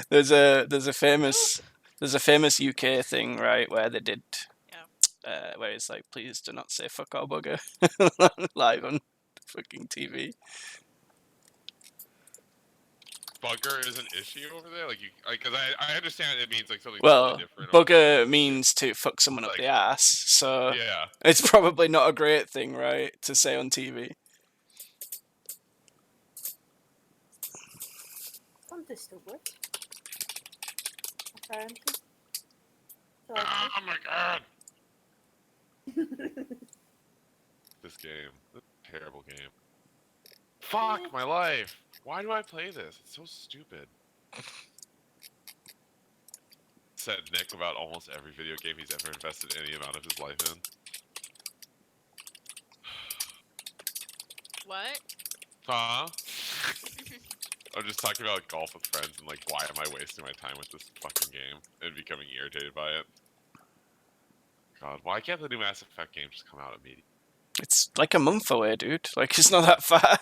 There's a famous UK thing, right, where they did where it's like, please do not say fuck or bugger live on fucking TV. Bugger is an issue over there, like because I understand it means like something totally Well, different. bugger means to fuck someone up Like, the ass, so yeah. it's probably not a great thing, right, to say on TV. Understandable. Apparently. Oh my god! This game. This is a terrible game. Fuck my life! Why do I play this? It's so stupid. Said Nick about almost every video game he's ever invested any amount of his life in. What? Huh? I'm just talking about golf with friends and like, why am I wasting my time with this fucking game and becoming irritated by it? God, why can't the new Mass Effect game just come out immediately? It's like a month away, dude. Like, it's not that far.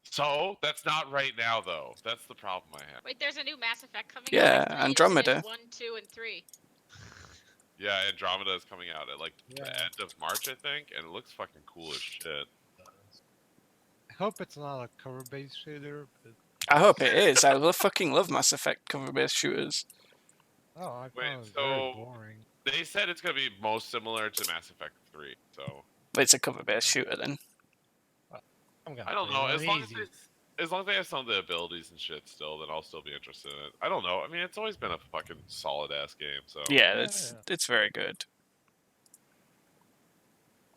So that's not right now, though. That's the problem I have. Wait, there's a new Mass Effect coming out. Yeah, It's Andromeda. 1, 2, and 3. Yeah, Andromeda is coming out at like the end of March, I think, and it looks fucking cool as shit. I hope it's not a cover-based shooter, but... I hope it is. I fucking love Mass Effect cover-based shooters. Oh, I Wait, found it so very boring. they said it's gonna be most similar to Mass Effect 3, so It's a cover-based shooter then. I don't know. As long as they have some of the abilities and shit still, then I'll still be interested in it. I don't know. I mean, it's always been a fucking solid ass game. So yeah, it's very good.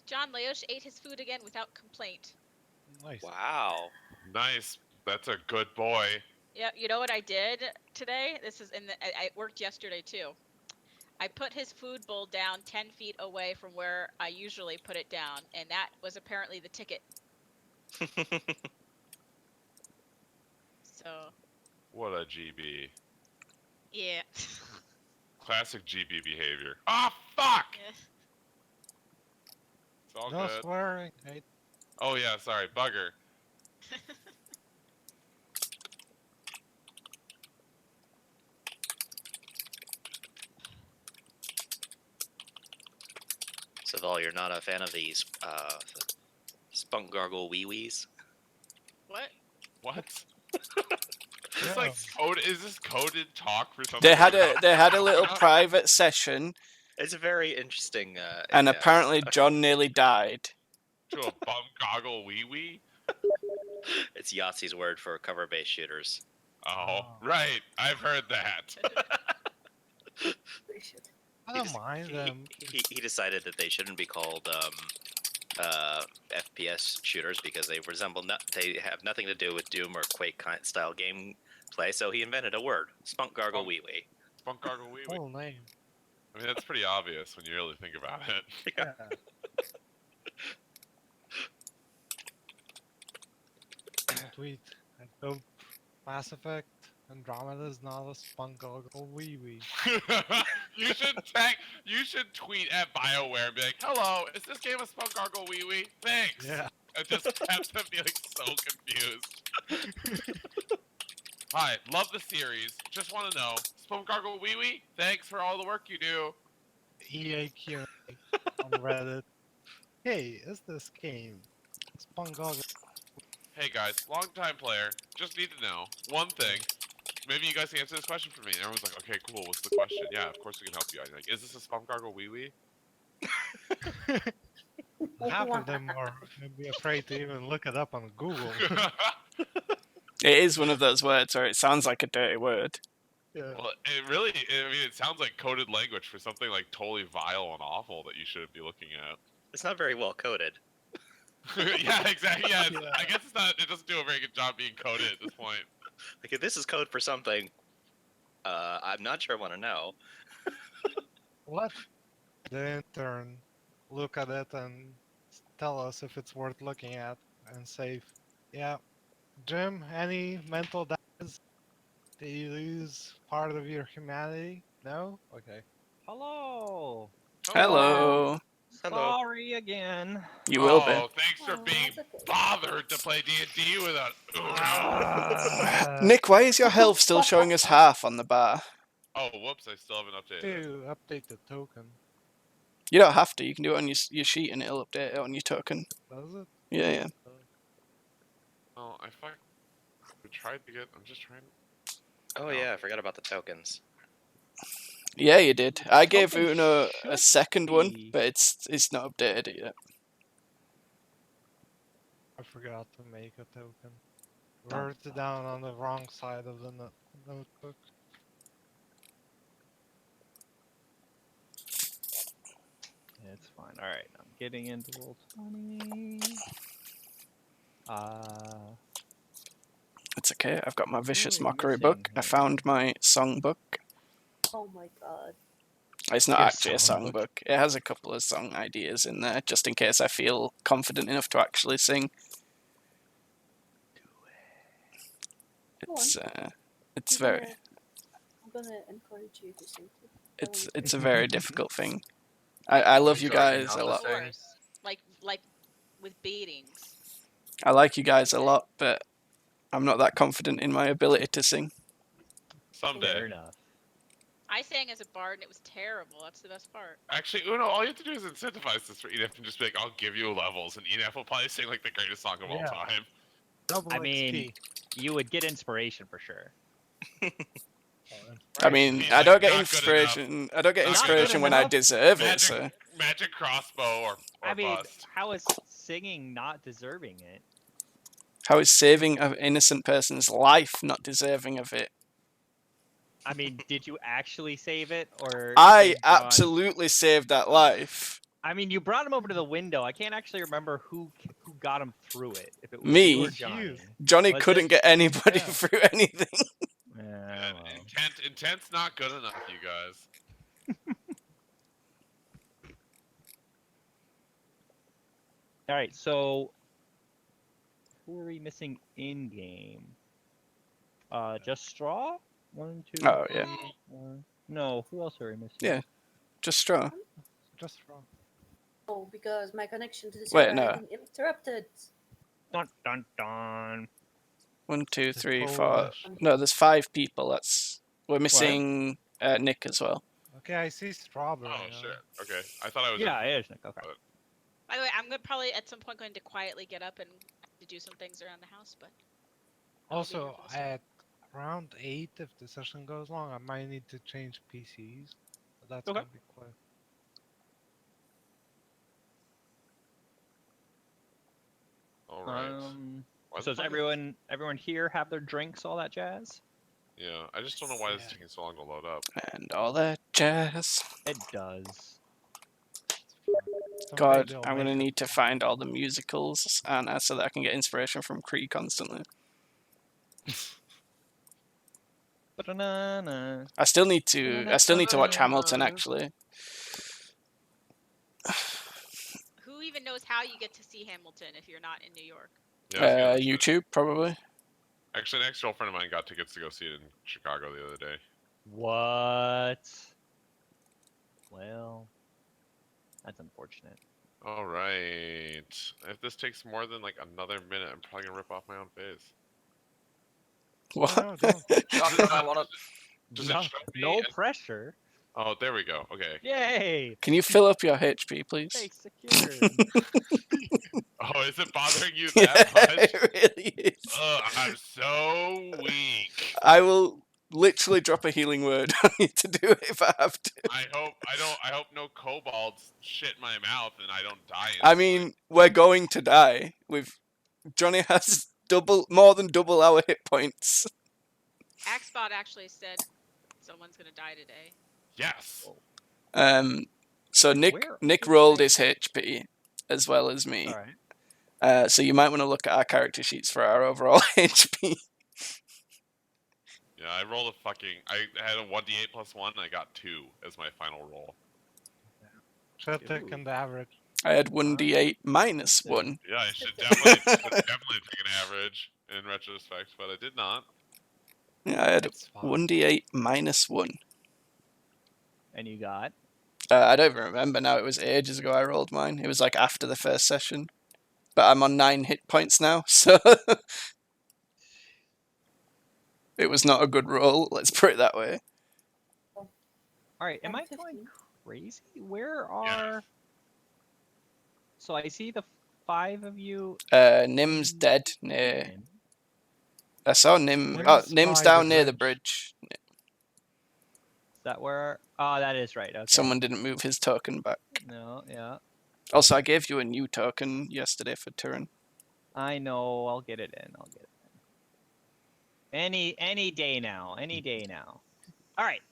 John Leosh ate his food again without complaint. Nice. Wow. Nice. That's a good boy. Yeah, you know what I did today? This is I worked yesterday too. I put his food bowl down 10 feet away from where I usually put it down, and that was apparently the ticket. So. What a GB. Yeah. Classic GB behavior. Ah, fuck! Yeah. It's all No good. swearing. Hey. Oh yeah, sorry, bugger. So, Val, you're not a fan of these spunk gargle wee wees? What? What? It's like is this coded talk for something? They had a little private session. It's a very interesting. And apparently John nearly died. To a bum goggle wee wee? It's Yahtzee's word for cover-based shooters. Oh, right. I've heard that. I don't mind them. He decided that they shouldn't be called FPS shooters because they resemble they have nothing to do with Doom or Quake style gameplay. So he invented a word: spunk gargle wee wee. Spunk gargle wee wee. Full name. I mean, that's pretty obvious when you really think about it. Yeah. Tweet. I hope Mass Effect Andromeda is not a spunk gargle wee wee. You should tweet at BioWare and be like, "Hello, is this game a spunk gargle wee wee? Thanks." Yeah. And just have them be like so confused. Hi, love the series. Just want to know, spunk gargle wee wee? Thanks for all the work you do. EAQ on Reddit. Hey, is this game spunk gargle? Hey guys, long time player. Just need to know one thing. Maybe you guys can answer this question for me. And everyone's like, okay, cool. What's the question? Yeah, of course we can help you. I'm like, is this a spunk gargle wee wee? Half of them are maybe afraid to even look it up on Google. It is one of those words where it sounds like a dirty word. Yeah. Well, it sounds like coded language for something like totally vile and awful that you shouldn't be looking at. It's not very well coded. Yeah, exactly. Yeah, I guess it's not. It doesn't do a very good job being coded at this point. Like, if this is code for something, I'm not sure I want to know. Let the intern look at it and tell us if it's worth looking at and say, yeah, Jim, any mental damage? Did you lose part of your humanity? No? Okay. Hello! Hello. Hello. Sorry again. You will be. Oh, thanks for Oh, being that's okay. bothered to play D&D without Uno. Nick, why is your health still showing us half on the bar? Oh, whoops! I still haven't updated it. To update the token. You don't have to. You can do it on your sheet and it'll update it on your token. Does it? Yeah, yeah. Oh, I tried to get. I'm just trying. Oh yeah, I forgot about the tokens. Yeah, you did. I gave Token Uno a should second one, be- but it's not updated it yet. I forgot to make a token. Wrote it down on the wrong side of the notebook. It's fine. All right, I'm getting into roll 20. It's okay. I've got my Vicious are you Mockery missing book. I here? found my song book. Oh my god. It's not Your actually a song song book. book. It has a couple of song ideas in there, just in case I feel confident enough to actually sing. Go on. It's I'm very gonna- I'm gonna encourage you to sing too. it's a very difficult thing. I love you Sorry, guys a not lot. the same. Course. Like with beatings. I like you guys a lot, but I'm not that confident in my ability to sing. Fair Someday. enough. I sang as a bard and it was terrible. That's the best part. Actually, Uno, all you have to do is incentivize this for Enef and just be like, I'll give you levels, and Enef will probably sing like the greatest song of all Yeah. time. Double I mean, XP. you would get inspiration for sure. I mean, He's I like, don't get not good enough. inspiration. I don't get Not good inspiration when I enough. deserve it. Magic, So magic crossbow or I mean, bust. how is singing not deserving it? how is saving an innocent person's life not deserving of it? I mean, did you actually save it, or I did John- absolutely saved that life. I mean, you brought him over to the window. I can't actually remember who got him through it. If it was Me. you or It was Johnny. you. Johnny Was couldn't it? get anybody Yeah. through anything. Yeah, well. Intent's not good enough, you guys. All right, so who are we missing in game? Just Straw? 1, 2. Oh, yeah. 3, 4. No, who else are we missing? Yeah. Just straw. Just wrong. Oh, because my connection to the Wait, server no. had been interrupted. Dun dun dun. 1, 2, 3, 4. Polish. No, there's 5 people. We're missing Nick as well. Okay, I see strawberry. Oh, now. shit. Okay. I thought I was. Yeah, it is Nick. Okay. By the way, I'm probably at some point going to quietly get up and to do some things around the house, but I'll be here Also, for this one. at round 8, if the session goes long, I might need to change PCs. But that's Okay. gonna be quick. All right. Why So the does fuck everyone here have their drinks, all that jazz? Yeah, I just don't know why this is Yeah. taking so long to load up. And all that jazz. It does. Someday God, they'll I'm going to make it need to long. find all the musicals and so that I can get inspiration from Cree constantly. Ba-da-na-na. I still need to watch Hamilton actually. Who even knows how you get to see Hamilton if you're not in New York? Yeah, I was gonna say- YouTube probably. Actually, an ex-girlfriend of mine got tickets to go see it in Chicago the other day. What? Well, that's unfortunate. All right. If this takes more than like another minute, I'm probably gonna rip off my own face. What? No, don't. Shotgun, I want to. Does no, it show me? no pressure. Oh, there we go. Okay. Yay! Can you fill up your HP, please? Face secured. Oh, is it bothering you Yeah, that much? it really is. Ugh, I'm so weak. I will literally drop a healing word on you to do it if I have to. I hope no kobolds shit my mouth and I don't die. I instantly. mean, we're going to die. Johnny has more than double our hit points. Axbot actually said someone's gonna die today. Yes. So Nick Where rolled is his HP as well as me. All right. So you might want to look at our character sheets for our overall HP. Yeah, I rolled I had a 1d8 plus 1 and I got 2 as my final roll. Should have taken the average. I had 1d8 minus 1. Yeah, I should definitely take an average in retrospect, but I did not. Yeah, I had It's fine. 1d8 minus 1. And you got I don't even remember now. It was ages ago I rolled mine. It was like after the first session. But I'm on 9 hit points now, so it was not a good roll. Let's put it that way. All right, am I'm I going 15. crazy? Where are? So I see the 5 of you. Nim's dead near. in. I saw Nim. Nim's Oh, Nim's by down the near the bridge. bridge. Is that where? Oh, that is right. Okay. Someone didn't move his token back. No, yeah. Also, I gave you a new token yesterday for Turin. I know. I'll get it in. I'll get it in. Any day now. Any day now. All right.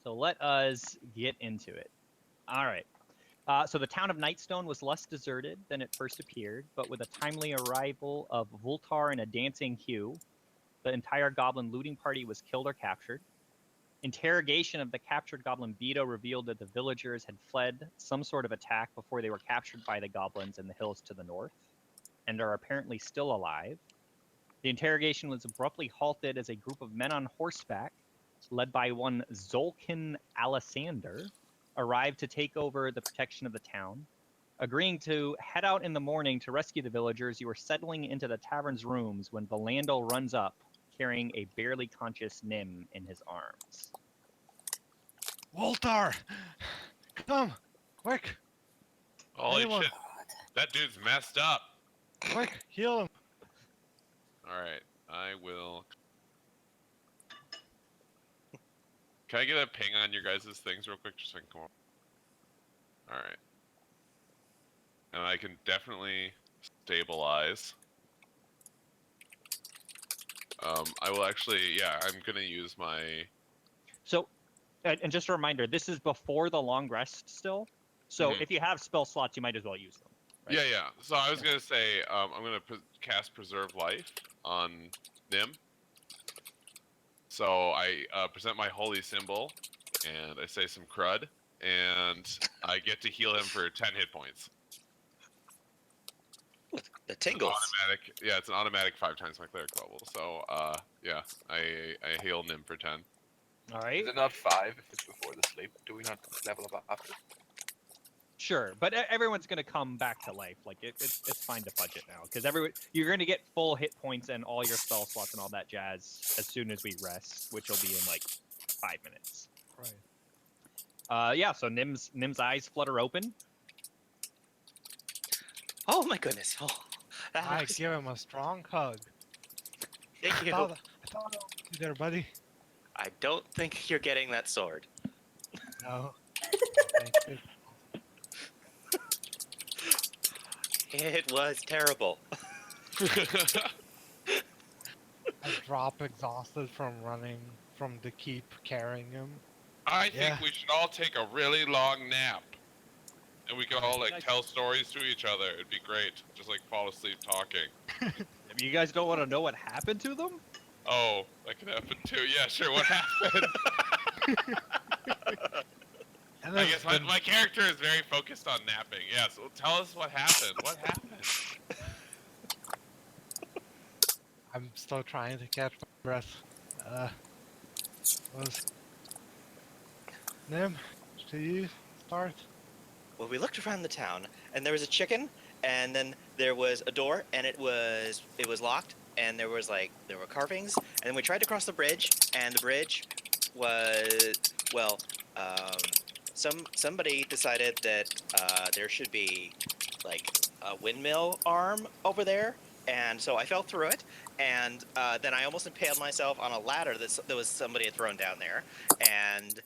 So let us get into it. All right. So the town of Nightstone was less deserted than it first appeared, but with a timely arrival of Voltar and a dancing Hugh, the entire goblin looting party was killed or captured. Interrogation of the captured goblin Vito revealed that the villagers had fled some sort of attack before they were captured by the goblins in the hills to the north, and are apparently still alive. The interrogation was abruptly halted as a group of men on horseback, led by one Zolkin Alisander, arrived to take over the protection of the town. Agreeing to head out in the morning to rescue the villagers, you were settling into the tavern's rooms when Valando runs up, carrying a barely conscious Nim in his arms. Voltar! Come! Quick! Holy Anyone? shit, that dude's messed up. Quick! Heal him! Alright, I will... Can I get a ping on your guys' things real quick, just so I can come up? Alright. And I can definitely stabilize. I will actually, yeah, I'm gonna use my... So, and just a reminder, this is before the long rest still. So Mhm. if you have spell slots, you might as well use them. Right? Yeah, yeah. So I was gonna say, I'm gonna cast Preserve Life on Nim. So I present my holy symbol, and I say some crud, and I get to heal him for 10 hit points. The It's an tingles. automatic, yeah, it's an automatic 5 times my cleric level. So, yeah, I heal Nim for 10. All right. Is it not 5 if it's before the sleep? Do we not level up after? Sure, but everyone's gonna come back to life. Like it's fine to fudge it now because you're gonna get full hit points and all your spell slots and all that jazz as soon as we rest, which will be in like 5 minutes. Right. Yeah. So Nim's eyes flutter open. Oh my goodness. Oh, that I was... give him a strong hug. Thank I you. thought I was you there, buddy. I don't think you're getting that sword. No. Thank you. It was terrible. I drop exhausted from running from the keep carrying him. I think Yeah. we should all take a really long nap. And we can all, like, tell stories to each other. It'd be great. Just, like, fall asleep talking. You guys don't want to know what happened to them? Oh, that could happen too. Yeah, sure. What happened? And I it's guess been- my character is very focused on napping. Yeah, so tell us what happened. What happened? I'm still trying to catch my breath. Was Nim, should you start? Well, we looked around the town, and there was a chicken, and then there was a door, and it was locked, and there were carvings, and then we tried to cross the bridge, and the bridge was, well, somebody decided that there should be like a windmill arm over there, and so I fell through it, and then I almost impaled myself on a ladder that was somebody had thrown down there, and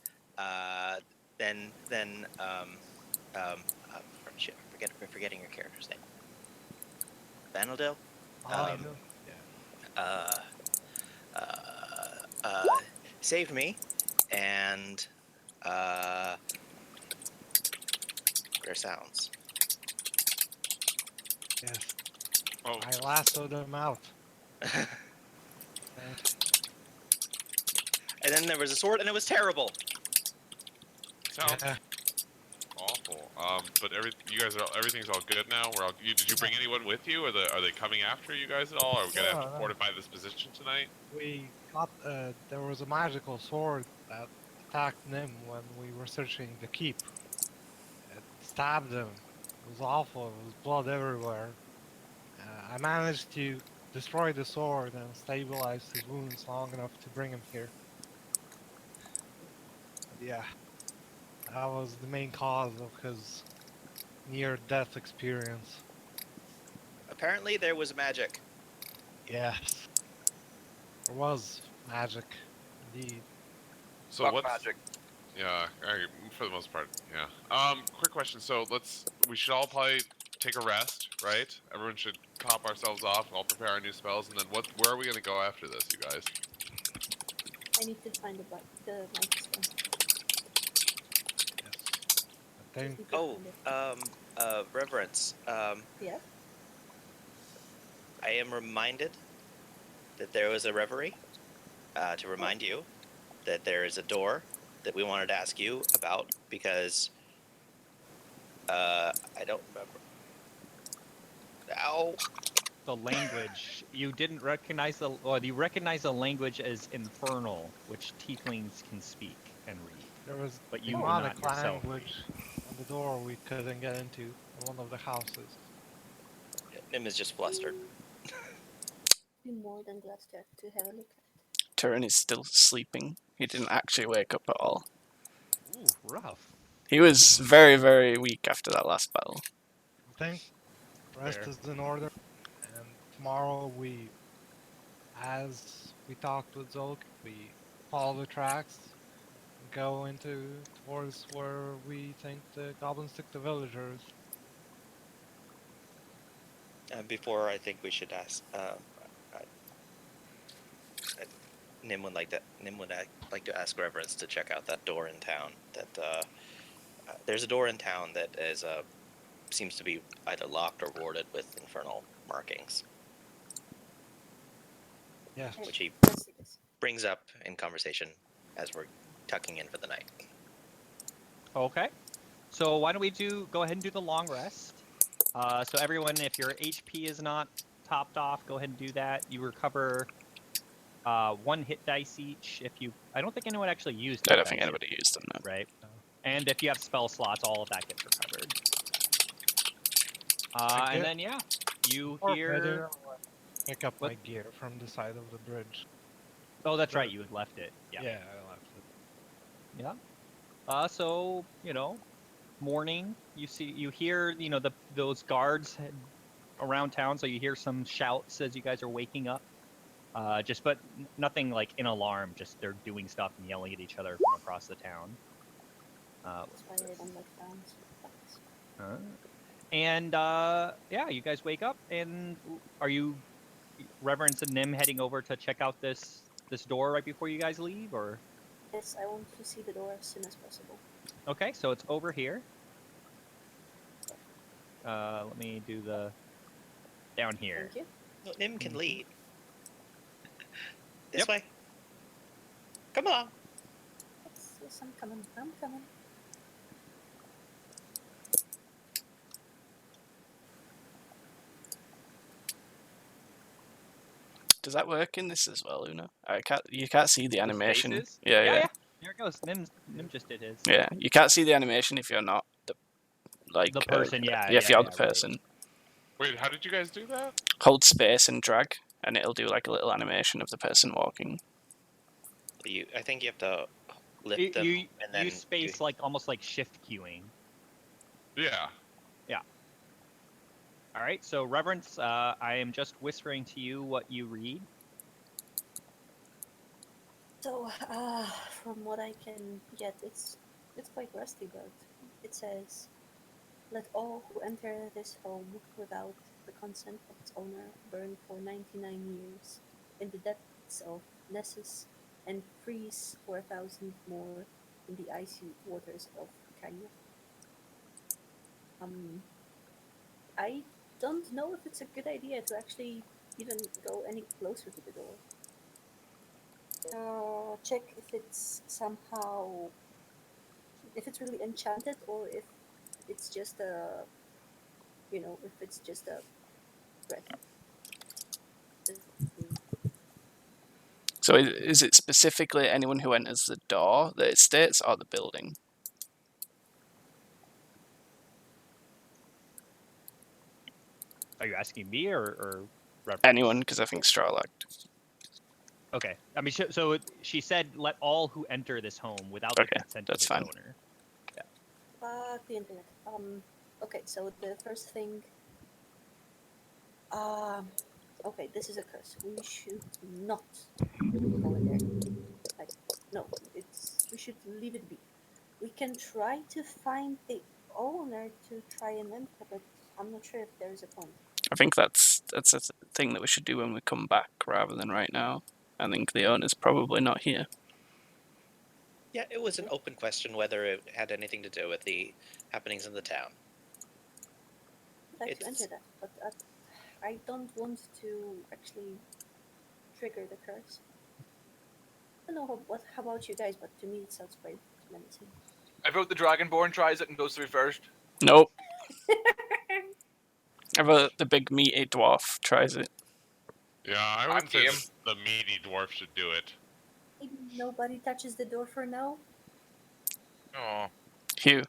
then shit, I'm forgetting your character's name. Vanildil? Um, Saved me, and their sounds. Yes. Oh, I lassoed him out. And then there was a sword, and it was terrible. sounds Yeah. awful. But everything's all good now. Did you bring anyone with you? Are they coming after you guys at all? Are we gonna have to No. fortify this position tonight? We got there was a magical sword that attacked Nim when we were searching the keep. stabbed him. It was awful. There was blood everywhere. I managed to destroy the sword and stabilize his wounds long enough to bring him here. But yeah, that was the main cause of his near-death experience. Apparently, there was magic. Yes, there was magic, indeed. So Fuck what's magic. yeah, for the most part, yeah. Quick question. So we should all probably take a rest, right? Everyone should top ourselves off, all prepare our new spells, and then where are we gonna go after this, you guys? I need to find the microphone. Yes, I Just think need to Oh, find it. Reverence. Yes. I am reminded that there was a reverie. To remind you that there is a door that we wanted to ask you about because I don't remember. Ow! The language you didn't recognize you recognize the language as infernal, which tieflings can speak and read, there was but you do demonic not yourself. language on the door we couldn't get into in one of the houses. Nim is just flustered. Be more than glad to have a look at it. Turin is still sleeping. He didn't actually wake up at all. Ooh, rough. He was very, very weak after that last battle. I think rest Fair. is in order, and tomorrow as we talked with Zolk, we follow the tracks and go towards where we think the goblins took the villagers. Before I think we should ask. Nim would like to ask Reverence to check out that door in town. There's a door in town that is seems to be either locked or warded with infernal markings, Yes. Okay, which he let's see this. brings up in conversation as we're tucking in for the night. Okay. So why don't we go ahead and do the long rest? So everyone, if your HP is not topped off, go ahead and do that. You recover 1 hit dice each. I don't think anyone actually used. I don't think anybody used them. No. Right. And if you have spell slots, all of that gets recovered. And then yeah, you Or hear. better, pick up What? my gear from the side of the bridge. Oh, that's right. You had left it. Yeah. Yeah, I left it. Yeah. So morning. You hear those guards around town. So you hear some shouts as you guys are waking up. But nothing like in alarm. Just they're doing stuff and yelling at each other from across the town. That's why I don't like towns. And yeah, you guys wake up, and are you, Reverence and Nim, heading over to check out this door right before you guys leave, or? Yes, I want to see the door as soon as possible. Okay, so it's over here. Let me do the down here. Thank you. No, Nim can lead. This Yep. way. Come on. Yes, I'm coming. I'm coming. Does that work in this as well, Una? You can't see the animation. Spaces? Yeah. Here it goes. Nim just did his. Yeah, you can't see the animation if you're not the person. if you're the right. person. Wait, how did you guys do that? Hold space and drag, and it'll do like a little animation of the person walking. I think you have to lift them You and then use space almost like shift queuing. Yeah. All right, so Reverence, I am just whispering to you what you read. So, from what I can get, it's quite rusty, but it says, "Let all who enter this home without the consent of its owner burn for 99 years in the depths of Nessus and freeze for 1,000 more in the icy waters of Kanya." I don't know if it's a good idea to actually even go any closer to the door. Check if it's really enchanted, or if it's just a threat. So is it specifically anyone who enters the door that it states, or the building? Are you asking me or Reverend? Anyone, because I think Straw lagged. Okay. I mean, she said, "Let all who enter this home without the Okay, consent that's of its fine. owner." Fuck the internet. Okay, so the first thing. Okay, this is a curse. We should not go in there. Like, no, we should leave it be. We can try to find the owner to try and enter, but I'm not sure if there is a point. I think that's a thing that we should do when we come back rather than right now. I think the owner's probably not here. Yeah, it was an open question whether it had anything to do with the happenings in the town. I'd like to It's- enter that, but I don't want to actually trigger the curse. I don't know how about you guys, but to me it sounds quite menacing. I vote the Dragonborn tries it and goes through first. Nope. How about the big meaty dwarf tries it? Yeah, I I'm would say game. the meaty dwarf should do it. Maybe nobody touches the door for now. Oh. Hugh.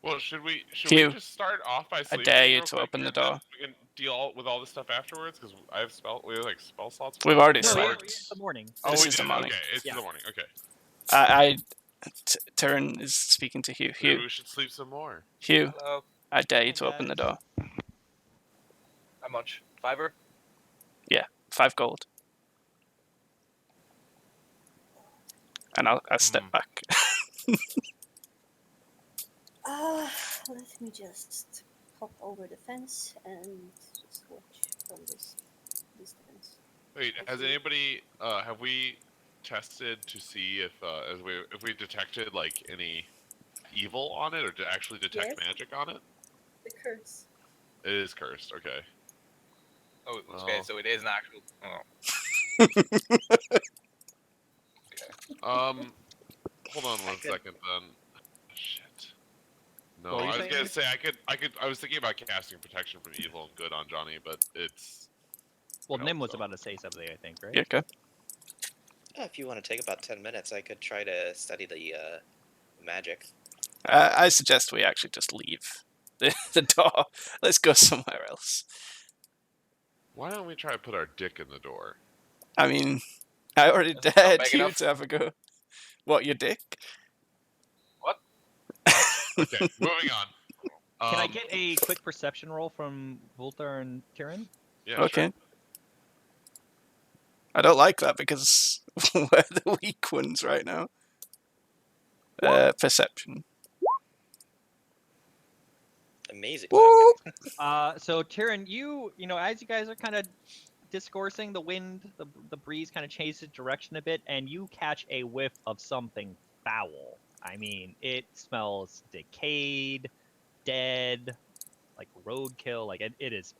Well, should we Hugh, just start off by I sleeping dare you real to quick, open the and then door. we can deal with all this stuff afterwards? Because we have like spell slots. For We've that. already No, yeah, slept. it's the morning. Oh, This we is the did. morning. Okay, it's Yeah. the morning. Okay. Tyrion is speaking to Hugh. Maybe Hugh, we should sleep some more. Hugh, Hello. I dare you Hey, to open the guys. door. How much? $5? 5 gold. And I'll step back. Let me just hop over the fence and just watch from this distance. Wait, has Okay. anybody? Have we tested to see if if we detected like any evil on it, or to actually detect Yes. magic on it? The curse. It is cursed. Okay. Oh, okay, Well. so it is an actual. Oh. Hold on one second then. Shit. No, What were you I was saying, gonna Nick? say I was thinking about casting protection from evil and good on Johnny, but it's. Well, Nope, Nim was so- about to say something, I think, right? Yeah, okay. If you want to take about 10 minutes, I could try to study the magic. I suggest we actually just leave the door. Let's go somewhere else. Why don't we try to put our dick in the door? I mean, I already Is it not dared big you enough? to have a go. What, your dick? Okay, moving on. Can I get a quick perception roll from Voltar and Tyrion? Yeah, Okay. Sure. I don't like that because we're the weak ones right now. Perception. Amazing. Woo! So Tyrion, you know, as you guys are kind of discoursing, the wind, the breeze kind of changes direction a bit, and you catch a whiff of something foul. I mean, it smells decayed, dead, like roadkill. Like it is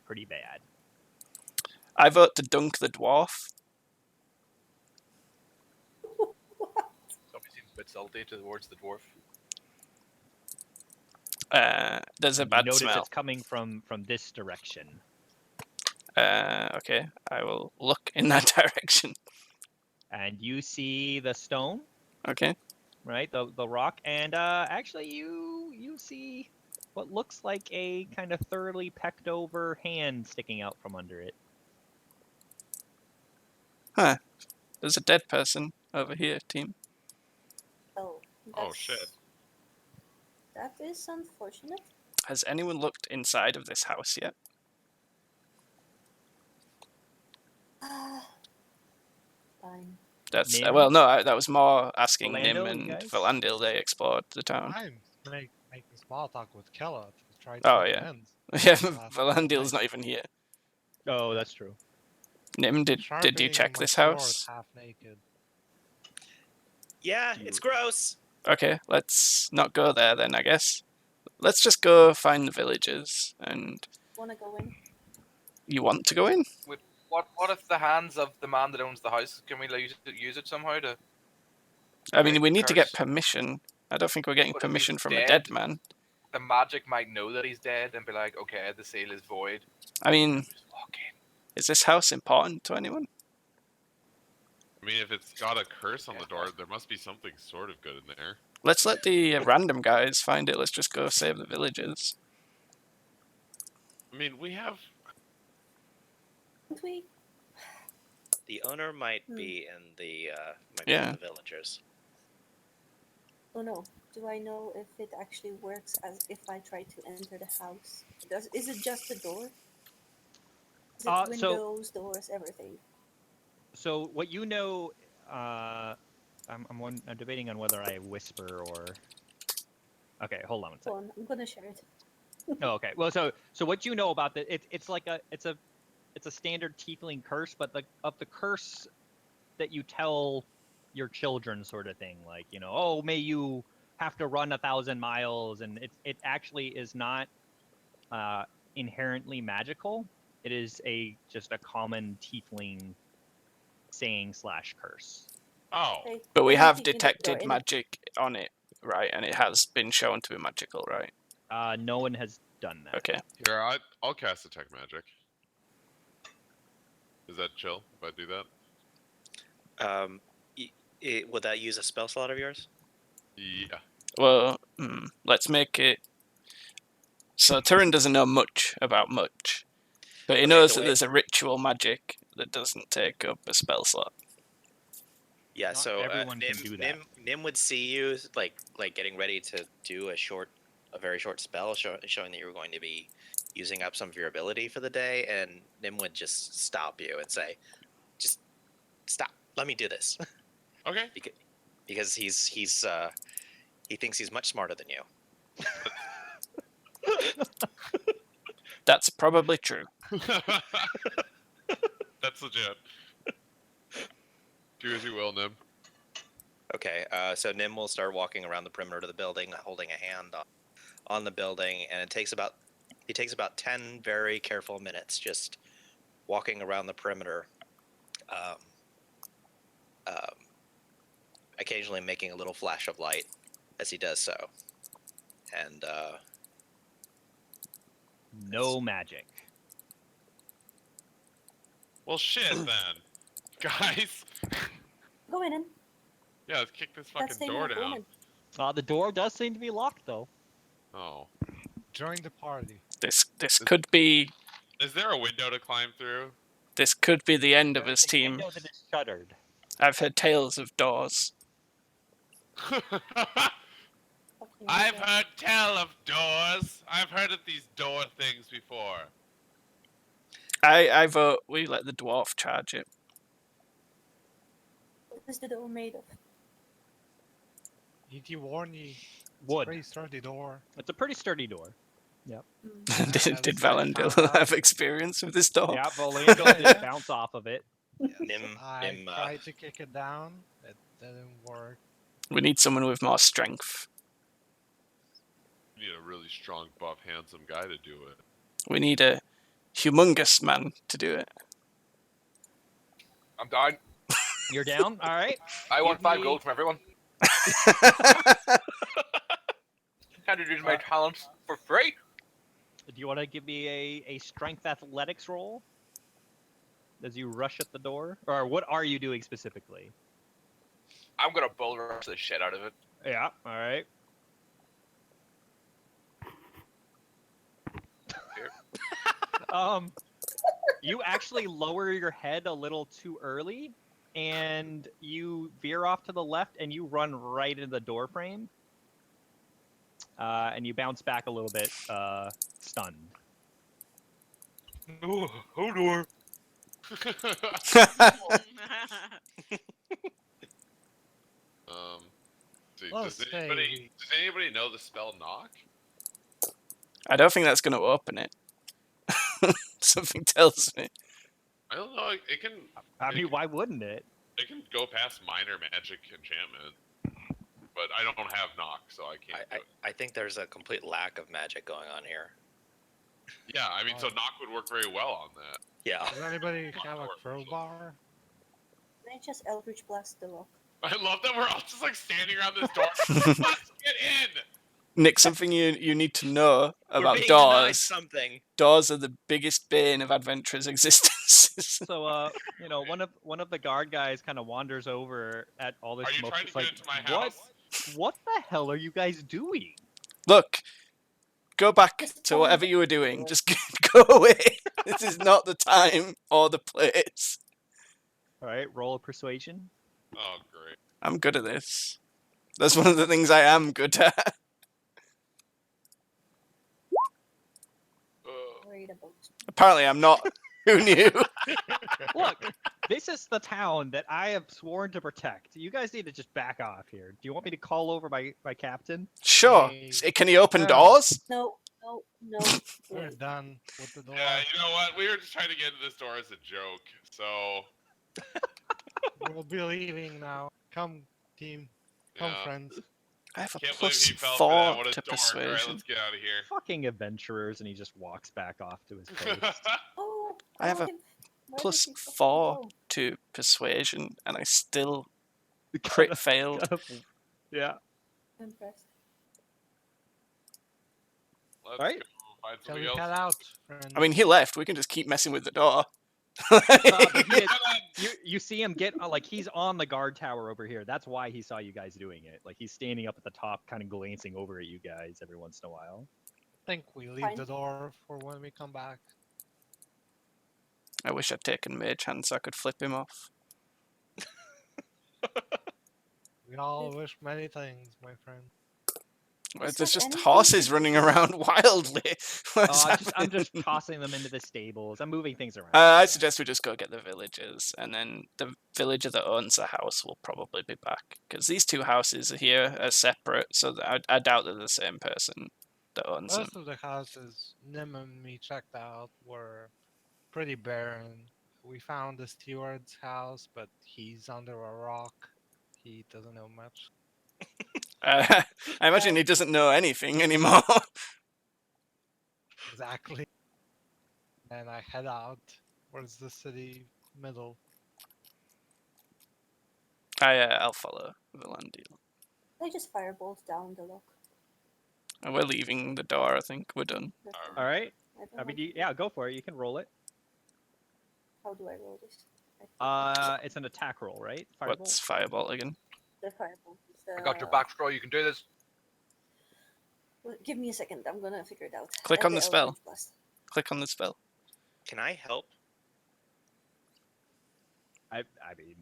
pretty bad. I vote to dunk the dwarf. Somebody seems a bit salty towards the dwarf. There's a You bad notice smell. it's coming from this direction. Okay, I will look in that direction. And you see the stone, Okay. right? The rock, and actually you see what looks like a kind of thoroughly pecked over hand sticking out from under it. Huh. There's a dead person over here, team. Oh. Oh, shit. That is unfortunate. Has anyone looked inside of this house yet? Fine. That's Nim? well, no. That was more asking Nim Valandil, you and guys? Valandil. They explored the town. I'm making small talk with Kella to try Oh, to yeah. amends. Yeah, Last Valandil's night. not even here. Oh, that's true. Nim, did you Sharpening check my this sword house? half naked. Yeah, it's gross. Okay, let's not go there then. I guess. Let's just go find the villagers. And Wanna go in? you want to go in? What if the hands of the man that owns the house? Can we use it somehow to? I mean, break we the need to get curse? permission. I don't think we're getting What if he's permission from a dead? dead man. The magic might know that he's dead and be like, okay, the seal is void. I mean, Just walk in. is this house important to anyone? I mean, if it's got a curse on the door, there must be something sort of good in there. Let's let the random guys find it. Let's just go save the villagers. I I mean, we have. Don't we? The owner might Hmm. be in the Yeah. the villagers. Oh no. Do I know if it actually works as if I try to enter the house? Is it just the door? Is it So windows, doors, everything? so what you know, I'm debating on whether I whisper or. Okay, hold on one Go second. on, I'm gonna share it. Oh, okay. Well, so what you know about it's like it's a standard tiefling curse, but the curse that you tell your children sort of thing, like, you know, oh, may you have to run 1,000 miles, and it actually is not inherently magical. It is just a common tiefling saying / curse. Oh. Okay. But we then I'm have kicking the door detected in. magic on it, right? And it has been shown to be magical, right? No one has done that. Okay. Here, I'll cast Detect Magic. Is that chill if I do that? Would that use a spell slot of yours? Yeah. Well, let's make it. So Turin doesn't know much about much, but he Okay, knows the that way- there's a ritual magic that doesn't take up a spell slot. Yeah, Not so everyone can do that. Nim would see you like getting ready to do a very short spell, showing that you were going to be using up some of your ability for the day, and Nim would just stop you and say, "Just stop. Let me do this," Okay. because he thinks he's much smarter than you. That's probably true. That's legit. Do as you will, Nim. Okay, so Nim will start walking around the perimeter of the building, holding a hand on the building, and it takes about 10 very careful minutes just walking around the perimeter, um, occasionally making a little flash of light as he does so. And No magic. Well, shit then, guys. Go in. Yeah, let's kick this Let's fucking stay door now. Go down. in. The door does seem to be locked, though. Oh. Join the party. This could be Is there a window to climb through? the end of There his is a team. window that is shuttered. I've heard tales of doors. Fucking I've window. heard tell of doors. I've heard of these door things before. I vote we let the dwarf charge it. What is the door made of? E.T. warned you. It's Wood. a pretty sturdy door. It's a pretty sturdy door. Hmm. Did Valendil have experience with this door? Yeah, Valendil did bounce off of it. I tried to kick it down. It didn't work. We need someone with more strength. You need a really strong, buff, handsome guy to do it. We need a humongous man to do it. I'm down. You're down? All right. I want Give 5 me- gold from everyone. Can't use my talents for free. Do you want to give me a strength athletics roll as you rush at the door? Or what are you doing specifically? I'm gonna bull rush the shit out of it. Yeah, all right. You actually lower your head a little too early, and you veer off to the left, and you run right into the door frame. And you bounce back a little bit, stunned. Oh, door. See, Well, does anybody know the spell knock? I don't think that's going to open it. Something tells me. I don't know. It can. I mean, why wouldn't it? It can go past minor magic enchantment, but I don't have knock, so I can't. do it. I think there's a complete lack of magic going on here. Yeah, I mean, so knock would work very well on that. Yeah. Does anybody have a crowbar? Can I just Eldritch Blast the lock? I love that we're all just like standing around this door. Let's get in. Nick, something you need to know We're about being denied doors. something. Doors are the biggest bane of adventurers' existence. So, you know, one of the guard guys kind of wanders over at all this Are you smoke. trying to It's get like, into my what? house? What the hell are you guys doing? Look, go back Just to find whatever the you were doing. door. Just go away. This is not the time or the place. All right, roll a persuasion. Oh, great. I'm good at this. That's one of the things I am good at. Worried about. Apparently, I'm not. Who knew? Look, this is the town that I have sworn to protect. You guys need to just back off here. Do you want me to call over my captain? Sure. Hey. Can he open Yeah. doors? No, no, no. We're Wait. done with the door. Yeah, you know what? We were just trying to get into this door as a joke, so We'll be leaving now. Come, team. Come, yeah. friends. I have a Can't believe plus he fell for that. 4 What a to dork. All right, persuasion. let's get out of here. Fucking adventurers, and he just walks back off to his post. Oh, I have a why plus did he fucking 4 go? to persuasion, and I still Gotta- crit failed. Yeah. I'm impressed. Let's Alright. go find Shall something we else. head out, friends? I mean, he left. We can just keep messing with the door. But he is, Come on. you see him get like he's on the guard tower over here. That's why he saw you guys doing it. Like he's standing up at the top, kind of glancing over at you guys every once in a while. I think we leave Fine. the door for when we come back. I wish I'd taken Mage Hand so I could flip him off. We all wish many things, my friend. Well, Is there's there just anything horses to running do? around wildly. What's I'm just happening? tossing them into the stables. I'm moving things around. I suggest we just go get the villagers, and then the villager that owns the house will probably be back. Because these two houses here are separate, so I doubt they're the same person that owns them. Most of the houses Nim and me checked out were pretty barren. We found the steward's house, but he's under a rock. He doesn't know much. I imagine he doesn't know anything anymore. Exactly. And I head out towards the city middle. I'll follow Villandil. They just firebolt down the lock. And we're leaving the door, I think. We're done. That's All right. I don't I mean, know. yeah, go for it. You can roll it. How do I roll this? I forget. It's an attack roll, right? What's Firebolt again? The firebolt. Is, I got your back, Scroll. You can do this. Give me a second. I'm gonna figure it out. Click on the spell. Eldritch Blast. Click on the spell. Can I help? I mean,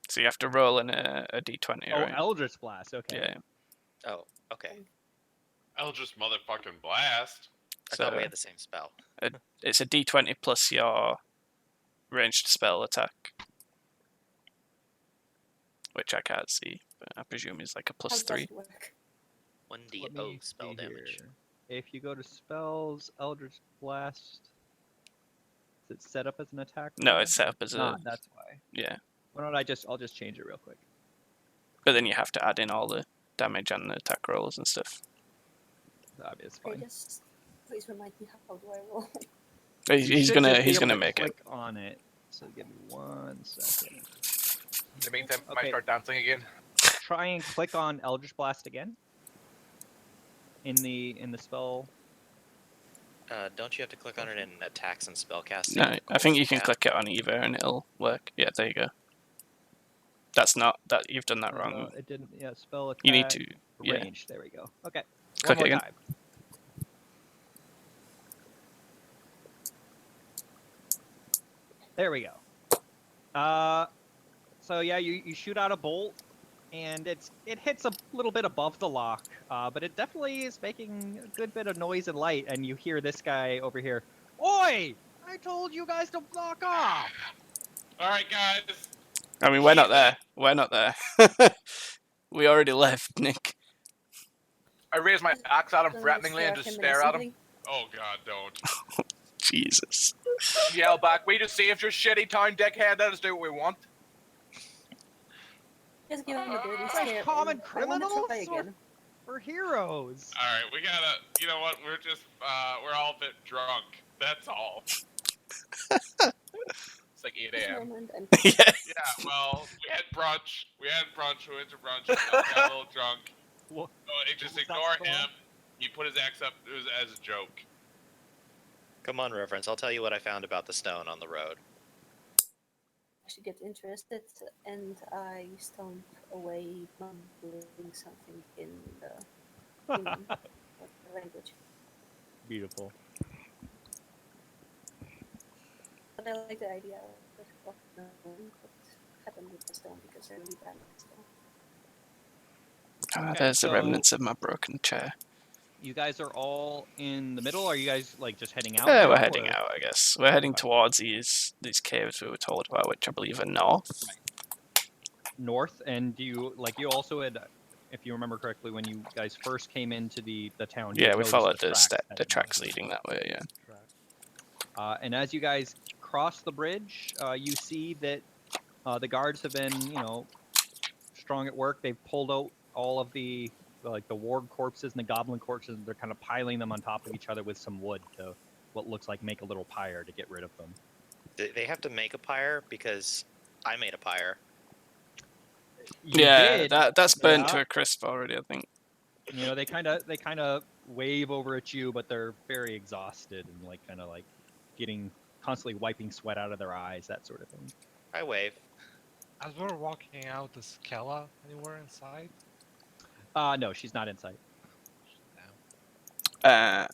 So you have to roll in a d20, oh, right? Eldritch Blast. Okay. Yeah. Oh, okay. Eldritch motherfucking blast. I thought we So had the same spell. it's a d20 plus your ranged spell attack. Which I can't see, but I presume is like a How plus does 3. it work? 1d0 Let me spell see damage. here. If you go to spells, Eldritch Blast, is it set up as an attack? No, roll? it's set up as a Not, that's why. yeah. Why don't I'll just change it real quick. But then you have to add in all the damage and the attack rolls and stuff. It's Okay, fine. just please remind me how do I roll? He's You should gonna just be he's able gonna to make it. click on it. So give me 1 second. In the meantime, I might Okay. start dancing again. Try and click on Eldritch Blast again. In the spell. Don't you have to click on it in attacks and spellcasting? No, I think you can Yeah. click it on either and it'll work. Yeah, there you go. That's not that you've done that wrong. It didn't. Yeah, spell attack. You need to yeah. range. There we go. Okay. Click One it more again. time. There we go. So yeah, you shoot out a bolt, and it hits a little bit above the lock, but it definitely is making a good bit of noise and light. And you hear this guy over here. Oi! I told you guys to block off. All right, guys. I mean, we're not there. We're not there. We already left, Nick. I raise my axe at him Don't threateningly and stare just him in stare at him. assembly. Oh God, don't. Jesus. Yell back, we just saved your shitty town, dickhead. Let us do what we want. Just give him a dirty Guys, stare. common and I criminals wanna try or- again. We're heroes. All right, we gotta. You know what? We're just. We're all a bit drunk. That's all. It's like 8 Just a.m. moment, I'm Yeah. Yeah. Well, we had brunch. We went to brunch. We all got a little drunk. What? So just What's that ignore spell? him. He put his axe up. It was as a joke. Come on, Reverence. I'll tell you what I found about the stone on the road. actually get interested, and I stomp away mumbling something in the human language. Beautiful. But I like the idea of knowing what happened with the stone because I really bad at stone. Okay, There's the so- remnants of my broken chair. You guys are all in the middle. Are you guys like just heading out? Yeah, now, we're heading or- out, I guess. We're heading Okay. towards these caves we were told about, which I believe are north. North, and you also had, if you remember correctly, when you guys first came into the town. you Yeah, had we noticed followed the tracks the heading tracks north. leading that way. Yeah. And as you guys cross the bridge, you see that the guards have been, strong at work. They've pulled out all of the warg corpses and the goblin corpses. And they're kind of piling them on top of each other with some wood to what looks like make a little pyre to get rid of them. They have to make a pyre because I made a pyre. You Yeah, did, that's burnt yeah. to a crisp already, I think. They kind of wave over at you, but they're very exhausted and kind of getting constantly wiping sweat out of their eyes, that sort of thing. I wave. As we're walking out, is Kella anywhere inside? No, she's not in sight. Damn.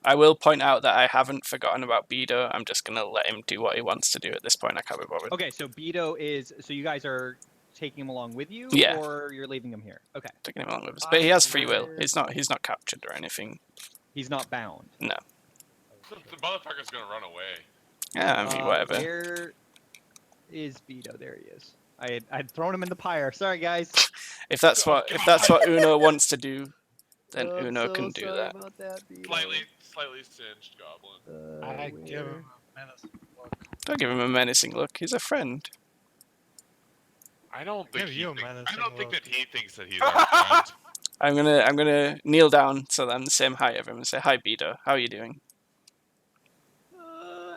I will point out that I haven't forgotten about Bedo. I'm just gonna let him do what he wants to do at this point. I can't be bothered. Okay, so Beto is. So you guys are taking him along with you, Yeah. or you're leaving him here? Okay, Taking him along with us, but he has free will. Where- He's not captured or anything. he's not bound. No. The motherfucker's gonna run away. Yeah, I mean, whatever. Where is Beto? There he is. I'd thrown him in the pyre. Sorry, guys. If that's what Uno wants to do, then I'm Uno so can do sorry that. about that, Beto. Slightly singed goblin. I give Where- him a menacing look. Don't give him a menacing look. He's a friend. I don't think Give you a menacing I don't think look. that he thinks that he's our friend. I'm gonna kneel down so that I'm the same height as him and say, "Hi, Beto. How are you doing?"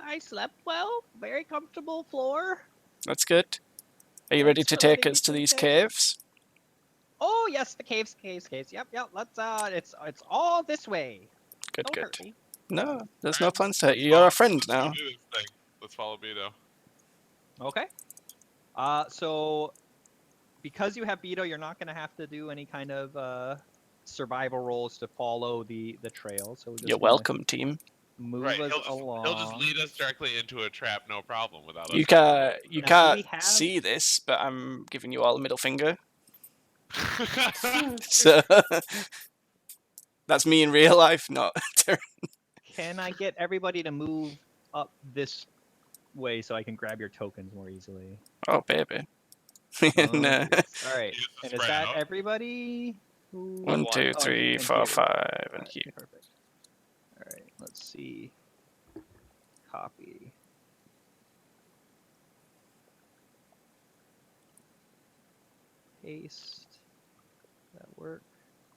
I slept well. Very comfortable floor. That's good. Are you ready Thanks to for take letting me us to think these that. caves? Oh yes, the caves. Yep. Let's. It's all this way. Good, Don't good. hurt me. No, there's no plans to hurt you. You're a friend now. Let's do this thing. Let's follow Beto. Okay. So because you have Beto, you're not going to have to do any kind of survival rolls to follow the trail. So we're just You're gonna welcome, team. Move Right, us he'll along. just lead us directly into a trap, no problem, without You us. can't Now, do can't we have- see this, but I'm giving you all a middle finger. Can't. So that's me in real life, not. Can I get everybody to move up this way so I can grab your tokens more easily? Oh, baby. Oh, And, yes. All right. Use the And is spread that out. everybody? Who... 1, 2, Oh, 3, and 4, Hugh. 5, All and right, Hugh. perfect. All right. Let's see. Copy. Paste. Does that work?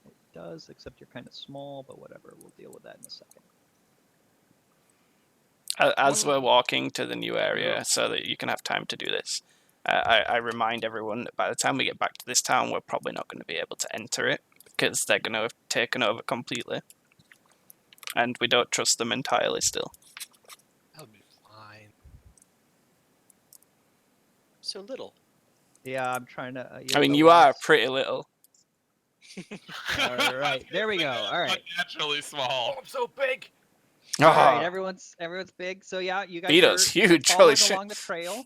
It does, except you're kind of small, but whatever. We'll deal with that in a second. As we're walking to the new area, so that you can have time to do this, I remind everyone that by the time we get back to this town, we're probably not going to be able to enter it because they're going to have taken over completely, and we don't trust them entirely still. That'll be fine. So little. Yeah, I'm trying to. I mean, you are pretty little. All right, there we go. All right. Unnaturally small. I'm so big. All right, Ah, everyone's big. So yeah, you guys Beto's are huge, following holy shit. along the trail,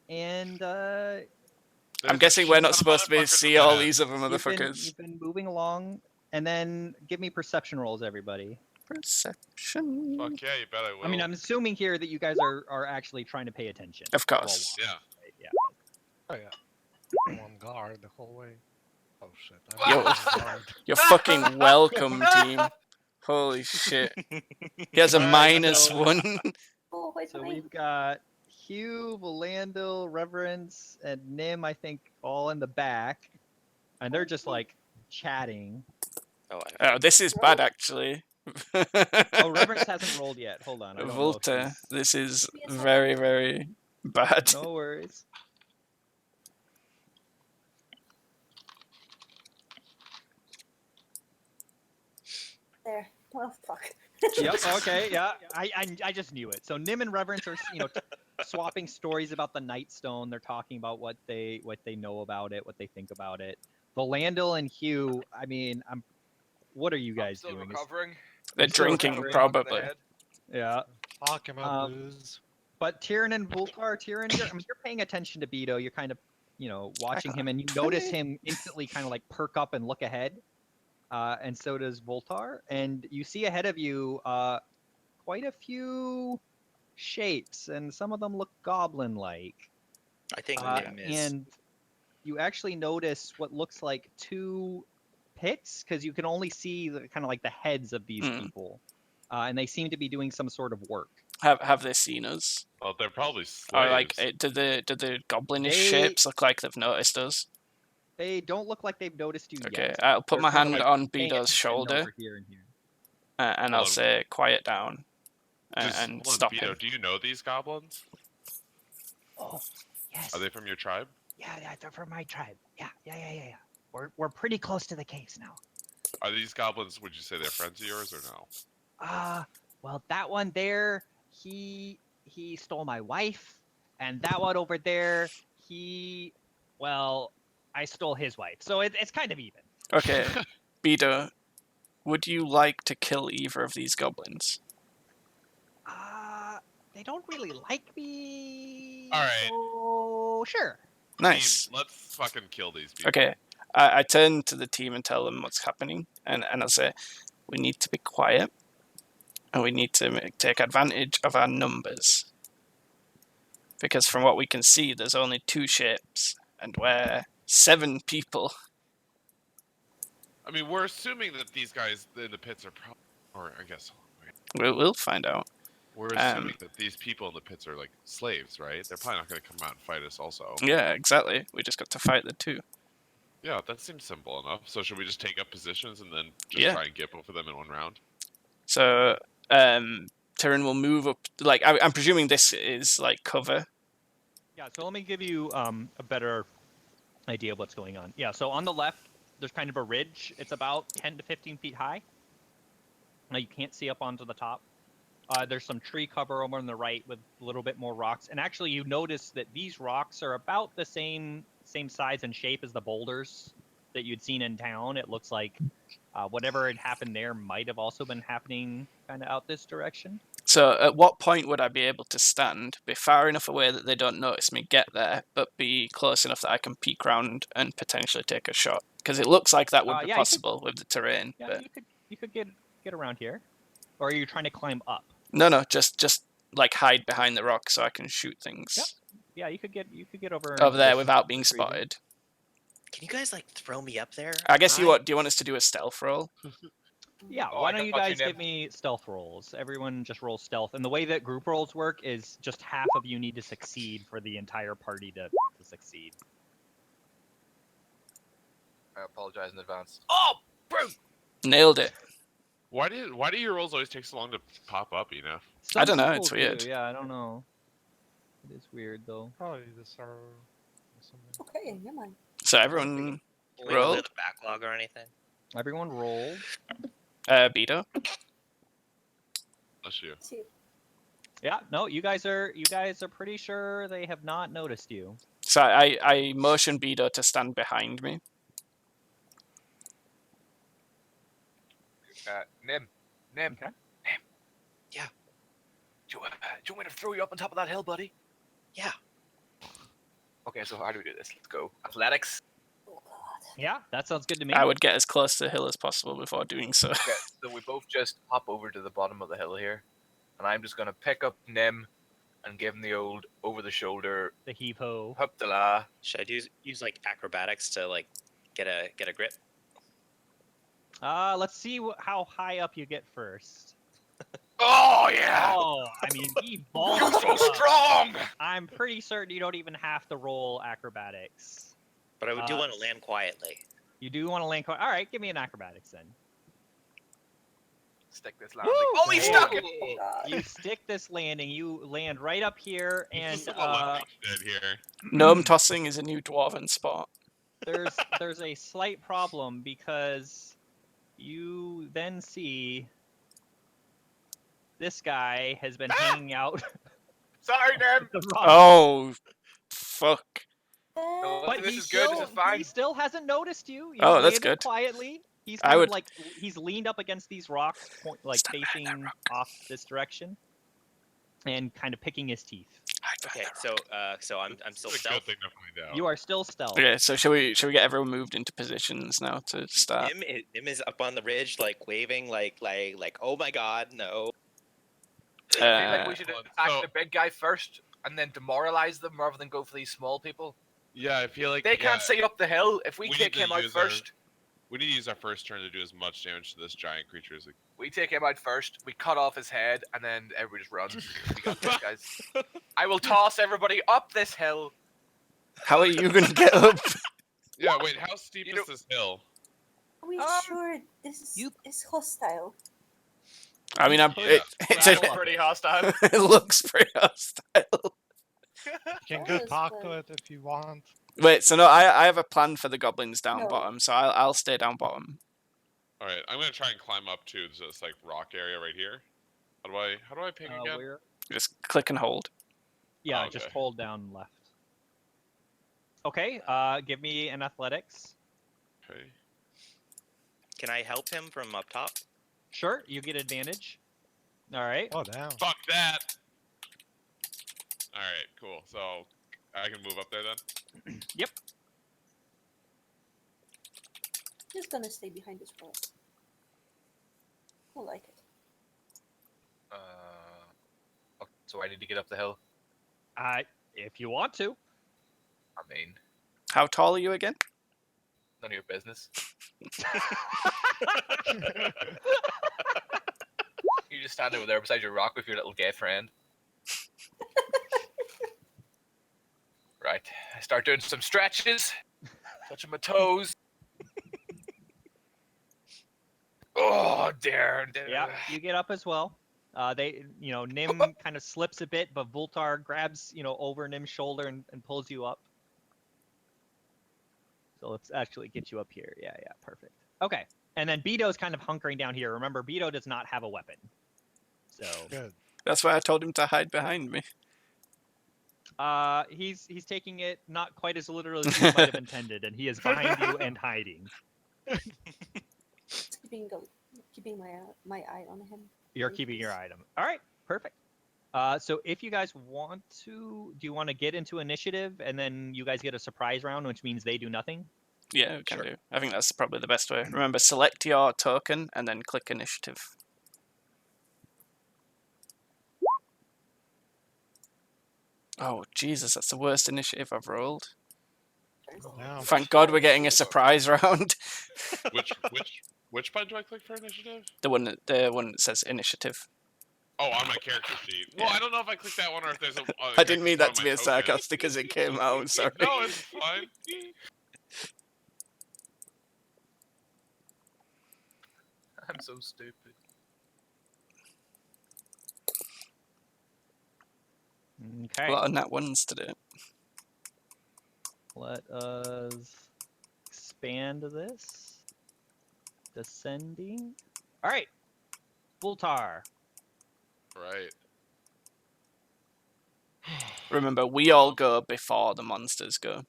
and I'm There's guessing a we're shit not ton of supposed to be motherfuckers see in all that. these other you've motherfuckers. been moving along, and then give me perception rolls, everybody. Perception. Fuck yeah, you bet I will. I mean, I'm assuming here that you guys are actually trying to pay attention. Of while course. Yeah. walking, yeah. Oh yeah. I'm on guard the whole way. Oh shit. Yo. I'm on guard. You're fucking welcome, team. Holy shit. He has a Alright, minus so- 1. Oh, wait So for me. we've got Hugh, Valandil, Reverence, and Nim, I think, all in the back, and they're just like chatting. Oh, Oh, this is bad, actually. Oh, Reverence hasn't rolled yet. Hold on. I don't know if Volta, he's- this is Give me a second. very, very bad. No worries. There. Well, fuck. Yep. Okay. Yeah. I just knew it. So Nim and Reverence are swapping stories about the Nightstone. They're talking about what they know about it, what they think about it. Valandil and Hugh. I mean, what are you I'm guys still doing? recovering. They're Still drinking, recovering. probably. Yeah. Talking about Um, booze. But Tyrion and Voltar, Tyrion, you're paying attention to Beto. You're kind of, watching him, and you notice him instantly kind of like perk up and look ahead. And so does Voltar. And you see ahead of you quite a few shapes, and some of them look goblin-like. I think Uh, Nim is. and you actually notice what looks like two pits, because you can only see the kind of like the heads of these people. And they seem to be doing some sort of work. Have they seen us? Well, they're probably Or like, slaves. do the goblinish They- shapes look like they've noticed us? They don't look like they've noticed you Okay, yet. I'll put They're my kinda, hand like, on paying Bedo's attention shoulder, over here and here. and I'll Hold on. say, "Quiet down," Just and hold on, stop Beto, him. do you know these goblins? Oh, yes. Are they from your tribe? Yeah, they're from my tribe. Yeah. We're pretty close to the caves now. Are these goblins? Would you say they're friends of yours or no? Well, that one there, he stole my wife, and that one over there, I stole his wife. So it's kind of even. Okay, Bedo, would you like to kill either of these goblins? They don't really like me. All right. So sure. Nice. Team, let's fucking kill these people. Okay, I turn to the team and tell them what's happening, and I say, we need to be quiet, and we need to take advantage of our numbers. Because from what we can see, there's only 2 ships, and we're 7 people. I mean, we're assuming that these guys in the pits are probably, or I guess, We'll find out. we're assuming that these people in the pits are like slaves, right? They're probably not going to come out and fight us also. Yeah, exactly. We just got to fight the 2. Yeah, that seems simple enough. So should we just take up positions and then just Yeah. try and get both of them in one round? So, Tyrion will move up. Like, I'm presuming this is like cover. Yeah, so let me give you a better idea of what's going on. Yeah, so on the left, there's kind of a ridge. It's about 10 to 15 feet high. Now you can't see up onto the top. There's some tree cover over on the right with a little bit more rocks. And actually, you notice that these rocks are about the same size and shape as the boulders that you'd seen in town. It looks like whatever had happened there might have also been happening kind of out this direction. So, at what point would I be able to stand, be far enough away that they don't notice me get there, but be close enough that I can peek round and potentially take a shot? Because it looks like that would be Yeah, possible with the terrain. Yeah, But you could get around here. Or are you trying to climb up? no, just like hide behind the rock so I can shoot things Yep. Yeah, you could get over over there this without being tree. spotted. Can you guys like throw me up there? I guess do Hi. you want us to do a stealth roll? Yeah, Oh, why I don't you got you, guys Nim. give me stealth rolls? Everyone just roll stealth. And the way that group rolls work is just half of you need to succeed for the entire party to succeed. I apologize in advance. Oh, bro! Nailed it. Why do your rolls always take so long to pop up, you know? I don't know, people it's weird. do, Yeah, I don't know. It is weird though. Probably the server or something. Okay, yeah, man. So everyone We don't roll. clear the backlog or anything. Everyone roll. Beto. Bless you. See, Yeah, no, you guys are pretty sure they have not noticed you. So I motion Beto to stand behind me. Nim. Okay. Nim. Yeah. Do you want me to throw you up on top of that hill, buddy? Yeah. Okay, so how do we do this? Let's go. Athletics. oh god. Yeah, that sounds good to me. I would get as close to the hill as possible before doing so. Okay, so we both just hop over to the bottom of the hill here, and I'm just gonna pick up Nim and give him the old over-the-shoulder The heave ho. hup de la. Should I use like acrobatics to like get a grip? Let's see how high up you get first. Oh yeah! Oh, I mean, he balls You're so up. strong! I'm pretty certain you don't even have to roll acrobatics. But I do want to land quietly. You do want to land. All right, give me an acrobatics then. Stick this landing. Oh, he stuck it! Oh god. You stick this landing. You land right up here, and Just a lot dead here. Gnome tossing is a new dwarven sport. there's a slight problem because you then see this guy has been hanging out. Sorry, Nim! the rock. Oh, fuck. No, But this he is good. This is fine. He still hasn't noticed you. You Oh, that's landed good. Quietly. He's I kind would- of like he's leaned up against these rocks, like Stand behind that facing rock. off this direction, and kind of picking his teeth. Hide behind Okay, that rock. so I'm still It's a stealth. good thing to find out. You are still stealth. Okay, so shall we get everyone moved into positions now to start? Nim is up on the ridge, like waving, like oh my god, no. I feel like we should Well, attack so- the big guy first and then demoralize them rather than go for these small people. Yeah, I feel like They can't see up the hill. If we we take need to him out use our- first, we need to use our first turn to do as much damage to this giant creature as we we take him out first, we cut off his head, and then everybody just runs. We got this, guys. I will toss everybody up this hill. How are you gonna get up? Yeah, wait, how steep You is know- this hill? Are we Um, sure this you- is hostile? I mean, Yeah. it's Rattle It's up pretty it. hostile. it looks pretty hostile. You can go Yes, talk but- to it if you want. Wait, so no, I have a plan for the goblins down No. bottom, so I'll stay down bottom. All right, I'm gonna try and climb up to this like rock area right here. How do I ping again? Where? Just click and hold. Yeah, Oh, just okay. hold down left. Okay, give me an athletics. Okay. Can I help him from up top? Sure, you get advantage. All right. Oh damn. Fuck that. All right, cool. So I can move up there then. Just gonna stay behind this rock. I like it. Okay, so I need to get up the hill. If you want to. I mean, How tall are you again? none of your business. You just stand over there beside your rock with your little gay friend. Right. I start doing some stretches, touching my toes. Oh, dear. Yeah, you get up as well. Nim kind of slips a bit, but Voltar grabs, over Nim's shoulder and pulls you up. So let's actually get you up here. Yeah, perfect. Okay, and then Beto's kind of hunkering down here. Remember, Beto does not have a weapon. So Good. That's why I told him to hide behind me. he's taking it not quite as literally as you might have intended, and he is behind you and hiding. Just keeping my eye on him. You're keeping your item. All right, perfect. So if you guys want to, do you want to get into initiative and then you guys get a surprise round, which means they do nothing? Yeah, we can Sure. do. I think that's probably the best way. Remember, select your token and then click initiative. Oh, Jesus, that's the worst initiative I've rolled. Damn. Thank God we're getting a surprise round. Which button do I click for initiative? the one that says initiative. Oh, on my character sheet. Well, Yeah. I don't know if I click that one or if there's a. I didn't mean that on to my be as token. sarcastic as it came out. I'm sorry. No, it's fine. I'm so stupid. Okay. A lot of nat ones to do. Let us expand this. Descending. All right. Voltar. Right. Remember, we all go before the monsters go.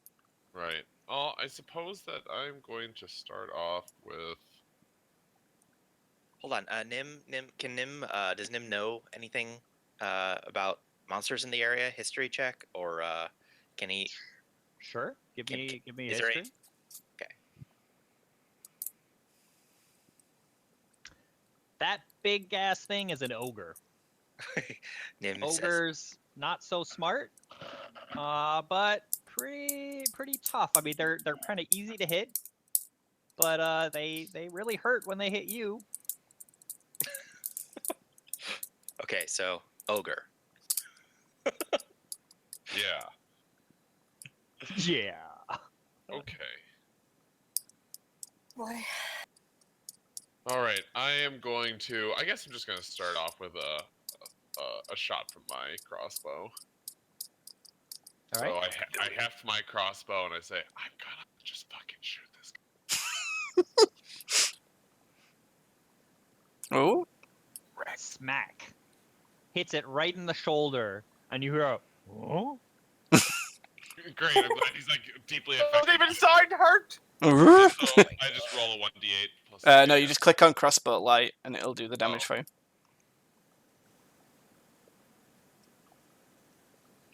Right. Oh, I suppose that I'm going to start off with. Hold on, does Nim know anything about monsters in the area? History check, or can he? Sure. Give me is there history. any- Okay. That big ass thing is an ogre. Nim says, Ogres not so smart, but pretty tough. I mean, they're kind of easy to hit, but they really hurt when they hit you. okay, so ogre. Yeah. Yeah. Okay. Boy. All right. I am going to. I guess I'm just going to start off with a shot from my crossbow. All right. So I heft my crossbow and I say, I'm gonna just fucking shoot this guy. Oh, Smack. Hits it right in the shoulder, and you hear a, oh? Great. I'm glad he's like deeply affected. Doesn't even sound hurt. So I just roll a 1d8 plus. No, you just click on crossbow light and it'll do the damage Oh. for you.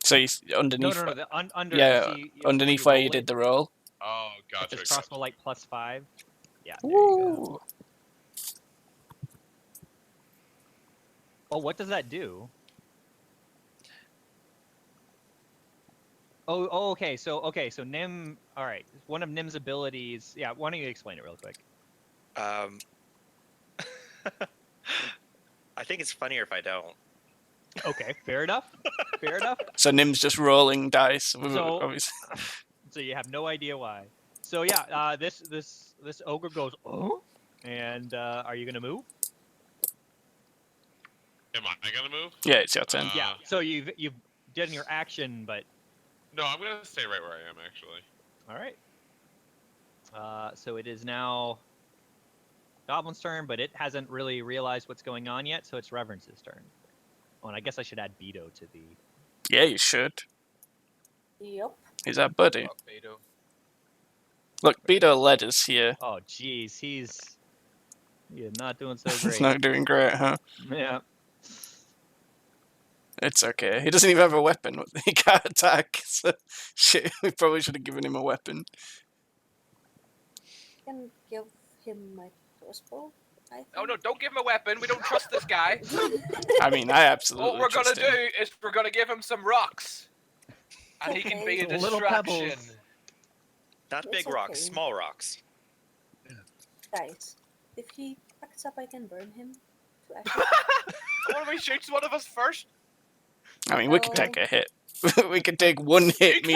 So you underneath. No. Under. Yeah, see, underneath when where you roll did it, the roll. Oh, it gotcha. says gotcha. crossbow light +5. Yeah. There you go. Woo! Oh, what does that do? Oh, okay. So Nim. All right. One of Nim's abilities. Yeah. Why don't you explain it real quick? I think it's funnier if I don't. Okay. Fair enough. Fair enough. So Nim's just rolling dice. So- Obviously. So you have no idea why. So yeah. This ogre goes. Oh. And are you gonna move? Am I gonna move? Yeah, it's your turn. Yeah. So you've done your action, but No, I'm gonna stay right where I am actually. all right. So it is now Goblin's turn, but it hasn't really realized what's going on yet, so it's Reverence's turn. Oh, and I guess I should add Beto to the. Yeah, you should. Yup. He's our buddy. Fuck, Beto. Look, Beto led us here. Oh, jeez, he's not doing so He's great. not doing great, huh? Yeah. It's okay. He doesn't even have a weapon. He can't attack. So, shit, we probably should have given him a weapon. Can give him my crossbow. I think. Oh no! Don't give him a weapon. We don't trust this guy. I mean, I absolutely What we're gonna trust him. do is we're gonna give him some rocks, and he can be a Okay. Little distraction. pebbles. Not It's big rocks, okay. small rocks. Guys, if he acts up, I can burn him. To actually... Why don't we shoot one of us first? I mean, we could take a hit. We could take one hit. You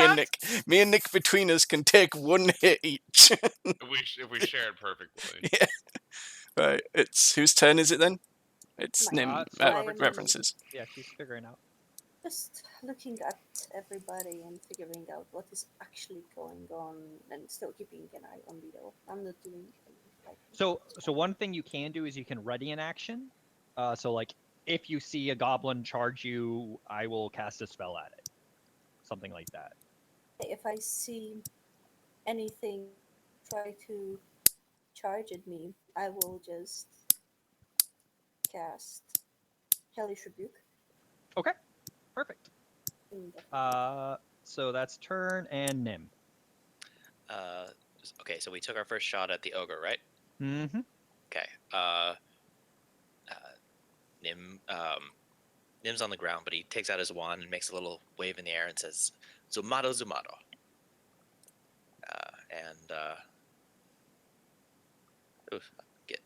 Me and Nick between us can take one hit each. If we share it perfectly. Yeah. Right. It's whose turn is it then? It's Nim. so References. Yeah, she's figuring out. Just looking at everybody and figuring out what is actually going on, and still keeping an eye on Beto. I'm not doing anything. Like So one thing you can do is you can ready an action. So like if you see a goblin charge you, I will cast a spell at it. Something like that. if I see anything try to charge at me, I will just cast Hellish Rebuke. Perfect. And that- So that's turn and Nim. Okay, so we took our first shot at the ogre, right? Mm-hmm. Okay. Nim's on the ground, but he takes out his wand and makes a little wave in the air and says, "Zumato, Zumato."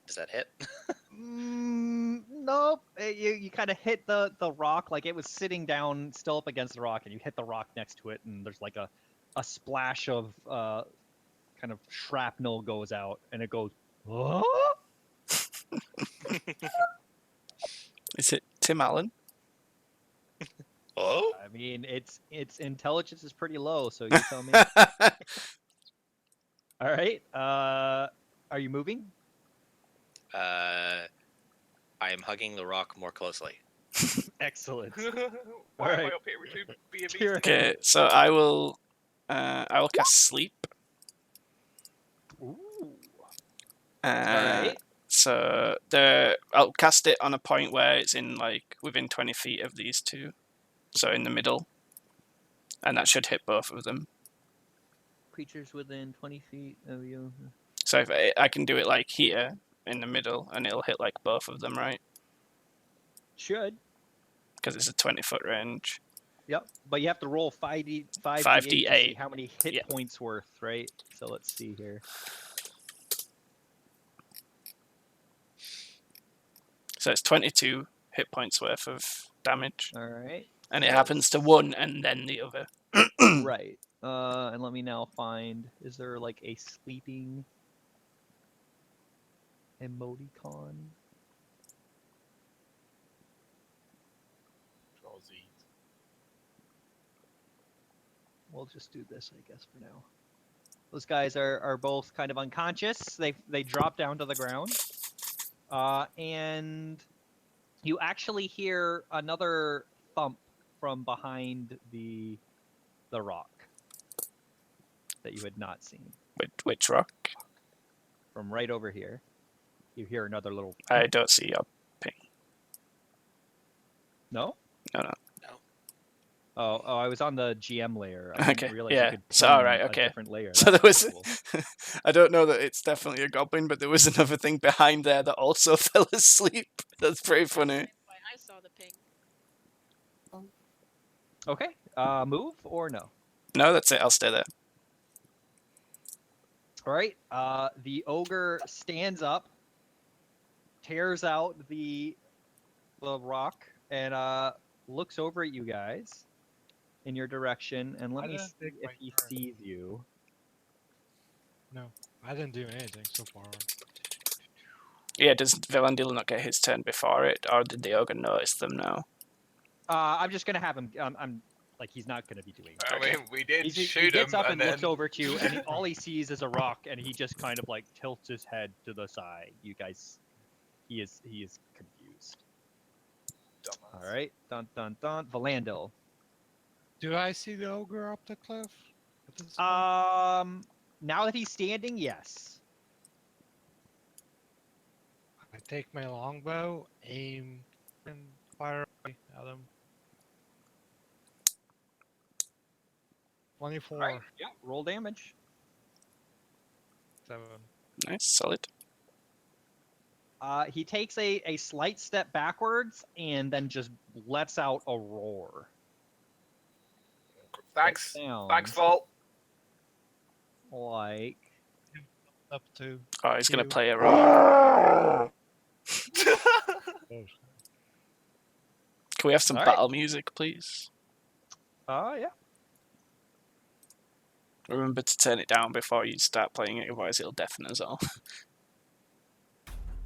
Does that hit? Nope. You kind of hit the rock, like it was sitting down, still up against the rock, and you hit the rock next to it, and there's like a splash of kind of shrapnel goes out, and it goes. What? Is it Tim Allen? Oh. I mean, its intelligence is pretty low, so you tell me. All right. Are you moving? I am hugging the rock more closely. Excellent. Why am Alright. I up here with two B&Bs? Here. Okay, so I will cast sleep. Ooh. Uh, Alright. So I'll cast it on a point where it's in like within 20 feet of these two, so in the middle, and that should hit both of them. Creatures within 20 feet of you. So if I can do it like here in the middle, and it'll hit like both of them, right? Should. Because it's a 20-foot range. Yep. But you have to roll 5d8 to 5d8. see how many hit Yeah. points worth, right? So let's see here. So it's 22 hit points worth of damage, All right. and it happens to one and then the other. Right. And let me now find. Is there like a sleeping emoticon? Draw Z. We'll just do this, I guess, for now. Those guys are both kind of unconscious. They drop down to the ground, and you actually hear another thump from behind the rock that you had not seen. Which rock? From right over here, you hear another little. I don't see your ping. No. No. Oh, I was on the GM layer. I Okay, didn't realize yeah. you could So, ping alright, a okay. different layer. So there That's was. pretty cool. I don't know that it's definitely a goblin, but there was another thing behind there that also fell asleep. That's pretty funny. That's why I saw the ping. Okay. Move or no? No, that's it. I'll stay there. All right. The ogre stands up, tears out the rock, and looks over at you guys in your direction. And let I me didn't see take if my he turn. sees you. No, I didn't do anything so far. Yeah, does Villandil not get his turn before it, or did the ogre notice them now? I'm just gonna have him. I'm like he's not gonna be doing. I Okay. mean, we did He shoot gets him, up and then... looks over to you, and all he sees is a rock, and he just kind of like tilts his head to the side. You guys, he is confused. Dumbass. All right, dun dun dun. Valandil. Do I see the ogre up the cliff? At this point? Now that he's standing, yes. I take my longbow, aim, and fire at him. 24. All right. Yeah. Roll damage. 7. Nice, solid. He takes a slight step backwards and then just lets out a roar. Thanks. Sounds Thanks, Vault. like Up to. Oh, he's gonna You. play a role. Can we have some All right. battle music, please? yeah. Remember to turn it down before you start playing it, otherwise it'll deafen us all.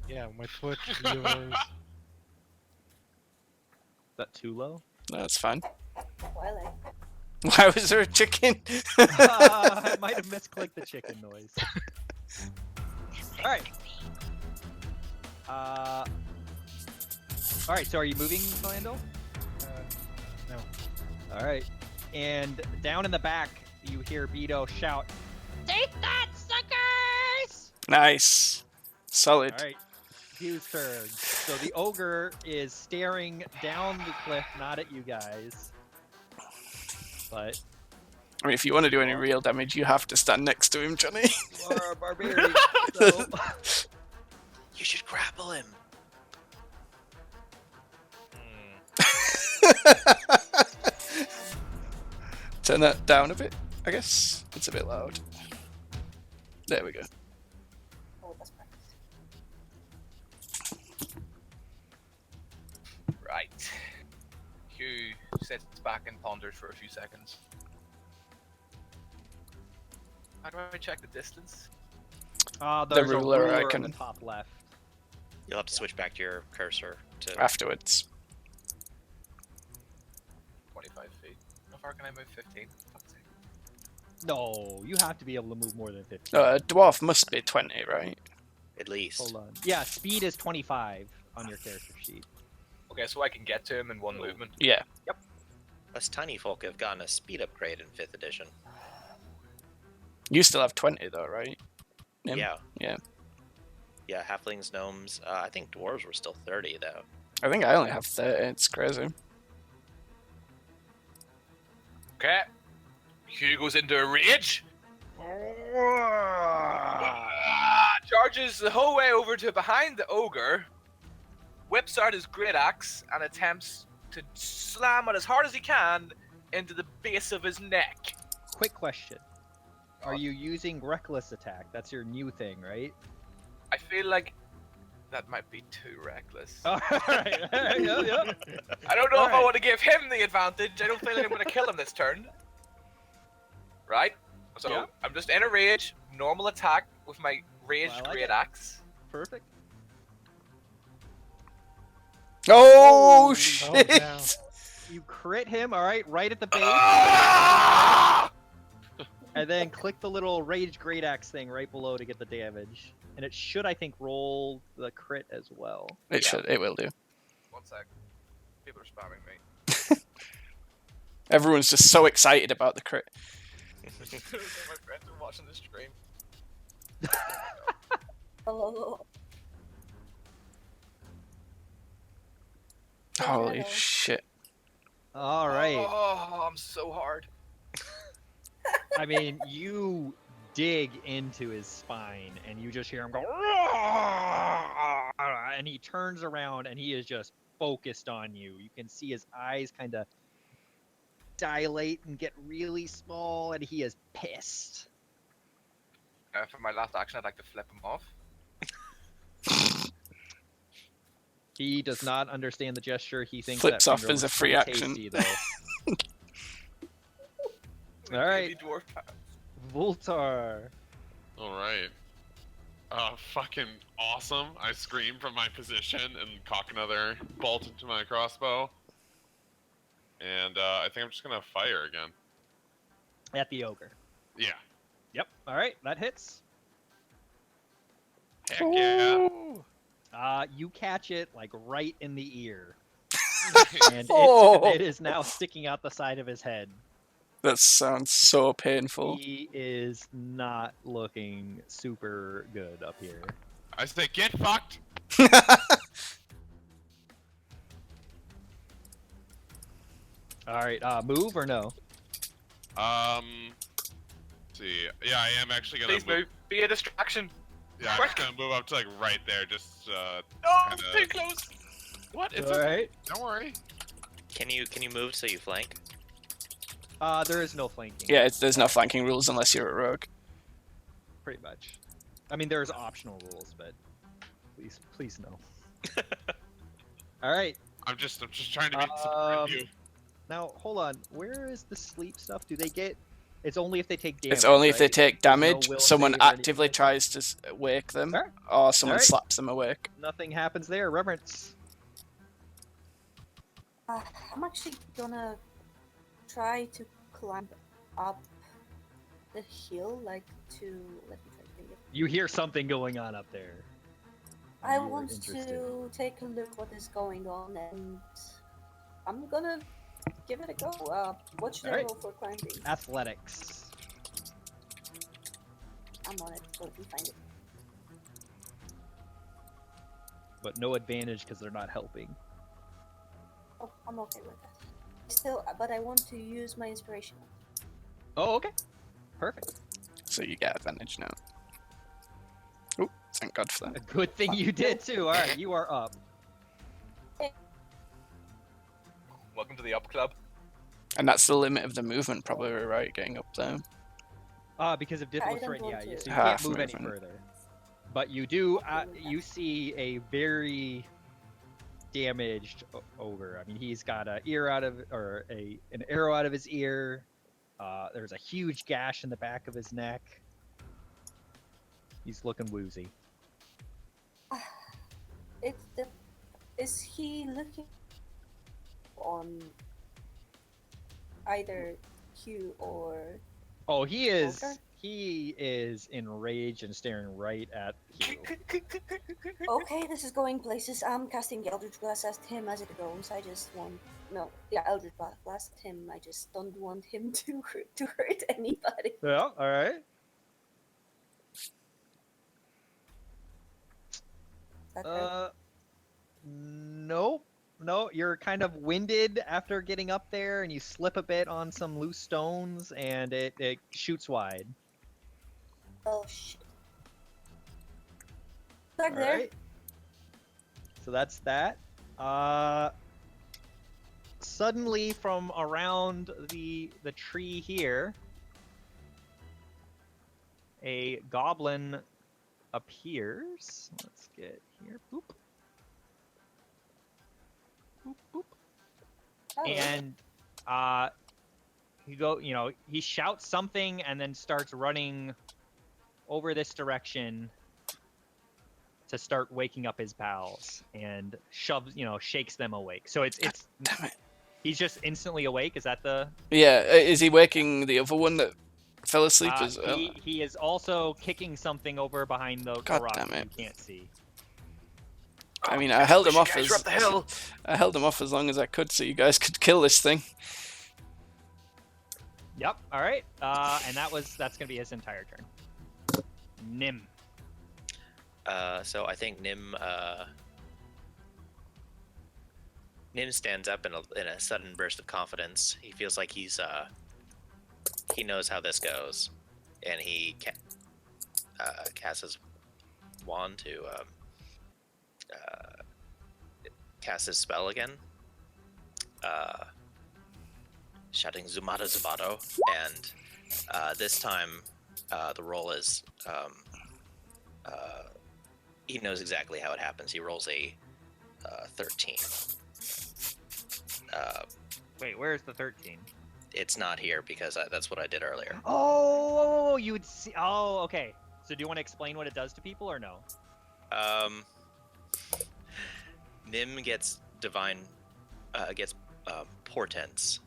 Yeah, my Twitch viewers. Is that too low? No, that's fine. Twilight. Why was there a chicken? I might have misclicked the chicken noise. All right. All right. So are you moving, Valandil? No. All right. And down in the back, you hear Beto shout, Take that, suckers! Nice. Solid. all right, Hugh's turn. So the ogre is staring down the cliff, not at you guys. But I mean, if you want to do any real damage, you have to stand next to him, Johnny. you are a barbarian. So You should grapple him. Turn that down a bit, I guess. It's a bit loud. There we go. Oh, that's practice. Right. Hugh sits back and ponders for a few seconds. How do I check the distance? there's ruler a ruler icon. on the top left. You'll have to switch back to your cursor to. Afterwards. 25 feet. How far can I move? 15? Fuck's sake. No, you have to be able to move more than 15. A dwarf must be 20, right? At least. Hold on. Yeah, speed is 25 on your character sheet. Okay, so I can get to him in one movement. Yeah. Us tiny folk have gotten a speed upgrade in 5th edition. You still have 20, though, right? Nim? Yeah. Yeah. Yeah, halflings, gnomes. I think dwarves were still 30, though. I think I only have 30. It's crazy. Okay. Hugh goes into a rage. Charges the whole way over to behind the ogre, whips out his great axe, and attempts to slam it as hard as he can into the base of his neck. Quick question. Are you using reckless attack? That's your new thing, right? I feel like that might be too reckless. All right. Yeah. I don't know if I Alright. want to give him the advantage. I don't feel like I'm going to kill him this turn. Right? So Yeah. I'm just in a rage, normal attack with my raged I like great it. axe. Perfect. Oh, Oh, shit! damn. You crit him, all right, right at the base, Ah! and then click the little rage great axe thing right below to get the damage. And it should, I think, roll the crit as well. It should. It will do. One sec. People are spamming me. Everyone's just so excited about the crit. My friends are watching the stream. Oh, Holy Shadow. shit. All right. Oh, I'm so hard. I mean, you dig into his spine, and you just hear him go, "Roar!" And he turns around, and he is just focused on you. You can see his eyes kind of dilate and get really small, and he is pissed. For my last action, I'd like to flip him off. He does not understand the gesture. He thinks Flips that off finger as a looks free pretty action. tasty, though. All right. Baby dwarf pass. Voltar. All right. Fucking awesome. I scream from my position and cock another bolt into my crossbow. And I think I'm just gonna fire again. At the ogre. Yeah. Yep. All right, that hits. Heck yeah. You catch it like right in the ear, and Oh. it is now sticking out the side of his head. That sounds so painful. He is not looking super good up here. I say, get fucked. All right, move or no? Let's see. Yeah, I am actually gonna Please move. Be a distraction. Yeah, I'm Quick. just gonna move up to like right there. Just No, kinda- it's too close. what? It's All okay. right. Don't worry. Can you move so you flank? There is no flanking. Yeah, there's no flanking rules unless you're a rogue. Pretty much. I mean, there's optional rules, but please no. All right. I'm just trying to be support you. Now hold on. Where is the sleep stuff? Do they get? It's only if they take damage. It's only if they right? take There's no damage, will someone save or anything actively like that? tries to wake them, Alright. or someone Alright. slaps them awake. Nothing happens there. Reverence. I'm actually gonna try to climb up the hill, like to. Let me try to think. You hear something going on up there. I You were want interested. to take a look what is going on, and I'm gonna give it a go. What should I Alright. roll for climbing? Athletics. I'm on it. So let me find it. But no advantage because they're not helping. Oh, I'm okay with that. Still, but I want to use my inspiration. Oh, okay. Perfect. So you get advantage now. Oh, thank God for A that. good thing you did too. All right, you are up. Welcome to the up club. And that's the limit of the movement, probably, right? Getting up there. Because of I difficult don't terrain, want yeah, to. so you Half can't move any movement. further. But you do, you see a very damaged ogre. I mean, he's got an ear out of, or an arrow out of his ear. There's a huge gash in the back of his neck. He's looking woozy. Is he looking on either Q or? Oh, he is. Okay. He is enraged and staring right at you. Okay, this is going places. I'm casting Eldritch Blast at him as it goes. I just want Eldritch Blast at him. I just don't want him to hurt anybody. Yeah. All right. Is that right? Nope. No, you're kind of winded after getting up there, and you slip a bit on some loose stones, and it shoots wide. Oh shit! Back All there. right. So that's that. Suddenly, from around the tree here, a goblin appears. Let's get here. Boop. Boop boop. Oh, And he shouts something and then starts running over this direction to start waking up his pals and shakes them awake. So it's Damn it. he's just instantly awake. Is that the Yeah, is he waking the other one that fell asleep as well? he is also kicking something over behind the God rock damn that it. you can't see. I mean, I held him off Guys, we're up the hill. I held him off as long as I could, so you guys could kill this thing. Yep. All right. And that's gonna be his entire turn. Nim. So I think Nim stands up in a sudden burst of confidence. He feels like he knows how this goes, and he casts his wand to cast his spell again, shouting "Zumata Zubato," and this time the roll is he knows exactly how it happens. He rolls a 13. Wait, where's the 13? It's not here because that's what I did earlier. Oh, you would see. Oh, okay. So do you want to explain what it does to people or no? Nim gets divine, portents.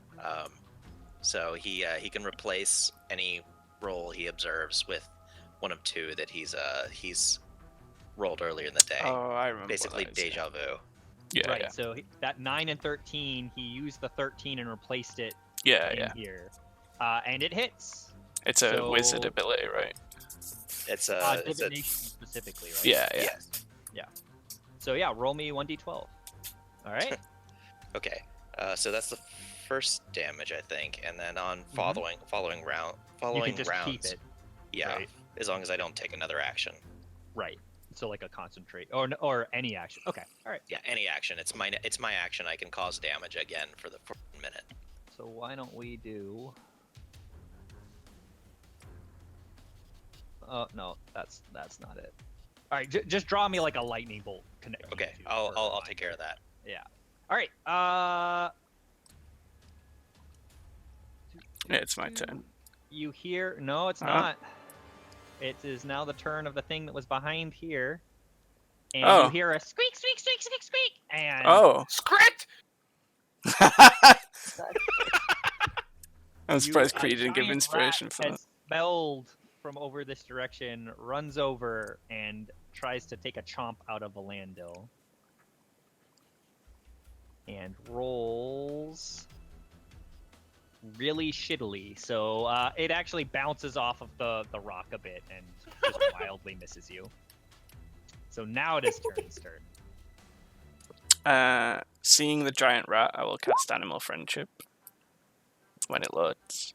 So he can replace any roll he observes with one of two that he's rolled earlier in the day. Oh, I remember. Basically, what that is, deja vu. Yeah, Right. yeah, So that 9 and 13, he used the 13 and replaced it yeah, in yeah. here, and it hits. It's a So- wizard ability, right? It's Divination specifically, right? Yeah, yeah. yes. So yeah, roll me 1d12. All right. Okay. So that's the first damage, I think, and then on following You can just rounds. keep it. Yeah, right? as long as I don't take another action. Right. So like a concentrate or any action. Okay. All right. Yeah, any action. It's my action. I can cause damage again for 1 minute. So why don't we do? Oh no, that's not it. All right, just draw me like a lightning bolt connecting. Okay, the two I'll for mine. take care of that. Yeah. All right. Yeah, it's my turn. You hear? No, it's not. It is now the turn of the thing that was behind here, and Oh. you hear a squeak, squeak, squeak, squeak, squeak, and Oh. Script! I'm surprised a Creed didn't give giant inspiration rat for that. has smelled from over this direction, runs over and tries to take a chomp out of Valandil. And rolls really shittily. So it actually bounces off of the rock a bit and just wildly misses you. So now it is Turn's turn. Seeing the giant rat, I will cast Animal Friendship when it loads.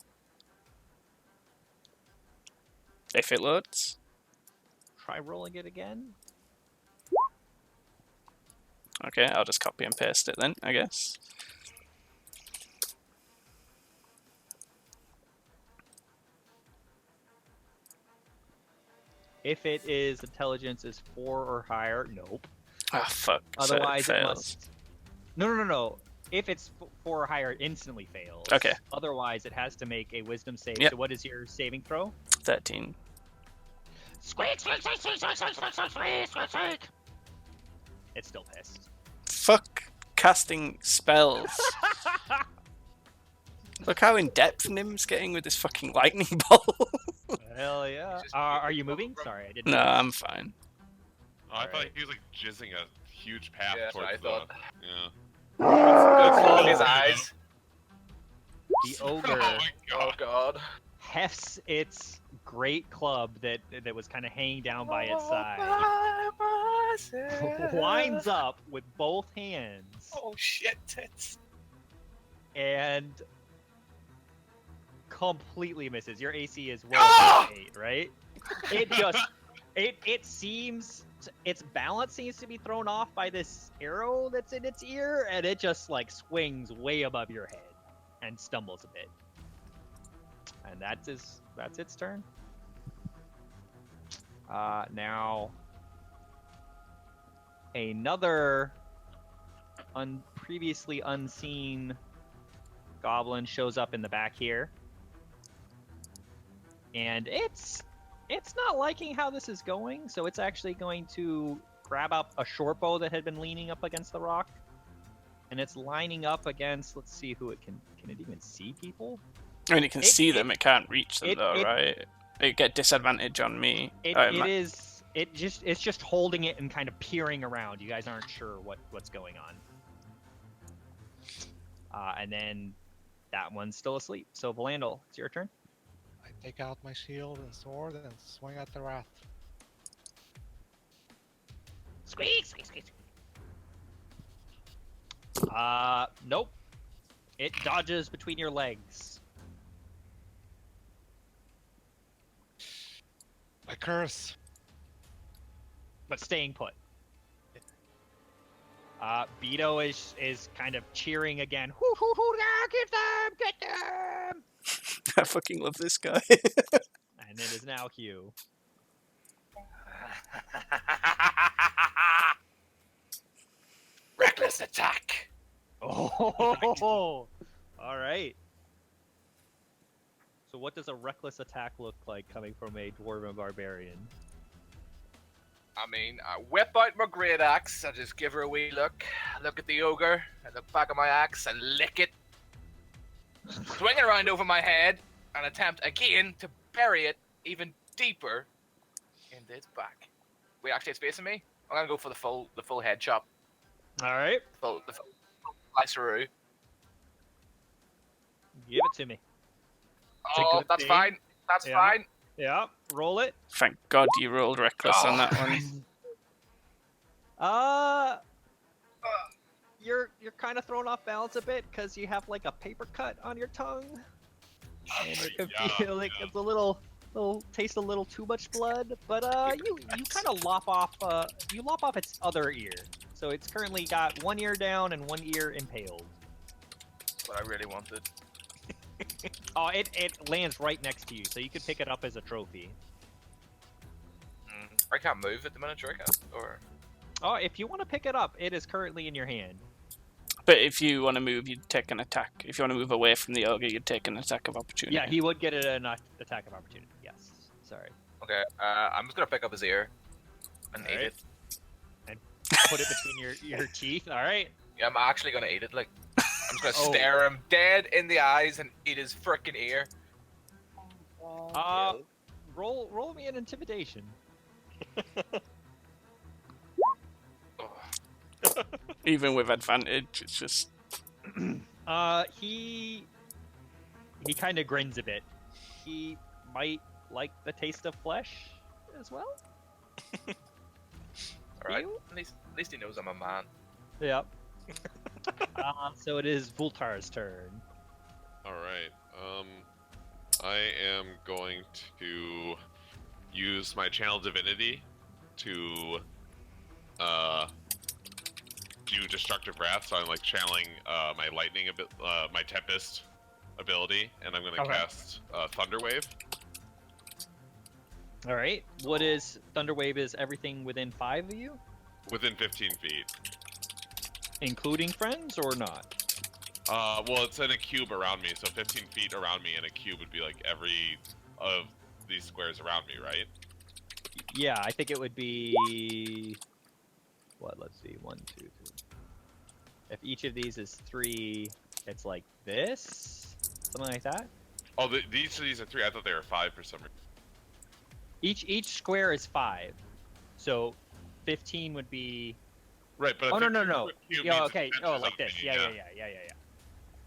If it loads. Try rolling it again. Okay, I'll just copy and paste it then, I guess. If it is intelligence is 4 or higher, nope. Ah, fuck. Otherwise, so it it fails. must. No. If it's 4 or higher, it instantly fails. Okay. Otherwise, it has to make a Wisdom save. Yep. So, what is your saving throw? 13. Squeak, squeak, squeak, squeak, squeak, squeak, squeak, squeak, squeak, squeak, squeak. It's still pissed. Fuck casting spells. Look how in depth Nim's getting with this fucking lightning bolt. Hell yeah. Just Are keep you it moving? from- Sorry, I didn't. No, notice. I'm fine. Oh, I thought Alright. he was like jizzing a huge path Yeah, that's what towards I thought. the. Yeah. Good close his eyes. The ogre Oh my Oh god. god. hefts its great club that was kind of hanging down by its All side, by myself. winds up with both hands, Oh shit, tits. and completely misses. Your AC is Ah! 8, right? It just it seems its balance seems to be thrown off by this arrow that's in its ear, and it just like swings way above your head and stumbles a bit. And that's its turn. Now another previously unseen goblin shows up in the back here, and it's not liking how this is going, so it's actually going to grab up a short bow that had been leaning up against the rock, and it's lining up against, let's see who it can it even see people? I mean, it can see them, it can't reach them it- though, it- right? It get disadvantage on me. It's just holding it and kind of peering around. You guys aren't sure what's going on. And then that one's still asleep. So Valandil, it's your turn. I take out my shield and sword and swing at the rat. Squeak, squeak, squeak. Nope. It dodges between your legs. I curse. But staying put. Beto is kind of cheering again. Hoo hoo hoo! Get them! I fucking love this guy. And it is now Hugh. Reckless attack. Oh, all right. So what does a reckless attack look like coming from a dwarven barbarian? I mean, I whip out my great axe. I just give her a wee look. Look at the ogre. I look back at my axe and lick it. Swing it around over my head and attempt again to bury it even deeper into its back. Wait, actually, it's facing me. I'm gonna go for the full head chop. All right, The full sliceroo. give it to me. a Oh, good that's thing. fine. That's Yeah. fine. Yeah, roll it. Thank God you rolled reckless on that one. You're kind of thrown off balance a bit because you have like a paper cut on your tongue, and it can feel like it's a little taste a little too much blood. But you kind of lop off its other ear, so it's currently got one ear down and one ear impaled. That's what I really wanted. Oh, it lands right next to you, so you could pick it up as a trophy. I can't move at the minute, sure I can. Or Oh, if you want to pick it up, it is currently in your hand. But if you want to move, you'd take an attack. If you want to move away from the ogre, you'd take an attack of opportunity. Yeah, he would get an attack of opportunity. Yes. Sorry. okay, I'm just gonna pick up his ear and eat Alright. it. Put it between your teeth. All right. Yeah, I'm actually gonna eat it. Like, I'm just gonna Oh. stare him dead in the eyes and eat his frickin' ear. Roll me an intimidation. Oh. Even with advantage, it's just... He kind of grins a bit. He might like the taste of flesh as well. All right. You? At least he knows I'm a man. Yep. So it is Vultar's turn. All right. I am going to use my channel divinity to do destructive wrath. So I'm like channeling my lightning my tempest ability, and I'm going to Okay. cast Thunderwave. All right. What is Thunderwave? Is everything within 5 of you, Within 15 feet. including friends, or not? Well, it's in a cube around me, so 15 feet around me in a cube would be like every of these squares around me, right? Yeah, I think it would be. What? Let's see. 1, 2, 3. If each of these is 3, it's like this, something like that. Oh, these are 3. I thought they were 5 for some reason. Each square is 5, so 15 would be. Right, but Oh, no. 15 foot cube Yeah, means okay. it Oh, benches like up this. me, Yeah.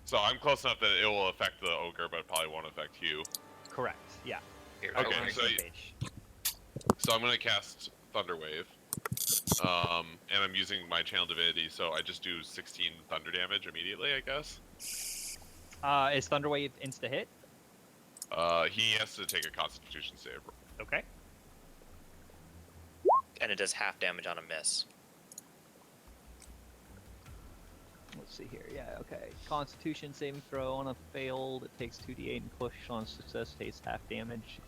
So I'm close enough that it will affect the ogre, but it probably won't affect you. Correct. Yeah. Here, Okay, We're on the so same you- page. So I'm gonna cast Thunderwave. And I'm using my channel divinity, so I just do 16 thunder damage immediately, I guess. Is Thunderwave insta hit? He has to take a Constitution save. Okay. And it does half damage on a miss. Let's see here. Yeah. Okay. Constitution saving throw on a failed. It takes 2d8 and push on success takes half damage.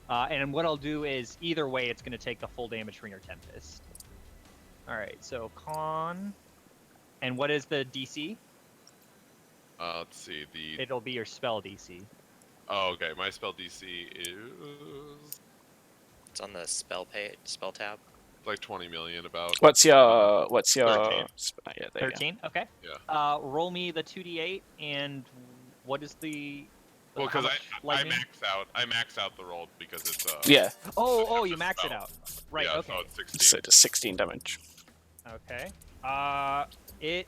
And what I'll do is either way, it's going to take the full damage from your Tempest. All right. So con. And what is the DC? Let's see, It'll be your spell DC. Oh, okay, my spell DC is It's on the spell tab. like 20 million about. What's your 13. Yeah, there you go. 13. Okay. Yeah. Roll me the 2d8 and what is the? Well, how because much I lightning? max out the roll because it's Yeah, Oh, it's you a max it spell. out. Right. Yeah, Okay. so it's 16. so it does 16 damage. Okay. It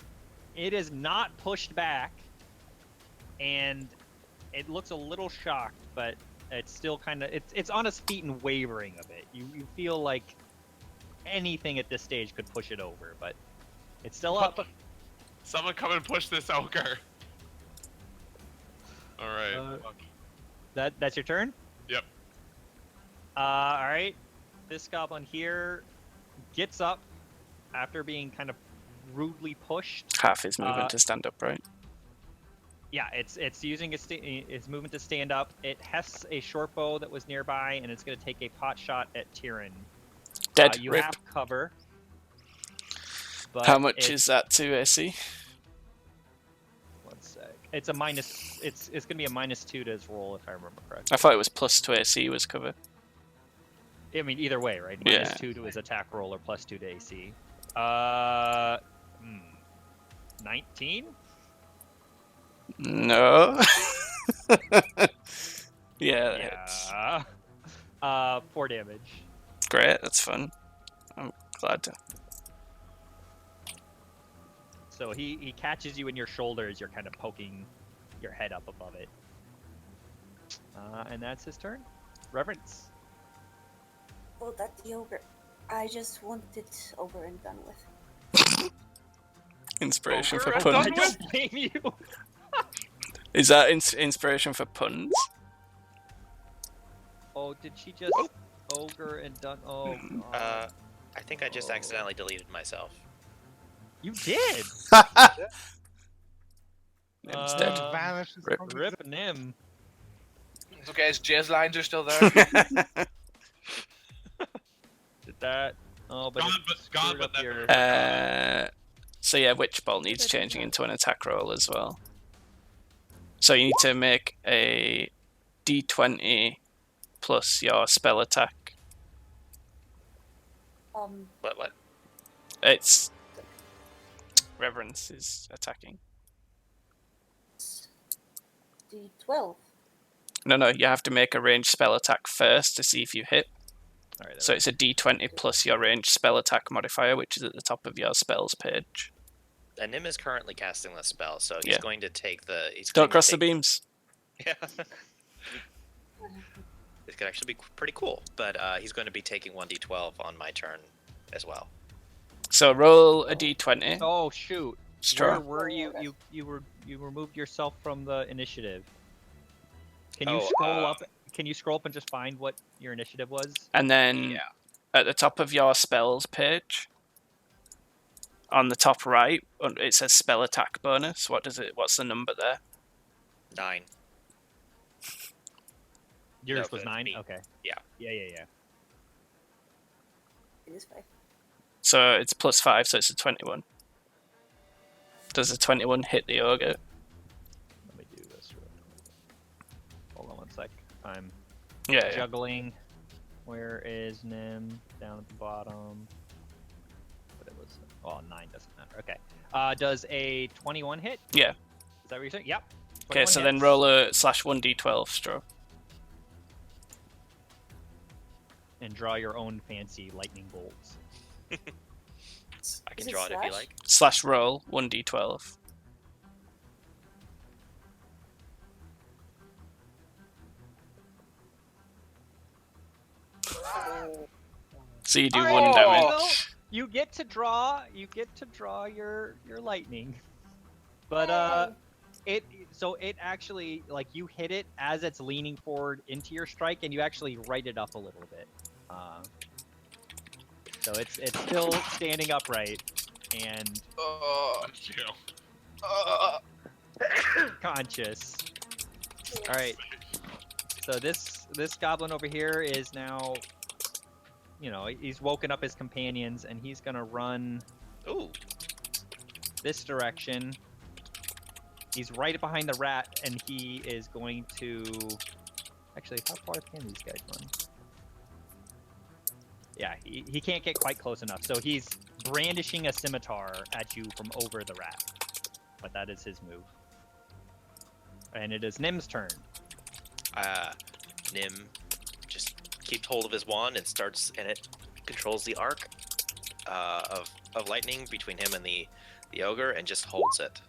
is not pushed back, and it looks a little shocked, but it's still kind of it's on its feet and wavering a bit. You feel like anything at this stage could push it over, but it's still up. Someone come and push this ogre. All right. That's your turn? Yep. All right. This goblin here gets up after being kind of rudely pushed. Half his movement to stand up, right? Yeah, it's using its movement to stand up. It has a short bow that was nearby, and it's going to take a pot shot at Tyrion. Dead. You Rip. have cover. But How much is that to AC? One sec. It's a minus. It's going to be a -2 to his roll, if I remember correctly. I thought it was plus to AC was cover. I mean, either way, right? Yeah. -2 to his attack roll or +2 to AC. 19? No. Yeah, that hits. Yeah. 4 damage. Great, that's fun. I'm glad to. So he catches you in your shoulders. You're kind of poking your head up above it. And that's his turn. Reverence. Oh, that the ogre. I just want it over and done with. Inspiration Ogre for and puns. I don't blame you. Is that inspiration for puns? Oh, did she just ogre and done? Oh, God. I think I just accidentally deleted myself. You did. Nim's dead. Vanishes Rip. from Rip Nim. It's okay, his jizz lines are still there. Did that? Oh, but God, it but- screwed God, up but your. So yeah, Witch Bolt needs changing into an attack roll as well. So you need to make a D20 plus your spell attack. What? It's Reverence is attacking. D12. No, you have to make a ranged spell attack first to see if you hit. All right, So it's a D20 plus your ranged spell attack modifier, which is at the top of your spells page. And Nim is currently casting the spell, so he's Yeah. going to take the. Don't cross the beams. Yeah. It could actually be pretty cool, but he's going to be taking 1d12 on my turn as well. So roll a D20. Oh shoot! Straw. Where were you? You removed yourself from the initiative. Can you Oh, scroll up? Can you scroll up and just find what your initiative was? And then Yeah. at the top of your spells page, on the top right, it says spell attack bonus. What's the number there? 9. Yours No, was 9. me. Okay. Yeah. Yeah. It is 5. So it's plus 5, so it's a 21. Does a 21 hit the ogre? Let me do this real quick. Hold on one sec. I'm Yeah. juggling. Where is Nim? Down at the bottom. But it was. Oh, 9 doesn't matter. Okay. Does a 21 hit? Yeah. Is that what you're saying? Yep. Okay, 21 so then hits. roll a /1d12 stroke. And draw your own fancy lightning bolts. I can draw it if you like. /roll 1d12. So you do Alright, 1 well, damage. You get to draw your lightning. But it actually, like, you hit it as it's leaning forward into your strike, and you actually right it up a little bit. So it's still standing upright and conscious. All right. So this goblin over here is now, he's woken up his companions, and he's gonna run Ooh. this direction. He's right behind the rat, and he is going to. Actually, how far can these guys run? Yeah, he can't get quite close enough, so he's brandishing a scimitar at you from over the rat. But that is his move. And it is Nim's turn. Nim just keeps hold of his wand and it controls the arc of lightning between him and the ogre and just holds it.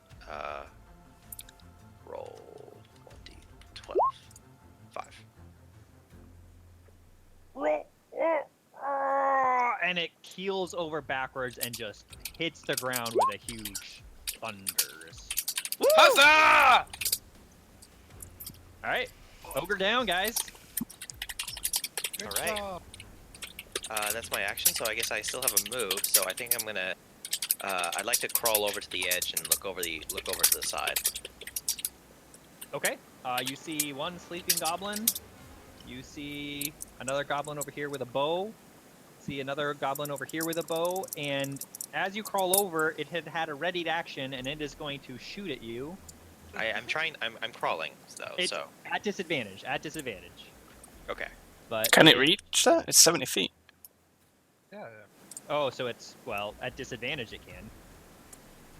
Roll 1d12. 5. and it keels over backwards and just hits the ground with a huge thunders. Huzzah! All right, ogre down, guys. Good All right. job. That's my action, so I guess I still have a move. So I think I'm gonna. I'd like to crawl over to the edge and look over to the side. Okay. You see one sleeping goblin. You see another goblin over here with a bow. See another goblin over here with a bow. And as you crawl over, it had a readied action, and it is going to shoot at you. I'm trying. I'm crawling though. It's So at disadvantage. At disadvantage. okay. But Can it reach that? It's 70 feet. Yeah, Oh, so it's at disadvantage. It can.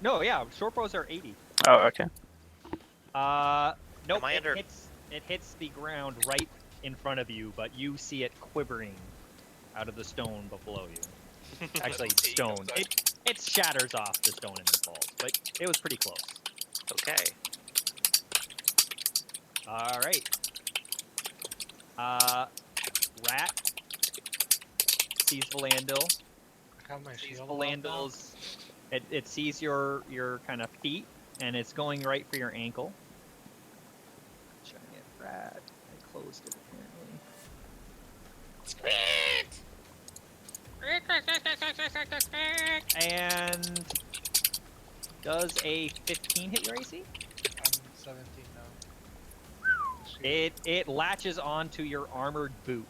No, yeah. Short bows are 80. Oh, okay. Nope. I under- It hits the ground right in front of you, but you see it quivering out of the stone below you. Actually, stone. It shatters off the stone and then falls, but it was pretty close. Okay. All right. Rat sees Valandil. I have my Sees shield. up now. Valandil's. It sees your kind of feet, and it's going right for your ankle. Trying to get Rat. I closed it apparently. And does a 15 hit your AC? I'm 17 now. Shield. It latches onto your armored boot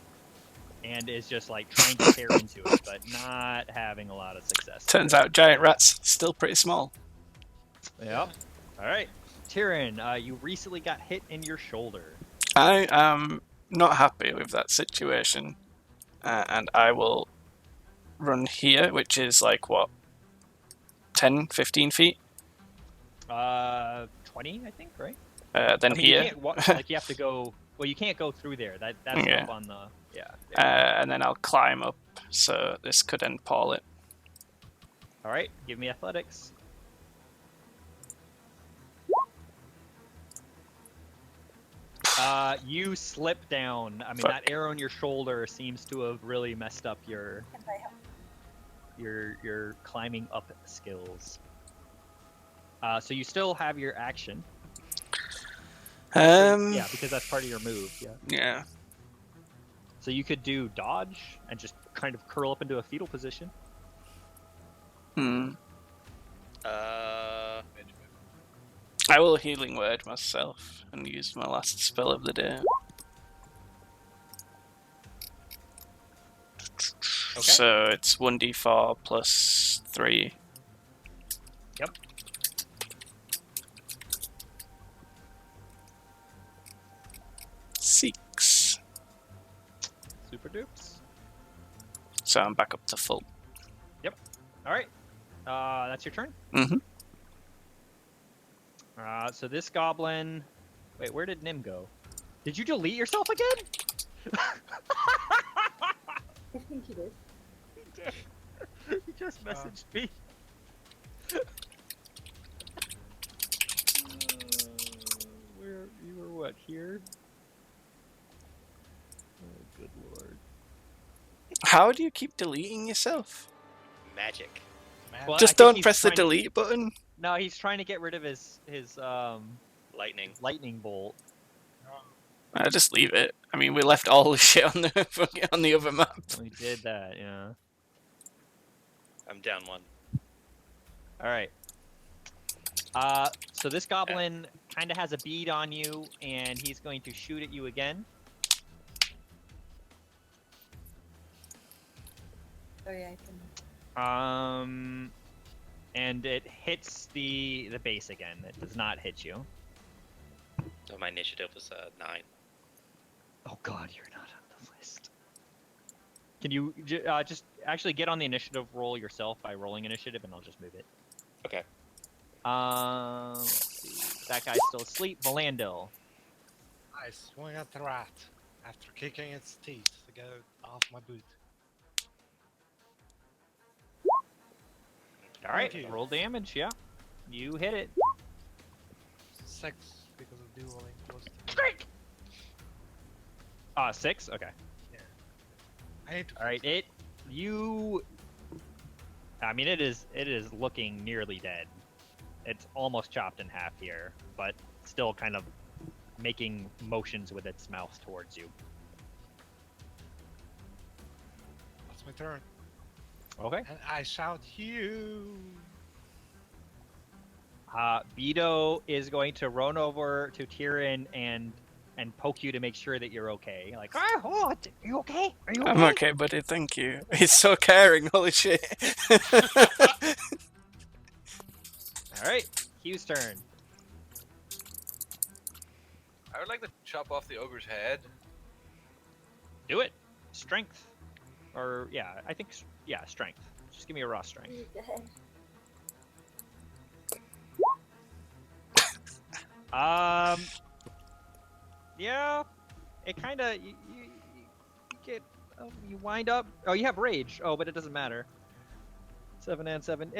and is just like trying to tear into it, but not having a lot of success. Turns out giant rats still pretty small. Yep. All right, Tyrion, you recently got hit in your shoulder. I am not happy with that situation, and I will run here, which is like what, 10, 15 feet. 20, I think, right? Then I mean, here, you can't like you have to go. Well, you can't go through there. That's Yeah. up on the and then I'll climb up. So this could end Paul. All right, give me athletics. You slip down. I mean, Fuck. that arrow in your shoulder seems to have really messed up your Can I help? your climbing up skills. So you still have your action. Yeah, because that's part of your move. Yeah. Yeah. So you could do dodge and just kind of curl up into a fetal position. Hmm. Uh, I will healing word myself and use my last spell of the day. Okay. So it's 1d4 plus 3. Yep. Six. Super dupes. So I'm back up to full. All right. That's your turn. Mm-hmm. So this goblin. Wait, where did Nim go? Did you delete yourself again? I think he did. He just messaged me. Where you were? What here? Oh, good lord. How do you keep deleting yourself? magic. Man, Well, I Just think don't he's press the trying to- delete button. No, he's trying to get rid of his Lightning. lightning bolt. Just leave it. I mean, we left all the shit on the on the other map. We did that, yeah. I'm down one. All right. So this goblin kind of has a bead on you, and he's going to shoot at you again. Sorry, I can. And it hits the base again. It does not hit you. So my initiative was 9. Oh God, you're not on the list. Can you just actually get on the initiative roll yourself by rolling initiative, and I'll just move it. Okay. Let's see. That guy's still asleep. Valandil. I swung at the rat after kicking its teeth to get it off my boot. All right, Thank you. roll damage. Yeah, you hit it. 6 because of dueling close to me. Great. 6. Okay. I need to All right. You. I mean, it is looking nearly dead. It's almost chopped in half here, but still kind of making motions with its mouth towards you. That's my turn. Okay. And I shout, you. Beto is going to run over to Tyrion and poke you to make sure that you're okay. Like, are you okay? Are you okay? I'm okay, buddy. Thank you. He's so caring. Holy shit. All right, Hugh's turn. I would like to chop off the ogre's head. Do it. Strength. Or, yeah, I think, yeah, strength. Just give me a raw strength. Eat the head. Yeah, it kind of, you get, you wind up, oh, you have rage. Oh, but it doesn't matter. 7 and 7.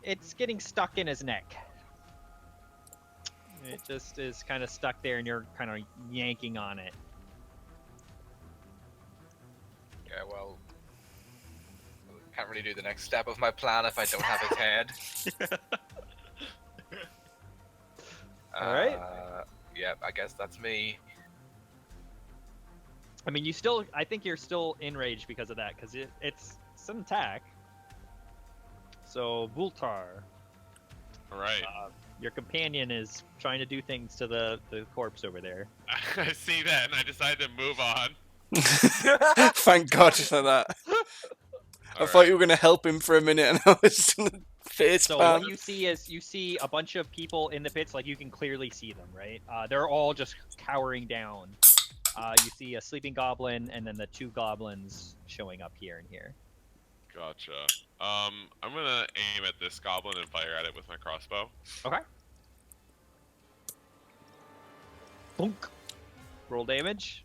It's getting stuck in his neck. It just is kind of stuck there, and you're kind of yanking on it. Yeah, well, can't really do the next step of my plan if I don't have his head. All right. Yeah, I guess that's me. I mean, I think you're still enraged because of that, because it's an attack. So, Vultar, All right. your companion is trying to do things to the corpse over there. I see that, and I decided to move on. Thank God for that. I thought you were going to help him for a minute, and I was going to face So palm. what you see is a bunch of people in the pits, like you can clearly see them, right? They're all just cowering down. You see a sleeping goblin, and then the 2 goblins showing up here and here. Gotcha. I'm gonna aim at this goblin and fire at it with my crossbow. Okay. Boink. Roll damage.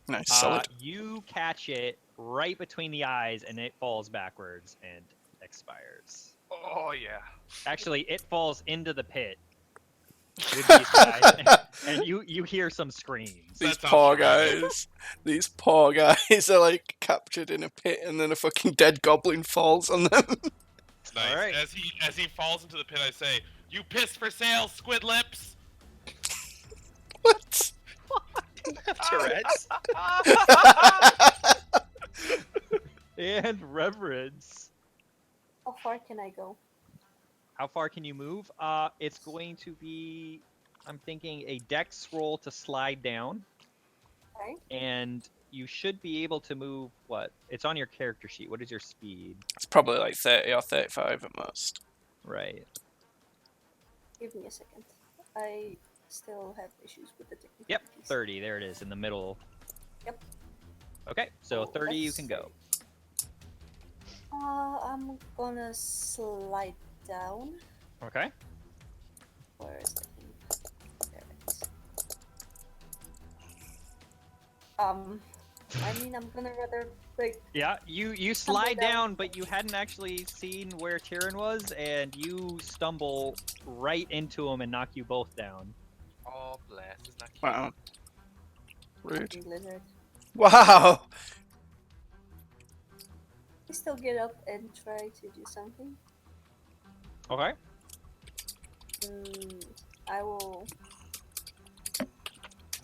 Nice, solid. You catch it right between the eyes, and it falls backwards and expires. Oh yeah. Actually, it falls into the pit with these guys, and you hear some screams. These That poor sounds familiar. guys. These poor guys are like captured in a pit, and then a fucking dead goblin falls on them. Nice. All right. As he falls into the pit, I say, "You piss for sale, squid lips." What? Tourette's. And reverence. How far can I go? How far can you move? It's going to be, I'm thinking, a dex roll to slide down. Okay. And you should be able to move, what? It's on your character sheet. What is your speed? It's probably like 30 or 35 at most. Right. Give me a second. I still have issues with the technical. Yep, 30. There it is, in the middle. Yep. Okay, so Oh, 30 you let's can go. I'm gonna slide down. Okay. Where is the thing? There it is. I mean, I'm gonna rather like. Yeah, you slide down, but you hadn't actually seen where Tyrion was, and you stumble right into him and knock you both down. Oh bless. Isn't that cute? Wow. Rude. Fucking lizard. Wow! I still get up and try to do something. Okay. I will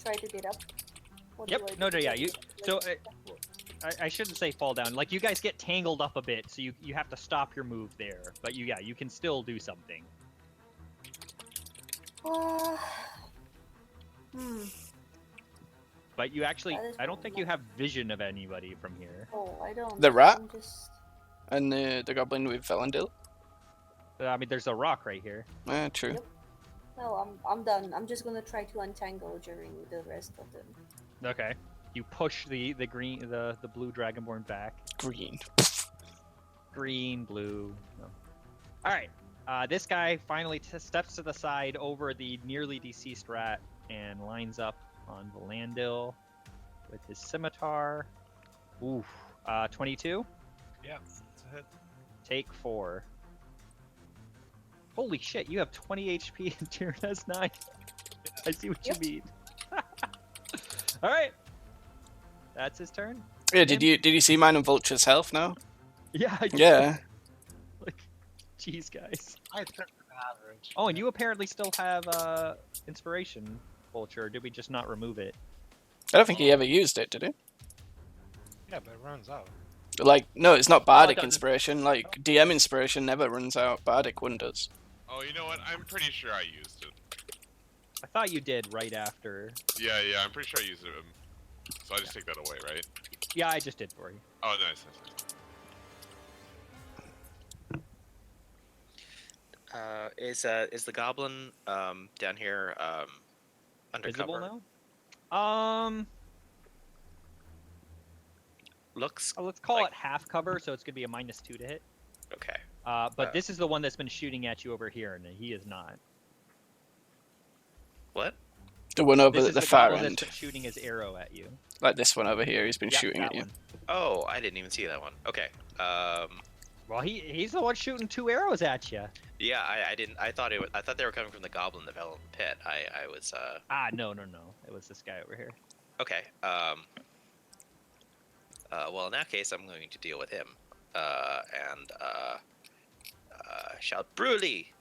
try to get up. What Yep. do I No, do? yeah, you. So Like, I shouldn't say fall down. Like you guys get tangled up a bit, so you have to stop your move there. But you can still do something. But you actually, That is I don't think you problematic. have vision of anybody from here. Oh, I don't. The rat? I'm just. And the goblin with Velendil? I mean, there's a rock right here. True. Yep. No, I'm done. I'm just gonna try to untangle during the rest of them. Okay. You push the blue dragonborn back. Green. Green, blue. No. All right. This guy finally steps to the side over the nearly deceased rat and lines up on Valandil with his scimitar. Oof. 22. Yeah, it's a hit. Take 4. Holy shit! You have 20 HP and Tyrion has 9. I see what Yep. you mean. All right. That's his turn. Yeah, did you see mine and Vulture's health now? Yeah. I did. Yeah. Like, jeez, guys. I took the average. Oh, and you apparently still have inspiration, Vulture. Or did we just not remove it? I don't think he ever used it, did he? Yeah, but it runs out. Like, no, it's not Bardic doesn't. inspiration. Like, DM inspiration never runs out. Bardic one does. Oh, you know what? I'm pretty sure I used it. I thought you did right after. Yeah, I'm pretty sure I used it. So I just take that away, right? Yeah, I just did for you. Oh, nice. Is the goblin down here undercover? Visible now? Looks. Let's call like- it half cover, so it's gonna be a -2 to hit. Okay. But this is the one that's been shooting at you over here, and he is not. What? The one over This at is the the far goblin end. that's been shooting his arrow at you. Like this one over here, he's been Yeah, shooting that at you. one. Oh, I didn't even see that one. Okay. Well, he's the one shooting 2 arrows at you. Yeah, I didn't. I thought they were coming from the goblin that fell in the pit. I was. No. It was this guy over here. Okay. Well, in that case, I'm going to deal with him. And shout Bruli.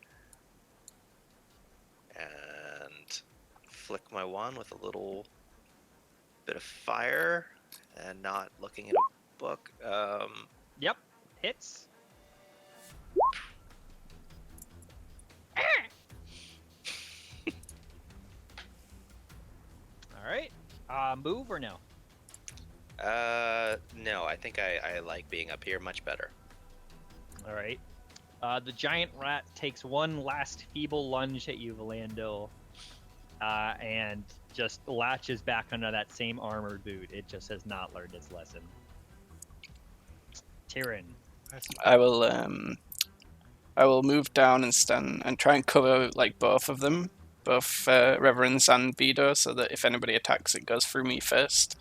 And flick my wand with a little bit of fire, and not looking at a book. Yep, hits. All right. Move or no? No. I think I like being up here much better. All right. The giant rat takes one last feeble lunge at you, Valando, and just latches back under that same armored boot. It just has not learned its lesson. Tyrion. I will move down and stand and try and cover like both of them, both Reverence and Bedo, so that if anybody attacks, it goes through me first.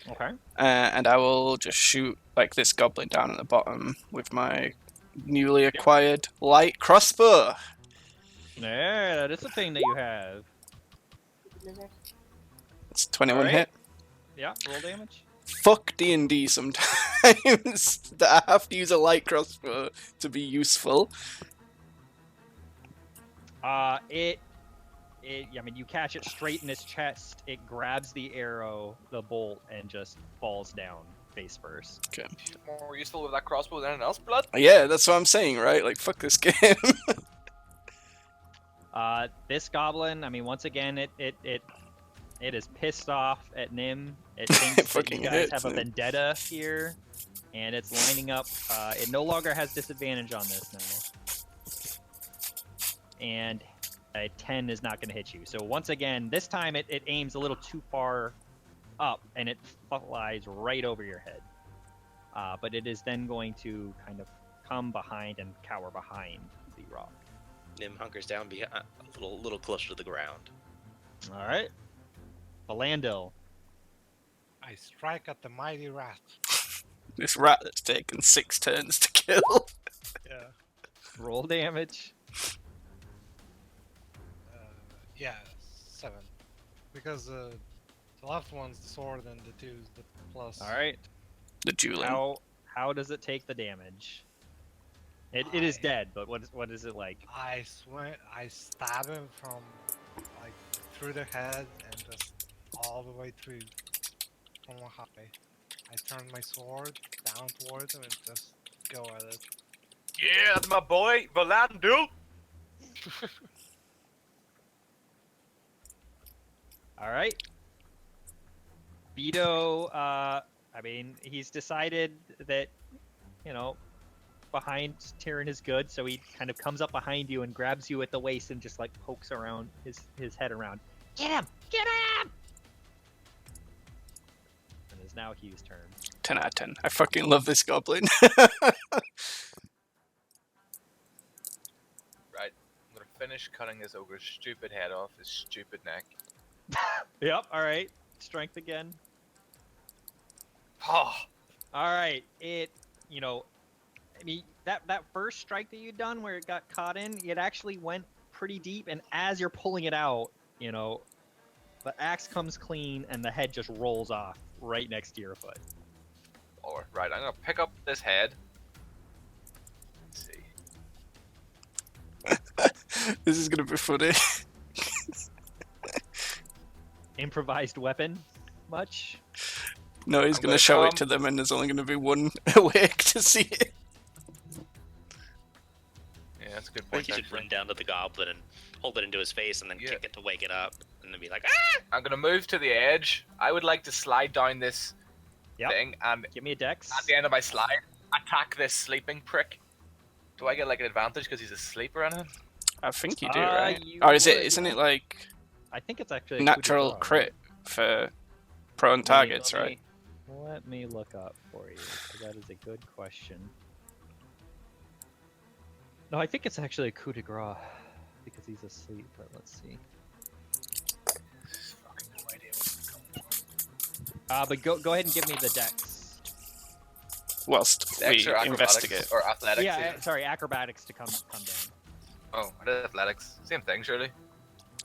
Okay. And I will just shoot like this goblin down at the bottom with my newly acquired light crossbow. Yeah, that is a thing that you have. Lizard. It's 21 Alright. hit. Yeah, roll damage. Fuck D&D sometimes that I have to use a light crossbow to be useful. I mean, you catch it straight in its chest. It grabs the arrow, the bolt, and just falls down face first. More useful with that crossbow than anything else, blood. Yeah, that's what I'm saying, right? Like, fuck this game. This goblin, I mean, once again, it is pissed off at Nim. It thinks that Fucking you guys hits, have a Nim. vendetta here, and it's lining up. It no longer has disadvantage on this now. And a 10 is not going to hit you. So once again, this time it aims a little too far up, and it flies right over your head. But it is then going to kind of come behind and cower behind the rock. Nim hunkers down behind, a little closer to the ground. All right. Valando. I strike at the mighty rat. This rat that's taken 6 turns to kill. Yeah. Roll damage. Yeah, 7. Because the left one's the sword and the 2's the plus. All right. The dueling. How does it take the damage? It is dead, but what is it like? I stab him from like through the head and just all the way through from a high. I turn my sword down towards him and just go at it. Yeah, that's my boy, Valando. All right. Beto, I mean, he's decided that, behind Tyrion is good, so he kind of comes up behind you and grabs you at the waist and just like pokes around his head around. Get him! Get him! And it's now Hugh's turn. 10 out of 10. I fucking love this goblin. Right. I'm gonna finish cutting this ogre's stupid head off his stupid neck. Yep. All right. Strength again. Oh, All right. I mean, that first strike that you'd done where it got caught in, it actually went pretty deep, and as you're pulling it out, the axe comes clean and the head just rolls off right next to your foot. for. Right, I'm gonna pick up this head. Let's see. This is gonna be funny. Improvised weapon, much? No, he's I'm gonna gonna show it come- to them, and there's only gonna be one awake to see it. Yeah, that's a good Or point. you should actually. run down to the goblin and hold it into his face and then Yeah. kick it to wake it up, and then be like, ah! I'm gonna move to the edge. I would like to slide down this Yep. thing, and Give me a dex. at the end of my slide, attack this sleeping prick. Do I get like an advantage because he's asleep or anything? I think you do, Uh, right? you Or is it? would, Isn't it yeah. like I think it's actually a coup de natural grace, crit for prone Let me- targets, let right? me- Let me look up for you, 'cause that is a good question. No, I think it's actually a coup de grace because he's asleep. But let's see. Fucking no idea what's going on. But go ahead and give me the dex. Whilst Dex we or acrobatics investigate. or athletics? Yeah, even? sorry, acrobatics to come down. Oh, I did athletics. Same thing, surely.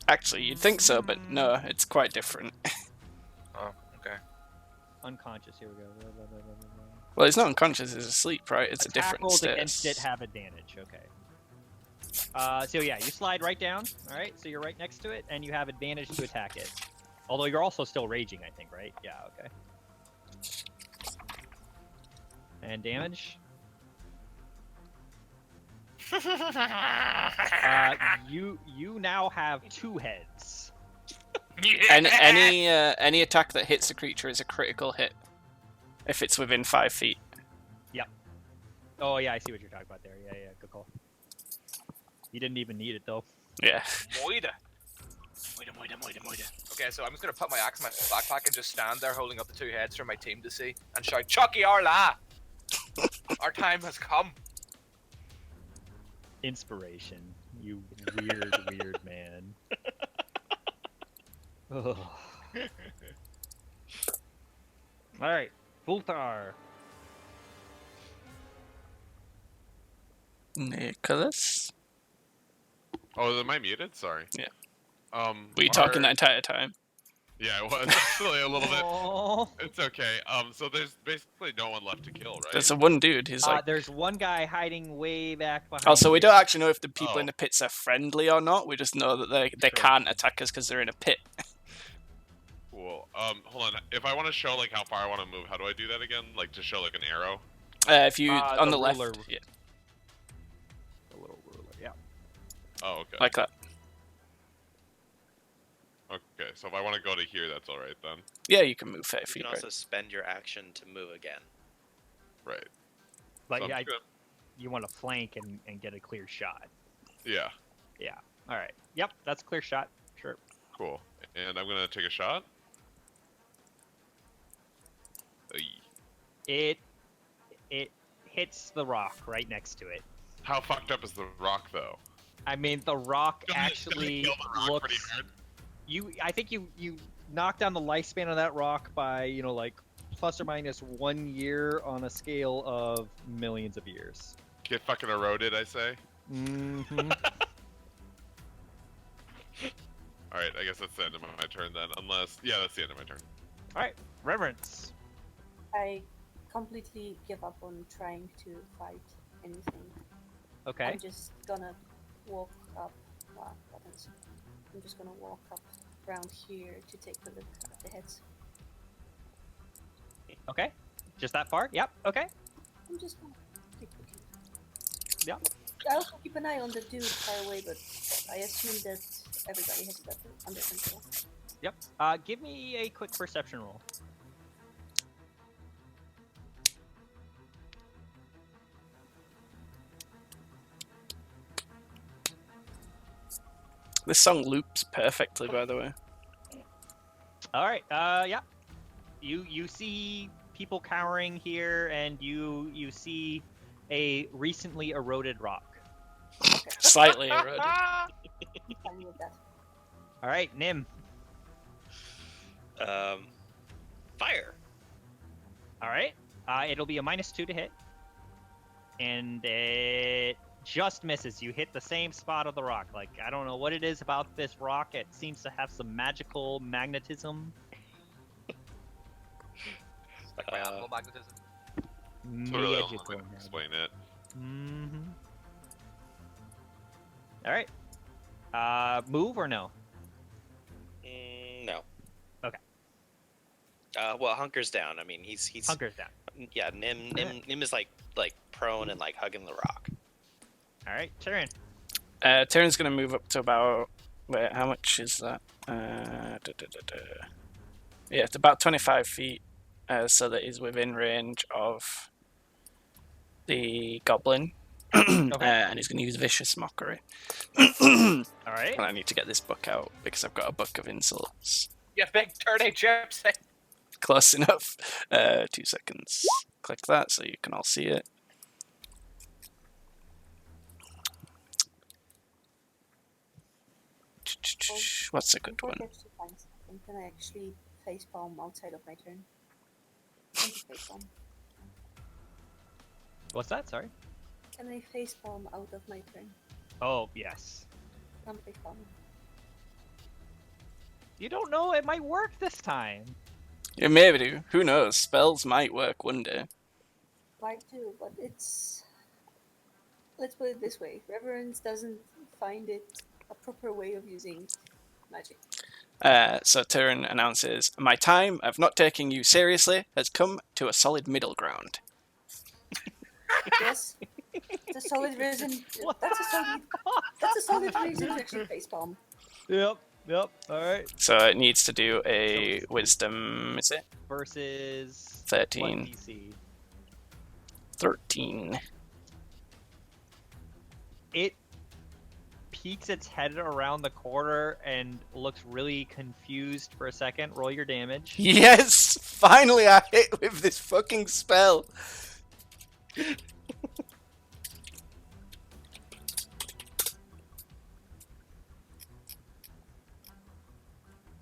Actually, you'd think so, but no, it's quite different. Oh, okay. Unconscious. Here we go. Blah, blah, blah, blah, blah, blah. Well, he's not unconscious; he's asleep, right? It's a Attack different rolls against it status. have advantage. Okay. So yeah, you slide right down. All right, so you're right next to it, and you have advantage to attack it. Although you're also still raging, I think, right? Yeah. Okay. And damage. You now have 2 heads. And any attack that hits a creature is a critical hit if it's within 5 feet. Oh yeah, I see what you're talking about there. Yeah, good call. You didn't even need it though. Yeah. Moida. Okay, so I'm just gonna put my axe in my backpack and just stand there holding up the 2 heads for my team to see and shout, Chucky Arla! Our time has come. Inspiration. You weird man. Ugh. All right, Fultar. Nicholas? Oh, am I muted? Sorry. Yeah. Were Were you talking that entire time? Yeah, it was actually a little bit. Oh. It's okay. So there's basically no one left to kill, right? There's a one dude who's like. There's one guy hiding way back behind. Also, we you. don't actually know if the people Oh. in the pits are friendly or not. We just know that they Sure. can't attack us because they're in a pit. Cool. Hold on. If I want to show like how far I want to move, how do I do that again? Like to show like an arrow? If you on the the left, ruler. yeah, The little ruler. Yeah. Oh, okay. like that. Okay. So if I want to go to here, that's all right then. Yeah, you can move 30 You feet. can Right? also spend your action to move again. Right. Like So I'm just you want to flank and get a clear shot. Yeah. Yeah. All right. Yep, that's a clear shot. Sure. Cool. And I'm gonna take a shot. Ay. It hits the rock right next to it. How fucked up is the rock though? I mean, the rock Doesn't it actually kill the rock pretty looks. hard? I think you knock down the lifespan of that rock by like plus or minus 1 year on a scale of millions of years. Get fucking eroded, I say. Mm-hmm. All right. I guess that's the end of my turn then. Unless, yeah, that's the end of my turn. All right, Reverence. I completely give up on trying to fight anything. Okay. I'm just gonna walk up. Wow, buttons. I'm just gonna walk up around here to take a look at the heads. Okay. Just that far? Yep. Okay. I'm just gonna keep looking. Yep. I also keep an eye on the dude far away, but I assume that everybody has that under control. Yep. Give me a quick perception roll. This song loops perfectly, by the way. All right. Yeah. You see people cowering here, and you see a recently eroded rock. Slightly eroded. I'm fine with that. All right, Nim. Fire. All right. It'll be a -2 to hit, and it just misses. You hit the same spot of the rock. Like, I don't know what it is about this rock. It seems to have some magical magnetism. Like my animal magnetism. It's really the only way magical to explain it. Mm-hmm. All right. Move or no? No. Okay. Well, Hunker's down. I mean, he's Hunker's down. yeah. Nim is like prone and like hugging the rock. All right, turn. Tyrion's going to move up to about... Wait, how much is that? Yeah, it's about 25 feet, so that he's within range of the goblin. And he's going to use Vicious Mockery. All right. And I need to get this book out because I've got a book of insults. You big dirty gypsy. Close enough. 2 seconds. Click that so you can all see it. What's a good Before one? I get to find something, can I actually facepalm outside of my turn? Can I facepalm? What's that? Sorry. Can I facepalm out of my turn? Oh yes. I'm facepalming. You don't know. It might work this time. Yeah, maybe do. Who knows? Spells might work one day. Might do, but it's... Let's put it this way. Reverence doesn't find it a proper way of using magic. So Tyrion announces, "My time of not taking you seriously has come to a solid middle ground." Yes? It's a solid reason. That's a solid reason to actually facepalm. Yep. All right. So it needs to do a wisdom, is it? Versus 13. what DC? 13. It peeks its head around the corner and looks really confused for a second. Roll your damage. Yes! Finally I hit with this fucking spell!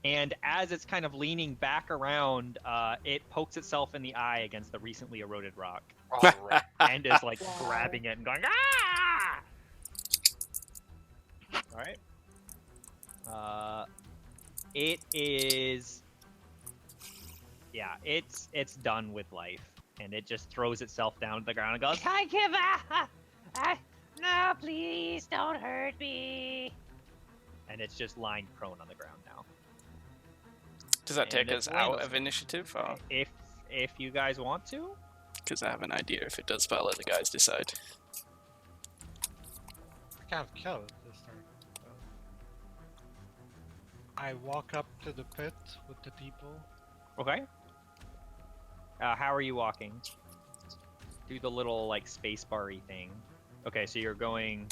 And as it's kind of leaning back around, it pokes itself in the eye against the recently eroded rock. All right. And is like Wow. grabbing it and going, ah! Alright. It is... Yeah, it's done with life. And it just throws itself down to the ground and goes, I give up! No, please, don't hurt me! And it's just lying prone on the ground now. Does that And take it's us out Buenos. of initiative? Or... If you guys want to. Because I have an idea if it does, but I'll let the guys decide. I can't kill it this turn. So. I walk up to the pit with the people. Okay. How are you walking? Do the little like space bar-y thing. Okay, so you're going.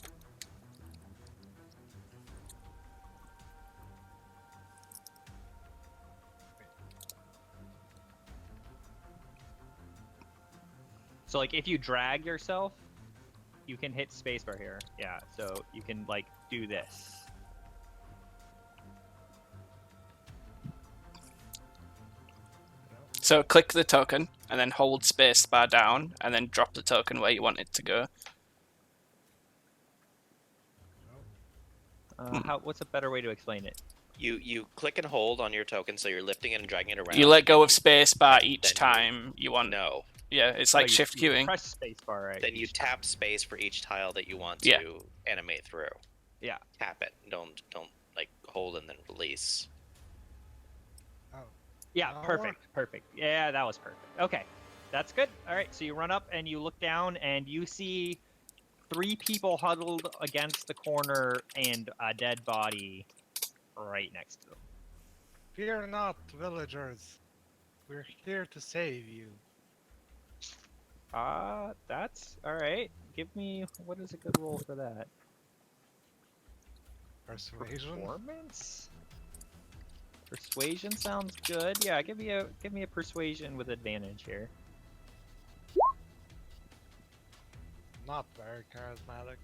So like if you drag yourself, you can hit spacebar here. Yeah, so you can like do this. So click the token, and then hold spacebar down, and then drop the token where you want it to go. What's a better way to explain it? You click and hold on your token, so you're lifting it and dragging it around. You let go of and spacebar then each you- time you want. No. Yeah, it's like Oh, you- shift you queuing. Press spacebar, right? Then you each time. tap space for each tile that you want Yeah. to animate through. Yeah. Tap it. Don't like hold and then release. Yeah, That'll perfect. Yeah, that was perfect. Okay, that's good. All right, so you run up and you look down and you see 3 people huddled against the corner and a dead body right next to them. Fear not, villagers. We're here to save you. That's all right. Give me what is a good roll for that? Persuasion. Performance. Persuasion sounds good. Yeah, give me a persuasion with advantage here. Not very charismatic.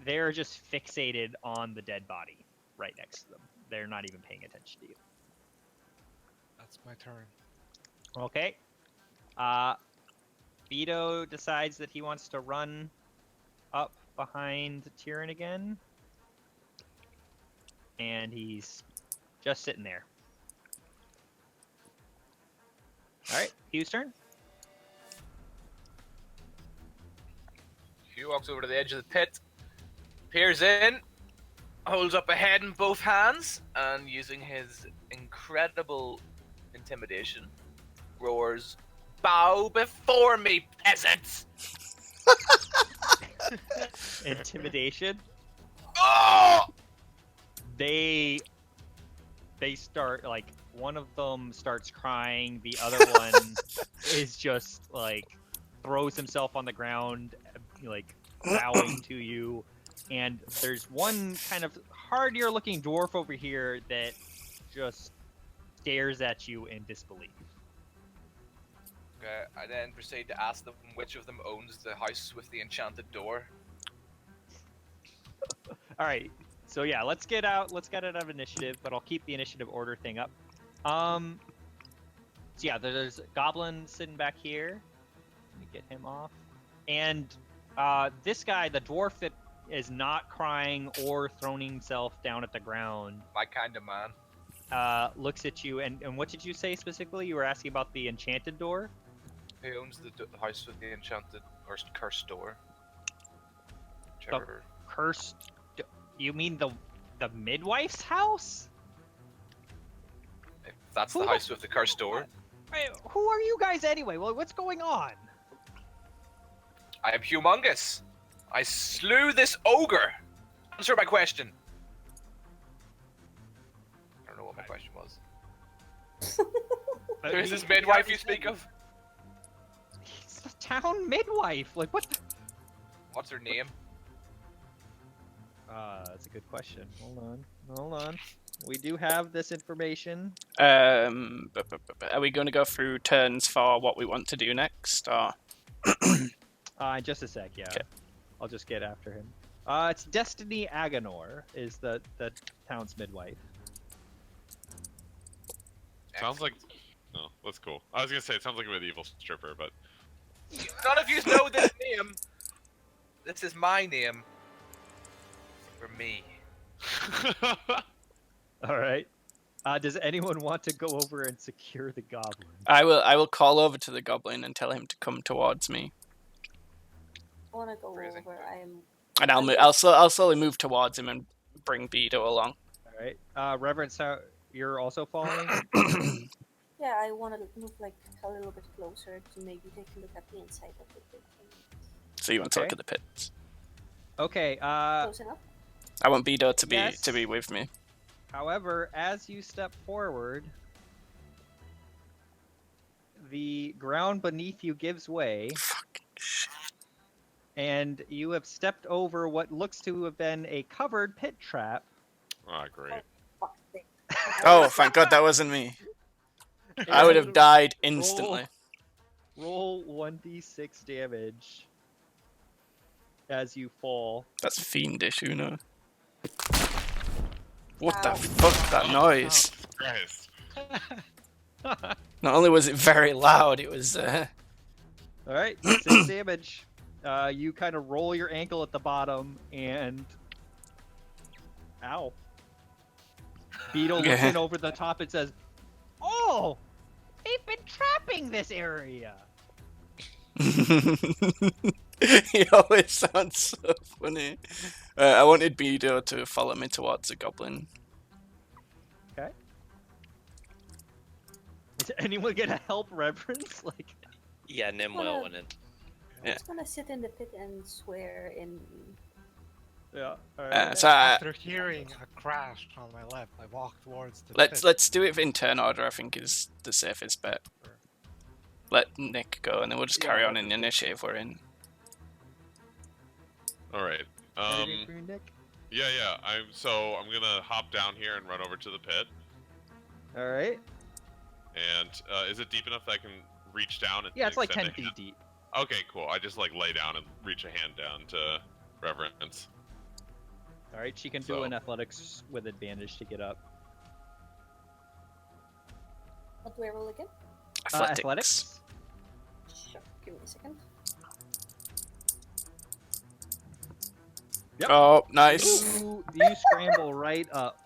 They're just fixated on the dead body right next to them. They're not even paying attention to you. That's my turn. Okay. Beto decides that he wants to run up behind Tyrion again. And he's just sitting there. Alright, Hugh's turn. He walks over to the edge of the pit, peers in, holds up a head in both hands, and using his incredible intimidation, roars, "Bow before me, peasants!" Intimidation. Oh! They start like one of them starts crying, the other one is just like throws himself on the ground, like bowing to you. And there's one kind of hardier looking dwarf over here that just stares at you in disbelief. Okay, I then proceed to ask them which of them owns the house with the enchanted door. All right, so yeah, let's get out of initiative, but I'll keep the initiative order thing up. So yeah, there's a goblin sitting back here. Let me get him off. And this guy, the dwarf that is not crying or throwing himself down at the ground, My kind of man. looks at you. And what did you say specifically? You were asking about the enchanted door? Who owns the house with the enchanted or cursed door? Whichever. Cursed. You mean the midwife's house? If that's Who the the- house with the cursed door. Hey, who are you guys anyway? Well, what's going on? I am humongous. I slew this ogre. Answer my question. I don't know what my question was. Who's this midwife you speak of? It's the town midwife. Like what? What's her name? That's a good question. Hold on. We do have this information. Are we going to go through turns for what we want to do next, or? In just a sec, yeah. Okay. I'll just get after him. It's Destiny Aganor is the town's midwife. Sounds like. No, that's cool. I was gonna say it sounds like a medieval stripper, but. None of you know this name. This is my name. For me. All right. Does anyone want to go over and secure the goblin? I will call over to the goblin and tell him to come towards me, I want to go Phrasing. over. and I'll slowly move towards him and bring Beto along. All right. Reverence, you're also following? Yeah, I want to move like a little bit closer to maybe take a look at the inside of the pit. So you want to Okay. look at the pits? Okay. Close enough. I want Beto to be Yes. with me. However, as you step forward, the ground beneath you gives way, Fucking shit. and you have stepped over what looks to have been a covered pit trap. Ah, great. Fuck it. Oh, thank God that wasn't me. I would have died instantly. Roll 1d6 damage as you fall. That's fiendish, Uno. What the Ow. fuck, that noise? Christ. Not only was it very loud, it was, All right, 6 damage. You kind of roll your ankle at the bottom, and ow. Beetle looks in over the top and says, "Oh, they've been trapping this area." He always sounds so funny. I wanted Beto to follow me towards the goblin. Okay. Is anyone gonna help Reverence? Like, Yeah, Nim will when it. I'm just gonna sit in the pit and swear in. yeah. All right. So After hearing a crash on my left, I walk towards the pit. let's do it in turn order. I think is the safest bet. Let Nick go, and then we'll just carry on in the initiative we're in. All right. Anything for you, Nick? Yeah. I'm gonna hop down here and run over to the pit. All right. And is it deep enough that I can reach down and Yeah, it's like extend 10 a feet hand? deep. Okay, cool. I just like lay down and reach a hand down to Reverence. All right, she can do So- an athletics with advantage to get up. What do I roll again? Athletics. Sure. Give me a second. Yep. Oh, nice. You scramble right up.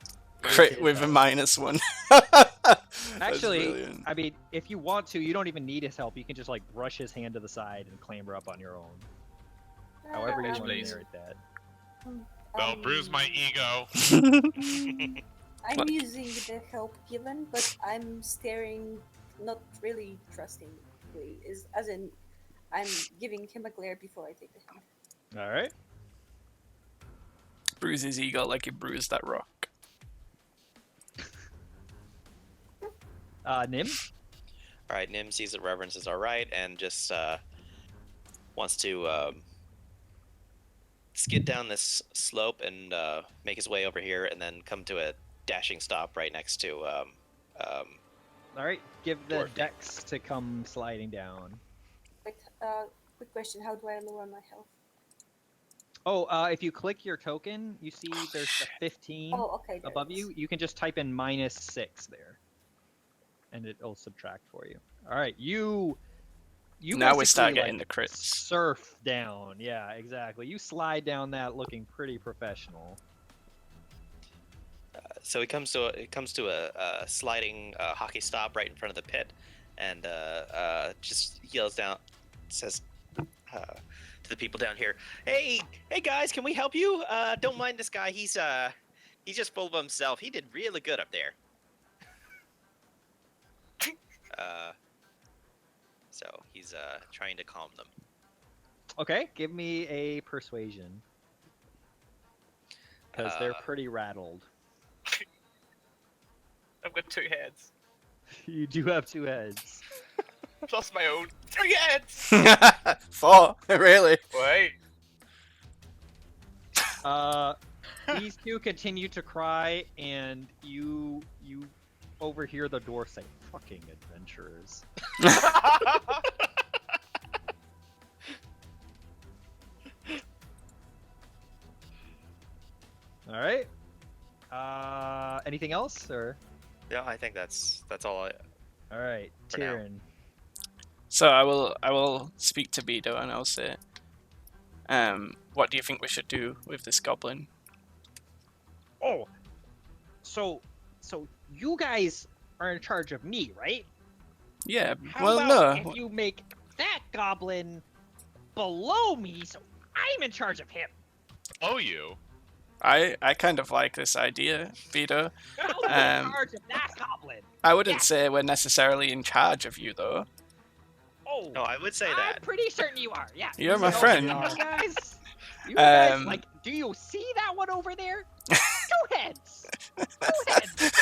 Crit with a -1. That's Actually, brilliant. I mean, if you want to, you don't even need his help. You can just like brush his hand to the side and clamber up on your own. However whatever you Bitch, want to please. narrate that. Don't bruise my ego. I'm using the help given, but I'm staring, not really trustingly. As in, I'm giving him a glare before I take the hand. All right. Bruise his ego like he bruised that rock. Nim. All right, Nim sees that Reverence is all right and just wants to skid down this slope and make his way over here, and then come to a dashing stop right next to. All right. Give the Dwarf. dex to come sliding down. Wait, quick question: how do I lower my health? Oh, if you click your token, you see there's the 15 Oh, okay. There above it is. you. You can just type in -6 there, and it'll subtract for you. All right, you Now we start basically, getting the crits. Surf down. Yeah, exactly. You slide down that looking pretty professional. So it comes to a sliding hockey stop right in front of the pit, and just yells down, says to the people down here, "Hey guys, can we help you? Don't mind this guy. He's just full of himself. He did really good up there." So he's trying to calm them. Okay, give me a persuasion. Because they're pretty rattled. I've got 2 heads. You do have 2 heads. Plus my own 3 heads! 4, really? Wait. These 2 continue to cry, and you overhear the door say, "Fucking adventurers." All right. Anything else, or? Yeah, I think that's all. All right, For now. Tyrion. So I will speak to Bido and I'll say, what do you think we should do with this goblin? Oh, so you guys are in charge of me, right? Yeah, How well, about no. if you make that goblin below me, so I'm in charge of him? Oh, you. I kind of like this idea, Bido. I'll be in charge of that goblin. I wouldn't Yeah. say we're necessarily in charge of you, though. Oh, No, I would say I'm that. pretty certain you are. Yeah. You're my So, friend. You guys, Um, like, do you see that one over there? 2 heads. 2 heads.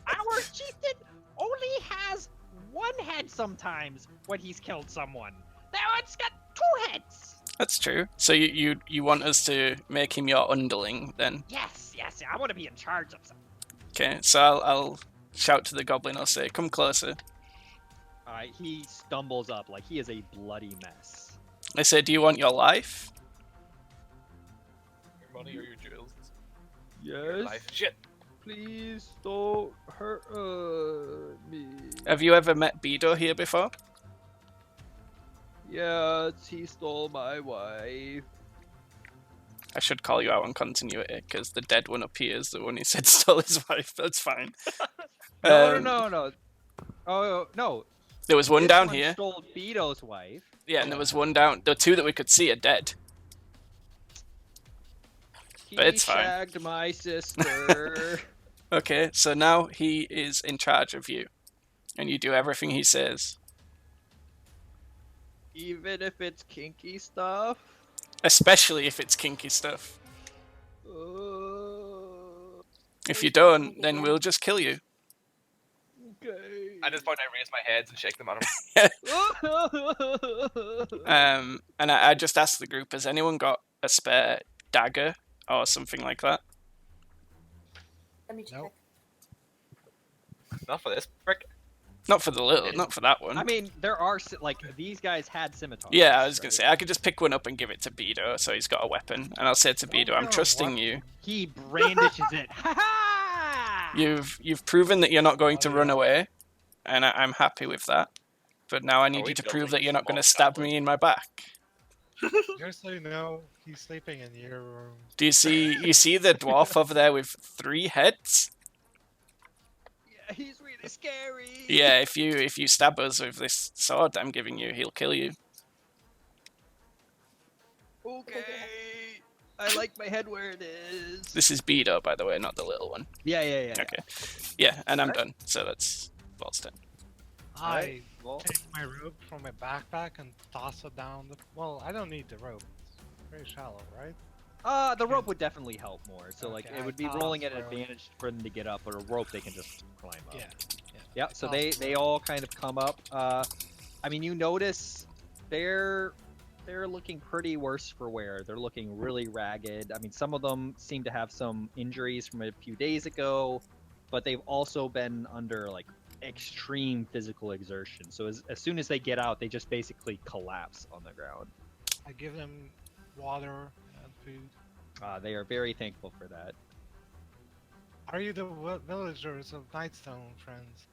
Our chieftain only has 1 head sometimes when he's killed someone. That one's got 2 heads. That's true. So you want us to make him your underling, then? Yes. I want to be in charge of something. Okay, so I'll shout to the goblin. I'll say, "Come closer." All right. He stumbles up like he is a bloody mess. I say, "Do you want your life?" Your money or your jewels? Yes. Your life. Shit. Please don't hurt me. Have you ever met Bido here before? Yes, he stole my wife. I should call you out on continuity because the dead one appears the one he said stole his wife. That's fine. No. Oh no. There was one This down here. Stole Bido's wife. Yeah, and there was one down. The 2 that we could see are dead. He But it's fine. shagged my sister. Okay, so now he is in charge of you, and you do everything he says. Even if it's kinky stuff. Especially if it's kinky stuff. Uh, If you don't, then we'll just kill you. okay. At this point, I raise my heads and shake them at him. And I just asked the group, has anyone got a spare dagger or something like that? Let me check. Nope. Not for this prick. Not for the little, not for that one. I mean, there are like these guys had scimitars. Yeah, I was gonna right? say I could just pick one up and give it to Bido, so he's got a weapon, and I'll say to Bido, "I'm no, trusting what? you. He brandishes it. Ha ha! You've proven that you're not going to Oh, run yeah. away, and I'm happy with that. But now I need we you to building prove that you're not going to small stab me in my back." Just so you know, he's sleeping in your room. Do you see the dwarf over there with 3 heads? Yeah, he's really scary. Yeah, if you stab us with this sword I'm giving you, he'll kill you. Okay. I like my head where it is. This is Beto, by the way, not the little one. Yeah. Okay. Yeah, and I'm Alright. done. So that's Vault's turn. I Alright, well, take my rope from my backpack and toss it down the. Well, I don't need the rope. It's very shallow, right? the rope would definitely help more. So like Okay, it would be I rolling at toss an rope. advantage for them to get up, but a rope they can just climb up. Yeah. Yeah. So I they toss they rope. all kind of come up. I mean, you notice they're looking pretty worse for wear. They're looking really ragged. I mean, some of them seem to have some injuries from a few days ago, but they've also been under like extreme physical exertion. So as soon as they get out, they just basically collapse on the ground. I give them water and food. They are very thankful for that. Are you the villagers of Nightstone, friends?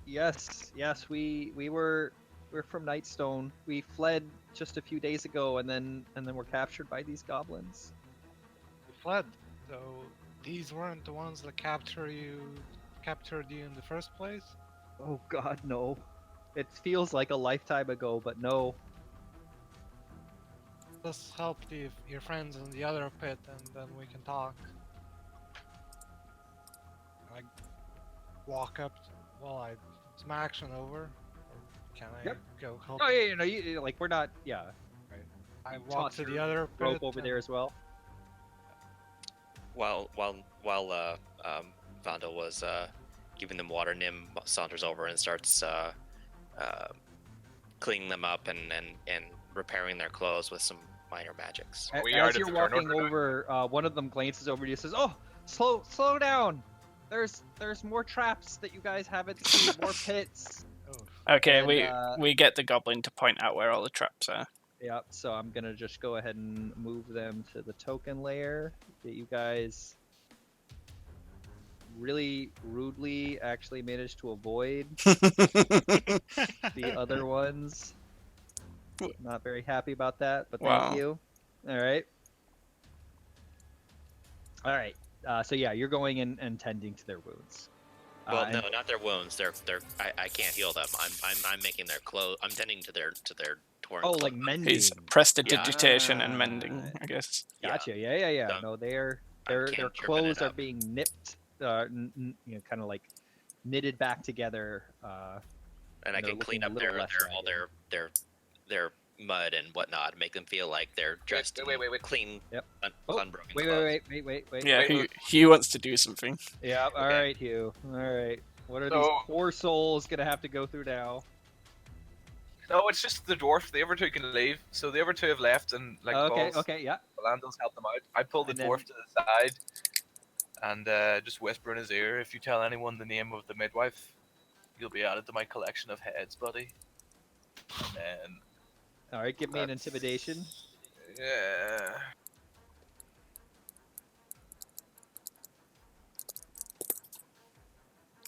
Yes, we're from Nightstone. We fled just a few days ago, and then were captured by these goblins. You fled, so these weren't the ones that captured you in the first place. Oh God, no! It feels like a lifetime ago, but no. Let's help your friends in the other pit, and then we can talk. I walk up. Is my action over? Or can I Yep. go help? Oh yeah, you like we're not. Yeah, I you walk toss to the your other pit. rope over there and- as well. While Vandal was giving them water, Nim saunters over and starts cleaning them up and repairing their clothes with some minor magics. We are As the you're Fraternal walking Order. over, one of them glances over to you and says, "Oh, slow down. There's more traps that you guys haven't seen. More pits." Oh, Okay, And, we get the goblin to point out where all the traps are. Yep, so I'm gonna just go ahead and move them to the token layer that you guys really rudely actually managed to avoid the other ones. Not very happy about that, but Wow. thank you. Alright. Alright, so yeah, you're going and tending to their wounds. Well, And- no, not their wounds. I can't heal them. I'm making their clothes. I'm tending to their torn. Oh, clothes. like mending. He's prestidigitation and Ah. mending, I guess. Gotcha. Yeah. So, No, their cantripping clothes it are up. being nipped, kind of like knitted back together. And I they're can clean looking a up little less all their mud and whatnot, make them feel like they're dressed wait. in clean, Yep. Oh, unbroken wait, clothes. wait. Yeah, Wait, Hugh wants to do something. Yeah. All Okay. right, Hugh. All right. What are these So- poor souls gonna have to go through now? No, it's just the dwarf. The other two can leave. So the other two have left, and like Okay. Yeah. Landals help them out. I pull the And then- dwarf to the side and just whisper in his ear, "If you tell anyone the name of the midwife, you'll be added to my collection of heads, buddy." And All right. Give me an that's- intimidation. Yeah.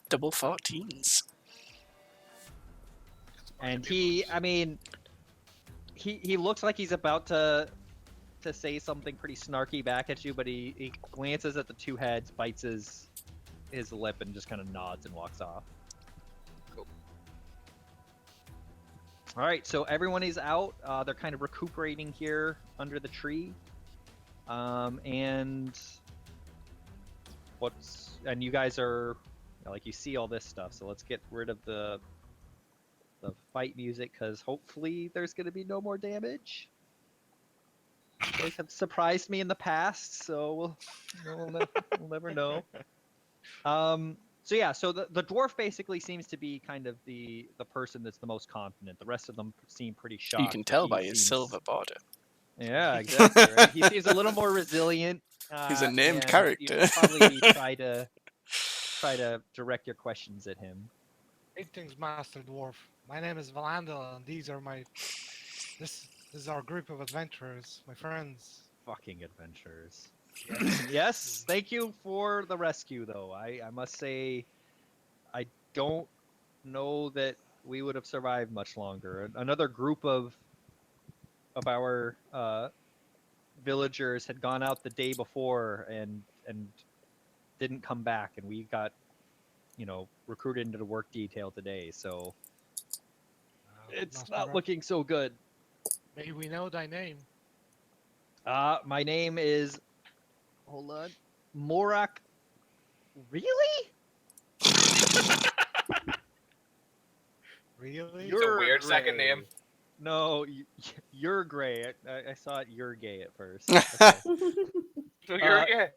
Double 14s. And he looks like he's about to say something pretty snarky back at you, but he glances at the two heads, bites his lip, and just kind of nods and walks off. Cool. All right, so everyone is out. They're kind of recuperating here under the tree, and you guys are like, you see all this stuff. So let's get rid of the fight music, because hopefully there's going to be no more damage. You guys have surprised me in the past, so we'll never know. So yeah, so the dwarf basically seems to be kind of the person that's the most confident. The rest of them seem pretty shocked. You can but tell he by his seems- silver border. Yeah, exactly. Right? He seems a little more resilient. He's a named and character. You should probably try to direct your questions at him. Greetings, Master Dwarf. My name is Valandel, and this is our group of adventurers, my friends. Fucking adventurers. Yes, thank you for the rescue, though. I must say, I don't know that we would have survived much longer. Another group of our villagers had gone out the day before and didn't come back, and we got recruited into the work detail today. So it's Master not Dwarf, looking so good. May we know thy name? My name is. Hold on. Morak. Really? Really? It's a weird second Gray. name. No, you're gray. I saw it. You're gay at first. Okay. So you're Uh, gay.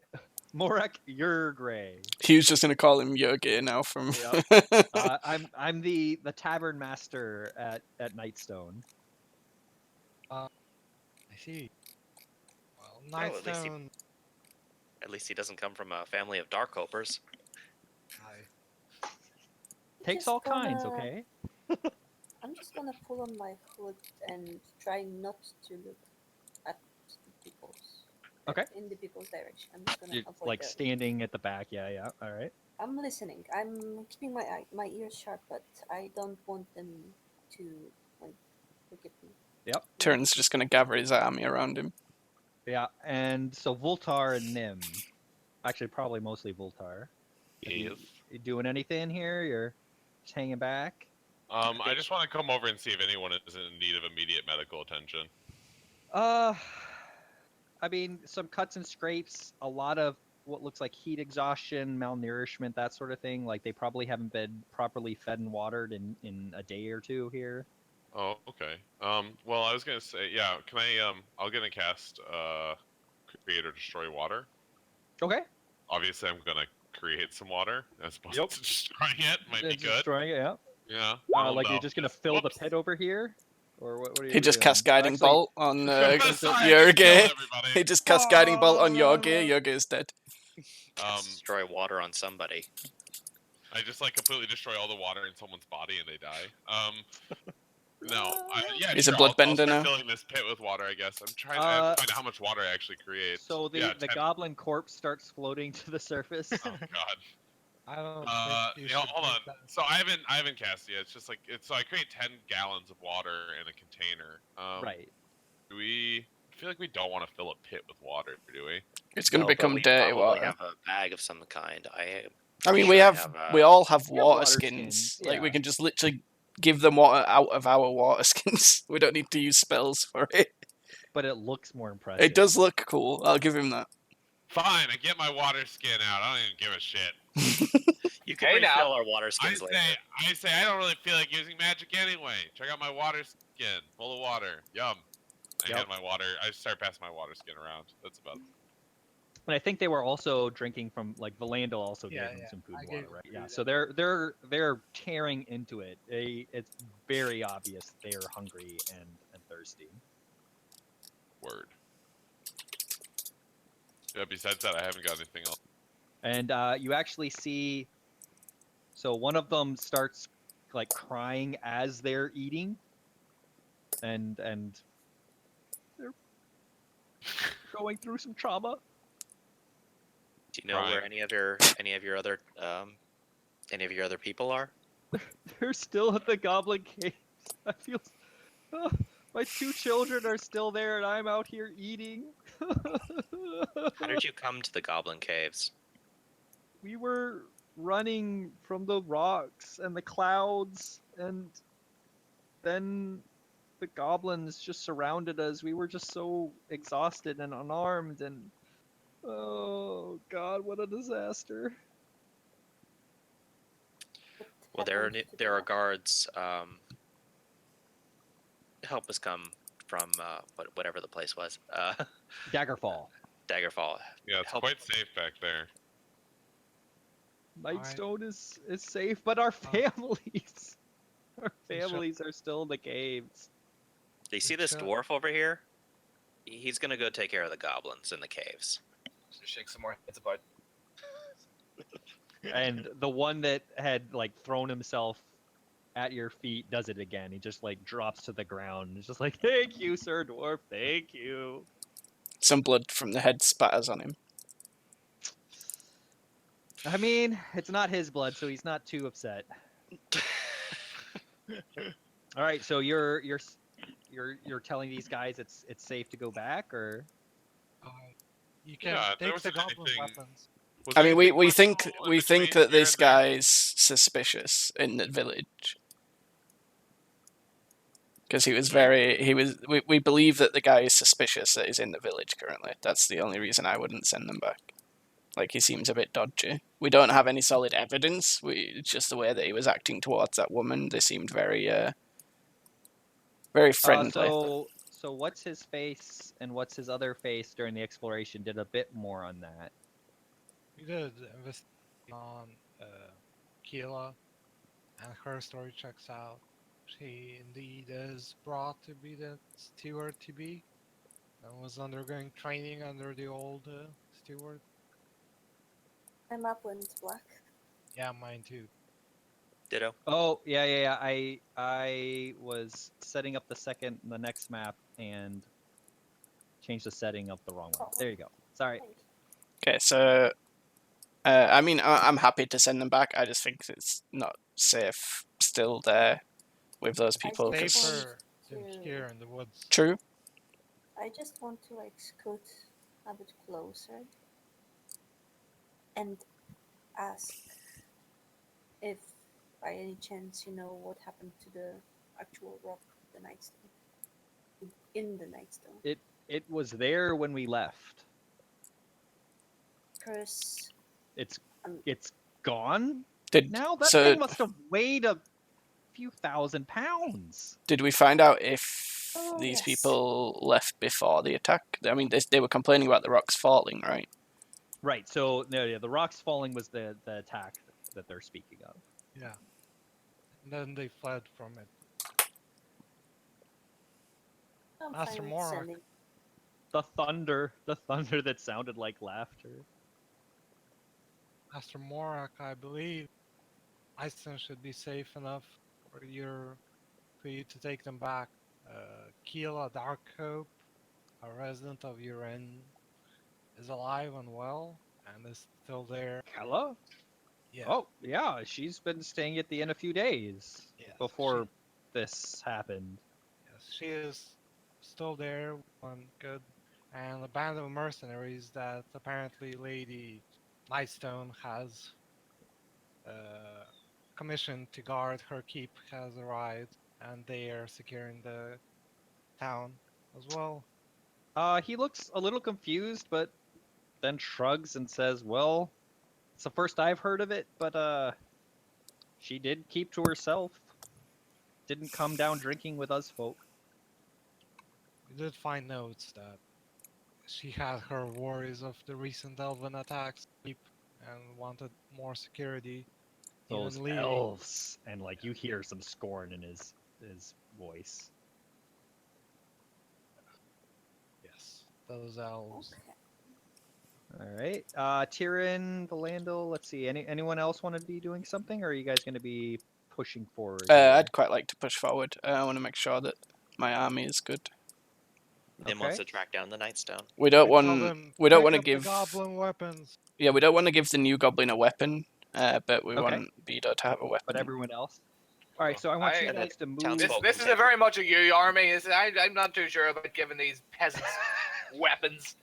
Morak, you're gray. He was just gonna call him Yogi now from. I'm the tavern master at Nightstone. I see. Well, Oh, Nightstone. at least he doesn't come from a family of dark hopers. Takes Just all kinds, gonna- okay? I'm just gonna pull on my hood and try not to look at the people's. Okay. In the people's direction. I'm just gonna You're avoid like them. standing at the back. Yeah. All right. I'm listening. I'm keeping my ears sharp, but I don't want them to like look at me. Yep. Turn's just gonna gather his army around him. Yeah, and so Voltar and Nim. Actually, probably mostly Voltar. Yes. You doing anything here? You're just hanging back? I just want to come over and see if anyone is in need of immediate medical attention. I mean, some cuts and scrapes, a lot of what looks like heat exhaustion, malnourishment, that sort of thing. Like they probably haven't been properly fed and watered in a day or two here. Oh, okay. Well, I was gonna say, yeah. Can I? I'll get a cast. Create or destroy water. Okay. Obviously, I'm gonna create some water as opposed Yep. to destroying it. Might be Just good. destroying it, yeah. Yeah. Like you're just gonna fill Whoops. the pit over here, or what? What are you He just doing? cast guiding Actually, bolt on Sorry, I just killed Yorgi. everybody. He just cast guiding bolt on Yorgi. Yorgi is dead. Destroy water on somebody. I just like completely destroy all the water in someone's body and they die. No. Yeah. He's a sure, I'll bloodbender start now. filling this pit with water, I guess. I'm trying to find out how much water I actually create. So the yeah, the 10. goblin corpse starts floating to the surface. Oh God. I don't think you should Hold do on. that. So I haven't cast it yet. It's just like so I create 10 gallons of water in a container. Right. Do we? I feel like we don't want to fill a pit with water, do we? It's gonna No, but become we dirty probably water. have a bag of some kind. I mean, sure we I have, have, we all have we have water water skins. skins, Like we yeah. can just literally give them water out of our water skins. We don't need to use spells for it. But it looks more impressive. It does look cool. I'll give him that. Fine, I get my water skin out. I don't even give a shit. You can Hey, now. refill our water I skins later. say I don't really feel like using magic anyway. Check out my water skin, full of water. Yum. I Yep. get my water. I start passing my water skin around. That's about. And I think they were also drinking from like Valandel also Yeah, gave them yeah, some food I and gave water, right? food, Yeah. yeah. So they're tearing into it. It's very obvious they are hungry and thirsty. Word. Yeah, besides that, I haven't got anything else. And you actually see, so one of them starts like crying as they're eating, and they're going through some trauma. Do you know where Right. any of your other people are? They're still at the Goblin Caves. I feel, oh, my two children are still there, and I'm out here eating. How did you come to the Goblin Caves? We were running from the rocks and the clouds, and then the goblins just surrounded us. We were just so exhausted and unarmed, and oh god, what a disaster. Well, there are guards. Help us come from whatever the place was. Daggerfall. Daggerfall. Yeah, it's Help. quite safe back there. Nightstone is safe, but our families, our families are still in the caves. Do you see this dwarf over here? He's gonna go take care of the goblins in the caves. Just shake some more heads about. And the one that had like thrown himself at your feet does it again. He just like drops to the ground. It's just like, thank you, Sir Dwarf, thank you. Some blood from the head spatters on him. I mean, it's not his blood, so he's not too upset. All right, so you're telling these guys it's safe to go back, or You can Yeah, if there take the wasn't goblin anything- weapons. Was I there mean, we anything think personal in we think between that this here and there? guy's suspicious in the village. because he was very we believe that the guy is suspicious that he's in the village currently. That's the only reason I wouldn't send them back. Like, he seems a bit dodgy. We don't have any solid evidence. It's just the way that he was acting towards that woman. They seemed very very friendly. So what's his face and what's his other face during the exploration did a bit more on that. We did investigate on Keela, and her story checks out. She indeed is brought to be the steward to be, and was undergoing training under the old steward. My map went black. Yeah, mine too. Ditto. Oh yeah. I was setting up the next map and changed the setting of the wrong one. There you go. Sorry. Thank you. Okay, so I mean, I'm happy to send them back. I just think it's not safe still there with those people. I just Safer want than to- here in the woods. True. I just want to like scoot a bit closer and ask if by any chance you know what happened to the actual rock, the Nightstone. In the Nightstone. It was there when we left. Because It's gone Did now. That so? thing must have weighed a few thousand pounds. Did we find out if Oh, these yes. people left before the attack? I mean, they were complaining about the rocks falling, right? Right. So no, yeah, the rocks falling was the attack that they're speaking of. Yeah. And then they fled from it. I'm Master fine with Morak. sending. The thunder that sounded like laughter. Master Morak, I believe Iceland should be safe enough for you to take them back. Keela Darkhope, a resident of your inn, is alive and well, and is still there. Kella? Yeah. Oh yeah, she's been staying at the inn a few days Yes, before this happened. Yes, she is still there, one good, and a band of mercenaries that apparently Lady Nightstone has commissioned to guard her keep has arrived, and they are securing the town as well. He looks a little confused, but then shrugs and says, "Well, it's the first I've heard of it, but she did keep to herself. Didn't come down drinking with us folk." We did find notes that she had her worries of the recent elven attacks keep and wanted more security. Those even leaving. elves, and like you hear some scorn in his voice. Yes, those elves. Okay. All right, Tyrion, Valandil. Let's see. Anyone else want to be doing something, or are you guys going to be pushing forward? here? I'd quite like to push forward. I want to make sure that my army is good. Nim wants Okay. to track down the Nightstone. We don't I tell want them, we don't "Pick want to up the give goblin weapons." yeah we don't want to give the new goblin a weapon, but we Okay. want Beto to have a weapon. But everyone else. All right, so I want you And the guys to move. townsfolk This is a very much a you army. I'm not too sure about giving these peasants weapons.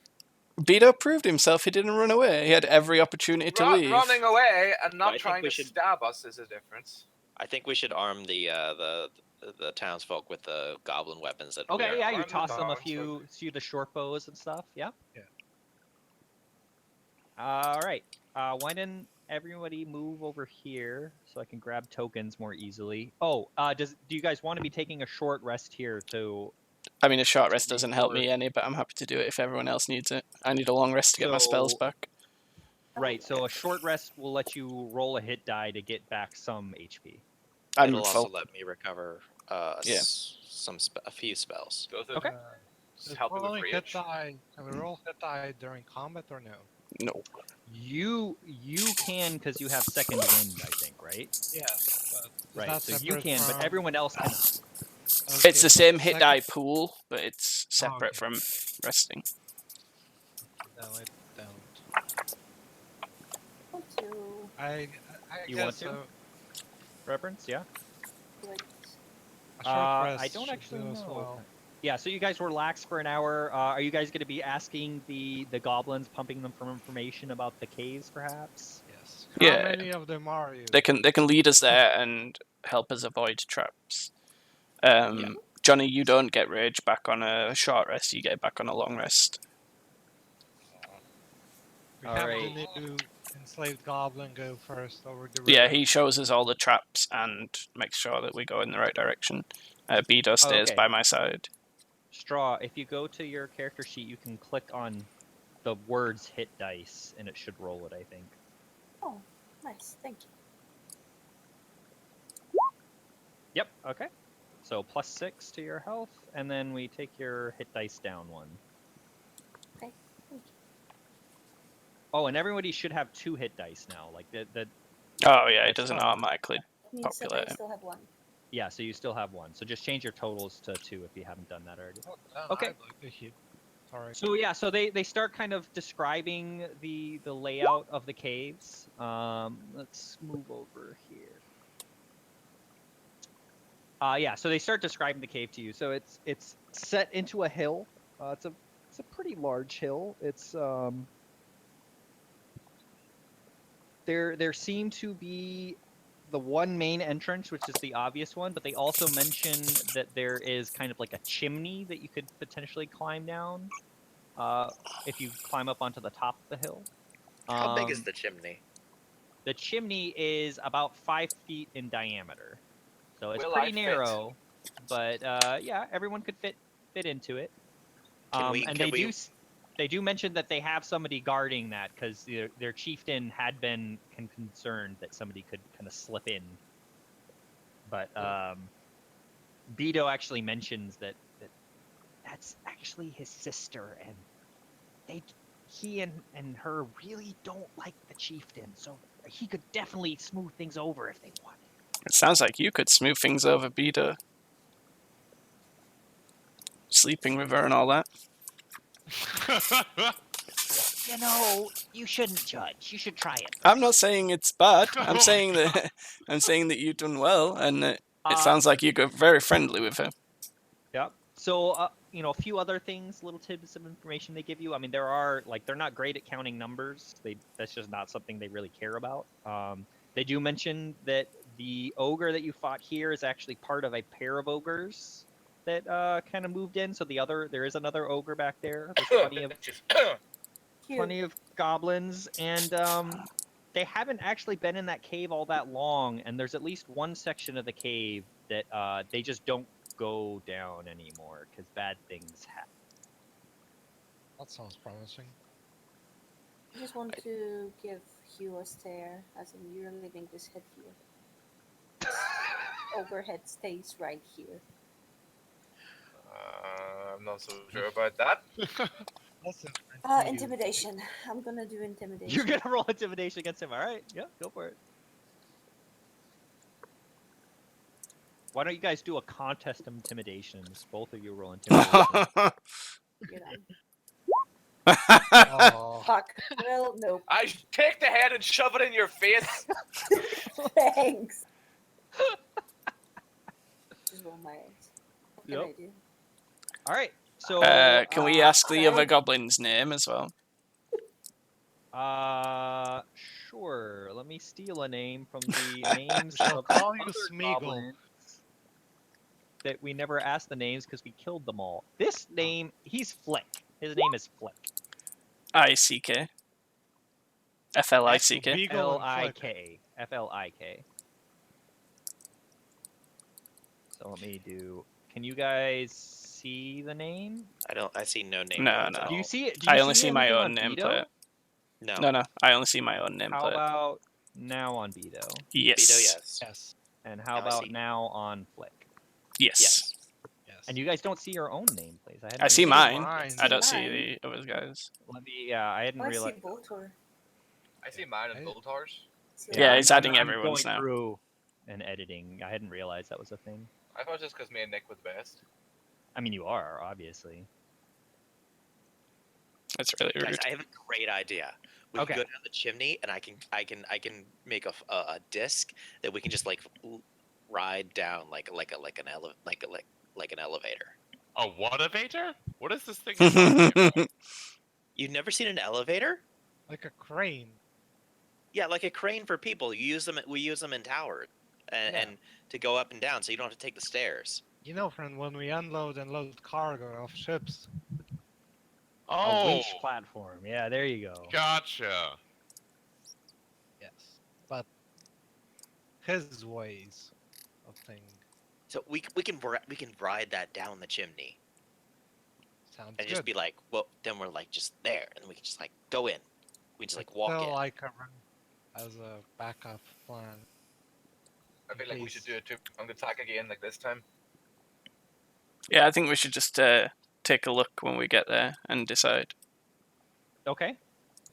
Beto proved himself. He didn't run away. He had every opportunity to leave. Running away and I not think trying we to should- stab us is a difference. I think we should arm the townsfolk with the goblin weapons that we Okay, are. yeah, you armed toss them a dogs, few of the short bows and stuff. Yeah. Yeah. All right. Why didn't everybody move over here so I can grab tokens more easily? Oh, do you guys want to be taking a short rest here to? I mean, a short rest Maybe doesn't help we're- me any, but I'm happy to do it if everyone else needs it. I need a long rest to get my spells So- back. Right. So a short rest will let you roll a hit die to get back some HP. I'm It'll also full. let me recover Yeah. a few spells. Does it? Okay. Just help me with Rolling hit rage. die. Can we roll hit die during combat or no? No. You can because you have second wind, I think, right? Yes. But is Right. that So you separate can, but from- everyone else cannot. Okay, It's the but same hit second- die pool, but it's separate okay. from resting. No, I don't. Want to I You guess want to? so. Reverence, yeah. like A short rest I don't should actually do know. as well. Yeah, so you guys relax for an hour. Are you guys going to be asking the goblins, pumping them for information about the caves, perhaps? Yes. Yeah. How many of them are you? They can lead us there and help us avoid traps. Johnny, you don't get rage back on a short rest. You get it back on a long rest. We All have right. the new enslaved goblin go first over the river. Yeah, he shows us all the traps and makes sure that we go in the right direction. Beto stays okay. by my side. Straw, if you go to your character sheet, you can click on the words hit dice, and it should roll it, I think. Oh, nice. Thank you. Yep, okay. So +6 to your health, and then we take your hit dice down 1. Okay, thank you. Oh, and everybody should have 2 hit dice now. Like the Oh yeah, it That's doesn't fine. automatically That means that I populate. still have 1. yeah, so you still have 1. So just change your totals to 2 if you haven't done that already. Oh, damn, Okay. I'd like to hit. Sorry. So yeah, so they start kind of describing the layout of the caves. Let's move over here. Yeah, so they start describing the cave to you. So it's set into a hill. It's a pretty large hill. It's there seem to be the one main entrance, which is the obvious one, but they also mention that there is kind of like a chimney that you could potentially climb down if you climb up onto the top of the hill. How big is the chimney? The chimney is about 5 feet in diameter, so it's Will I pretty fit? narrow. But yeah, everyone could fit into it. They do mention that they have somebody guarding that because their chieftain had been concerned that somebody could kind of slip in. But Beto actually mentions that's actually his sister, and he and her really don't like the chieftain, so he could definitely smooth things over if they wanted. It sounds like you could smooth things over, Beto. Sleeping with her and all that. You know, you shouldn't judge. You should try it. I'm not saying it's bad. I'm saying that you've done well, and it sounds like you got very friendly with her. Yeah. So, a few other things, little tidbits of information they give you. I mean, they're not great at counting numbers. That's just not something they really care about. They do mention that the ogre that you fought here is actually part of a pair of ogres that kind of moved in. So there is another ogre back there. There's plenty of goblins, and they haven't actually been in that cave all that long. And there's at least one section of the cave that they just don't go down anymore because bad things happen. That sounds promising. I just want to give Hugh a stare, as in you're leaving this head here. Overhead stays right here. I'm not so sure about that. Listen, Intimidation. I'm gonna do intimidation. You're gonna roll intimidation against him. All right, yeah, go for it. Why don't you guys do a contest of intimidations? Both of you roll intimidation. You're done. Oh, Fuck. Well, nope. I take the head and shove it in your face. Thanks. Just roll my eyes. What can Yep. I do? All right. So Can we ask the other goblin's name as well? Sure. Let me steal a name from the names Shall of call you other Smeagol. goblins that we never asked the names because we killed them all. This name, he's Flick. His name is Flick. I-C-K. F-L-I-C-K. Beagle and Flick. F-L-I-K. F-L-I-K. So let me do... Can you guys see the name? I see no name. No, cards no. at Do you all. see it? I only see anything my on own Beto? nameplate. No. No, I only see my own nameplate. How about now on Beto? Yes. Beto, yes. Yes. And how Now I about see. now on Flick? Yes. Yes. Yes. And you guys don't see your own name, please. I see realized- mine. Mine. I don't See see mine. the other guys. Let me. I hadn't Oh, I see realized. Voltor. I see mine and Boltar's. Yeah, he's adding I'm everyone's going now. through and editing. I hadn't realized that was a thing. I thought just because me and Nick were the best. I mean, you are obviously. That's really Guys, rude. I have a great idea. We Okay. can go down the chimney, and I can make a disc that we can just like ride down like an elevator. A what-avator? What is this thing you're talking about? You've never seen an elevator? Like a crane. Yeah, like a crane for people. We use them in towers, and to go up and down, so you don't have to take the stairs. You know, friend, when we unload and load cargo off ships, A Oh, winch platform. Yeah, there you go. gotcha. yes. But his ways of thing So we can ride that down the chimney sounds and good. just be like, well, then we're like just there, and we can just like go in. We just like walk Still in. like a run as a backup plan. I feel like we Please. should do a two-pronged attack again, like this time. Yeah, I think we should just take a look when we get there and decide. Okay.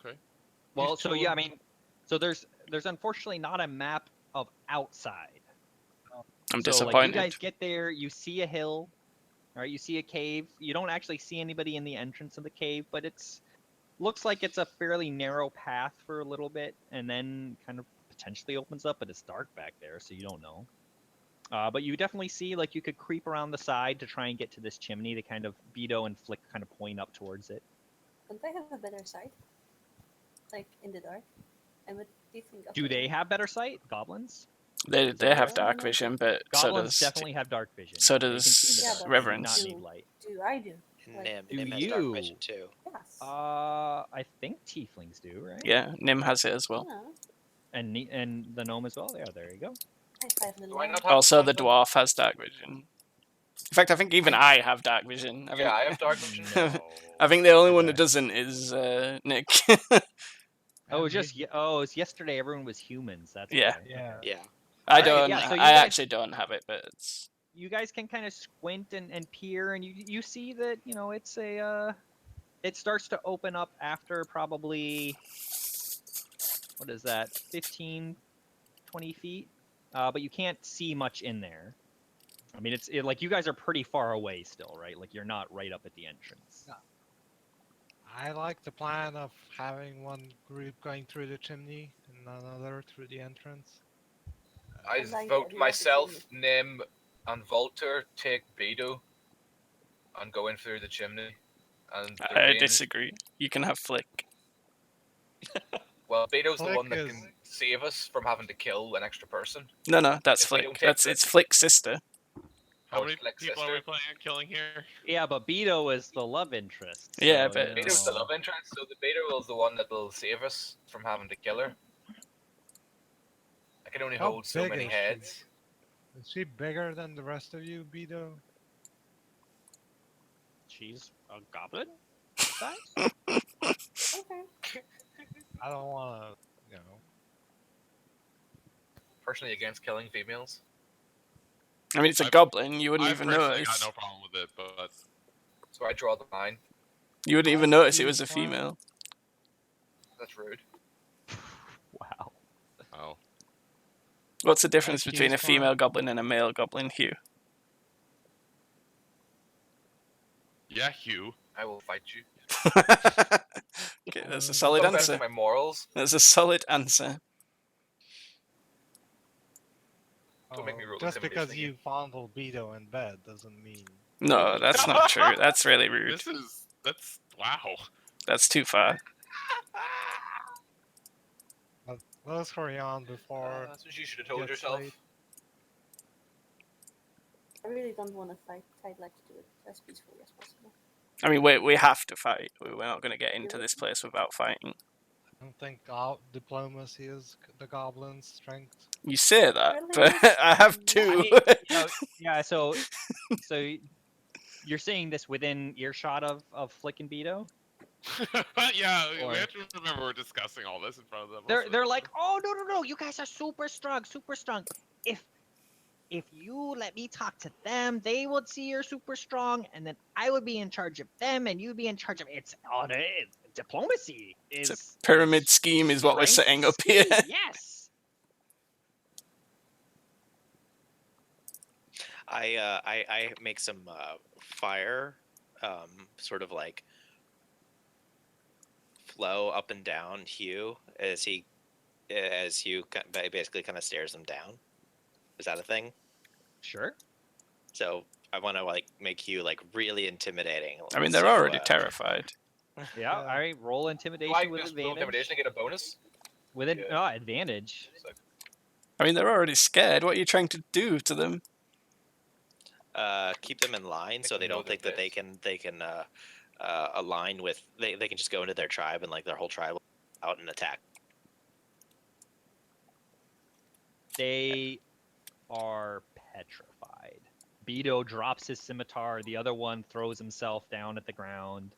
Okay. Well, These so two yeah, I would- mean, so there's unfortunately not a map of outside. I'm So like disappointed. you guys get there, you see a hill, all right, you see a cave. You don't actually see anybody in the entrance of the cave, but it's looks like it's a fairly narrow path for a little bit, and then kind of potentially opens up, but it's dark back there, so you don't know. But you definitely see like you could creep around the side to try and get to this chimney. To kind of Beto and Flick kind of point up towards it. Don't they have a better sight? Like in the dark? And what do you think? Do they have better sight, goblins? They that have what- dark vision, but Goblins so does definitely have dark vision. so They can does see in the Yeah, dark. but They do Reverence. not do- need light. Do I do? Like, Nim, do Nim has dark you? vision too. yes. I think tieflings do, right? Yeah, Nim has it as well. Yeah. And the gnome as well. There you go. I have little Do I lamb. not have Also, the something? dwarf has dark vision. In fact, I think even I have dark vision. Yeah, I have dark vision. No. I think the only You one that don't. doesn't is Nick. Oh, and just maybe- it's yesterday. Everyone was humans. That's Yeah. why. Yeah. Yeah. I Alright, don't. yeah, so you I guys- actually don't have it, but it's You guys can kind of squint and peer, and you see that it's a it starts to open up after probably what is that 15, 20 feet, but you can't see much in there. I mean, it's like you guys are pretty far away still, right? Like you're not right up at the entrance. No. I like the plan of having one group going through the chimney and another through the entrance. I like the vote idea of myself, the Nim, and Volter take Beto and go in through the chimney. And the I range- disagree. You can have Flick. Well, Beto's the Flick one that is- can save us from having to kill an extra person. No, that's If we Flick. don't take It's Flick's sister. How Oh, many it's Flick's people are we sister. planning on killing here? Yeah, but Beto is the love interest. Yeah, so, but- Beto's the know. love interest, so the Beto is the one that will save us from having to kill her. I can only How hold so big many is she? heads. Is she bigger than the rest of you, Beto? She's a goblin size. Okay. I don't want to, you know. Personally against killing females. I mean, it's a I've- goblin. You wouldn't I've even personally notice. got no problem with it, but So I draw the line. You wouldn't even I notice it see was a why. female. That's rude. Wow. oh, What's the difference Excuse between a me? female goblin and a male goblin, Hugh? yeah, Hugh. I will fight you. Okay, that's a Um, solid Don't mess with answer. my morals. That's a solid answer. Don't make me roll Just intimidation because again. you fondle Beto in bed doesn't mean. No, that's not true. That's really rude. That's wow. That's too far. But let's hurry on before. That's what you should have told gets yourself. late. I really don't want to fight. I'd like to do it as peacefully as possible. I mean, we have to fight. We're not going to get into this place without fighting. I don't think diplomacy is the goblin's strength. You say that, Really? but I have I two. I mean, yeah. So you're saying this within earshot of Flick and Beto? yeah, Or- we have to remember we're discussing all this in front of them. They're like, oh no, you guys are super strong. If you let me talk to them, they would see you're super strong, and then I would be in charge of them, and you'd be in charge of diplomacy. It's a Is pyramid scheme is what we're strength setting up here. scheme, Yes. I make some fire, sort of like flow up and down Hugh as Hugh basically kind of stares him down. Is that a thing? Sure. So I want to like make Hugh like really intimidating. I mean, they're So, already terrified. Yeah. Yeah. All right. Roll intimidation Do I with just roll advantage. intimidation to get a bonus? With an Yeah. advantage. So, I mean, they're already scared. What are you trying to do to them? keep them in line so Make they them know don't think their that they can align with they can just go into their tribe and like their whole tribe will out and attack. They are petrified. Beto drops his scimitar. The other one throws himself down at the ground.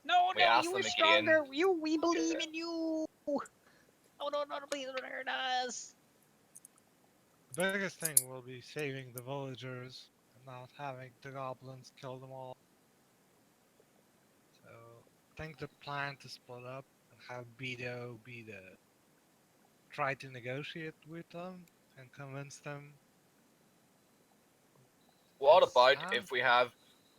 No, We no, ask you were them again. stronger. We believe in you. Oh no, please don't hurt us. The biggest thing will be saving the villagers and not having the goblins kill them all. So I think the plan to split up and have Beto be the try to negotiate with them and convince them. What It's, about if we have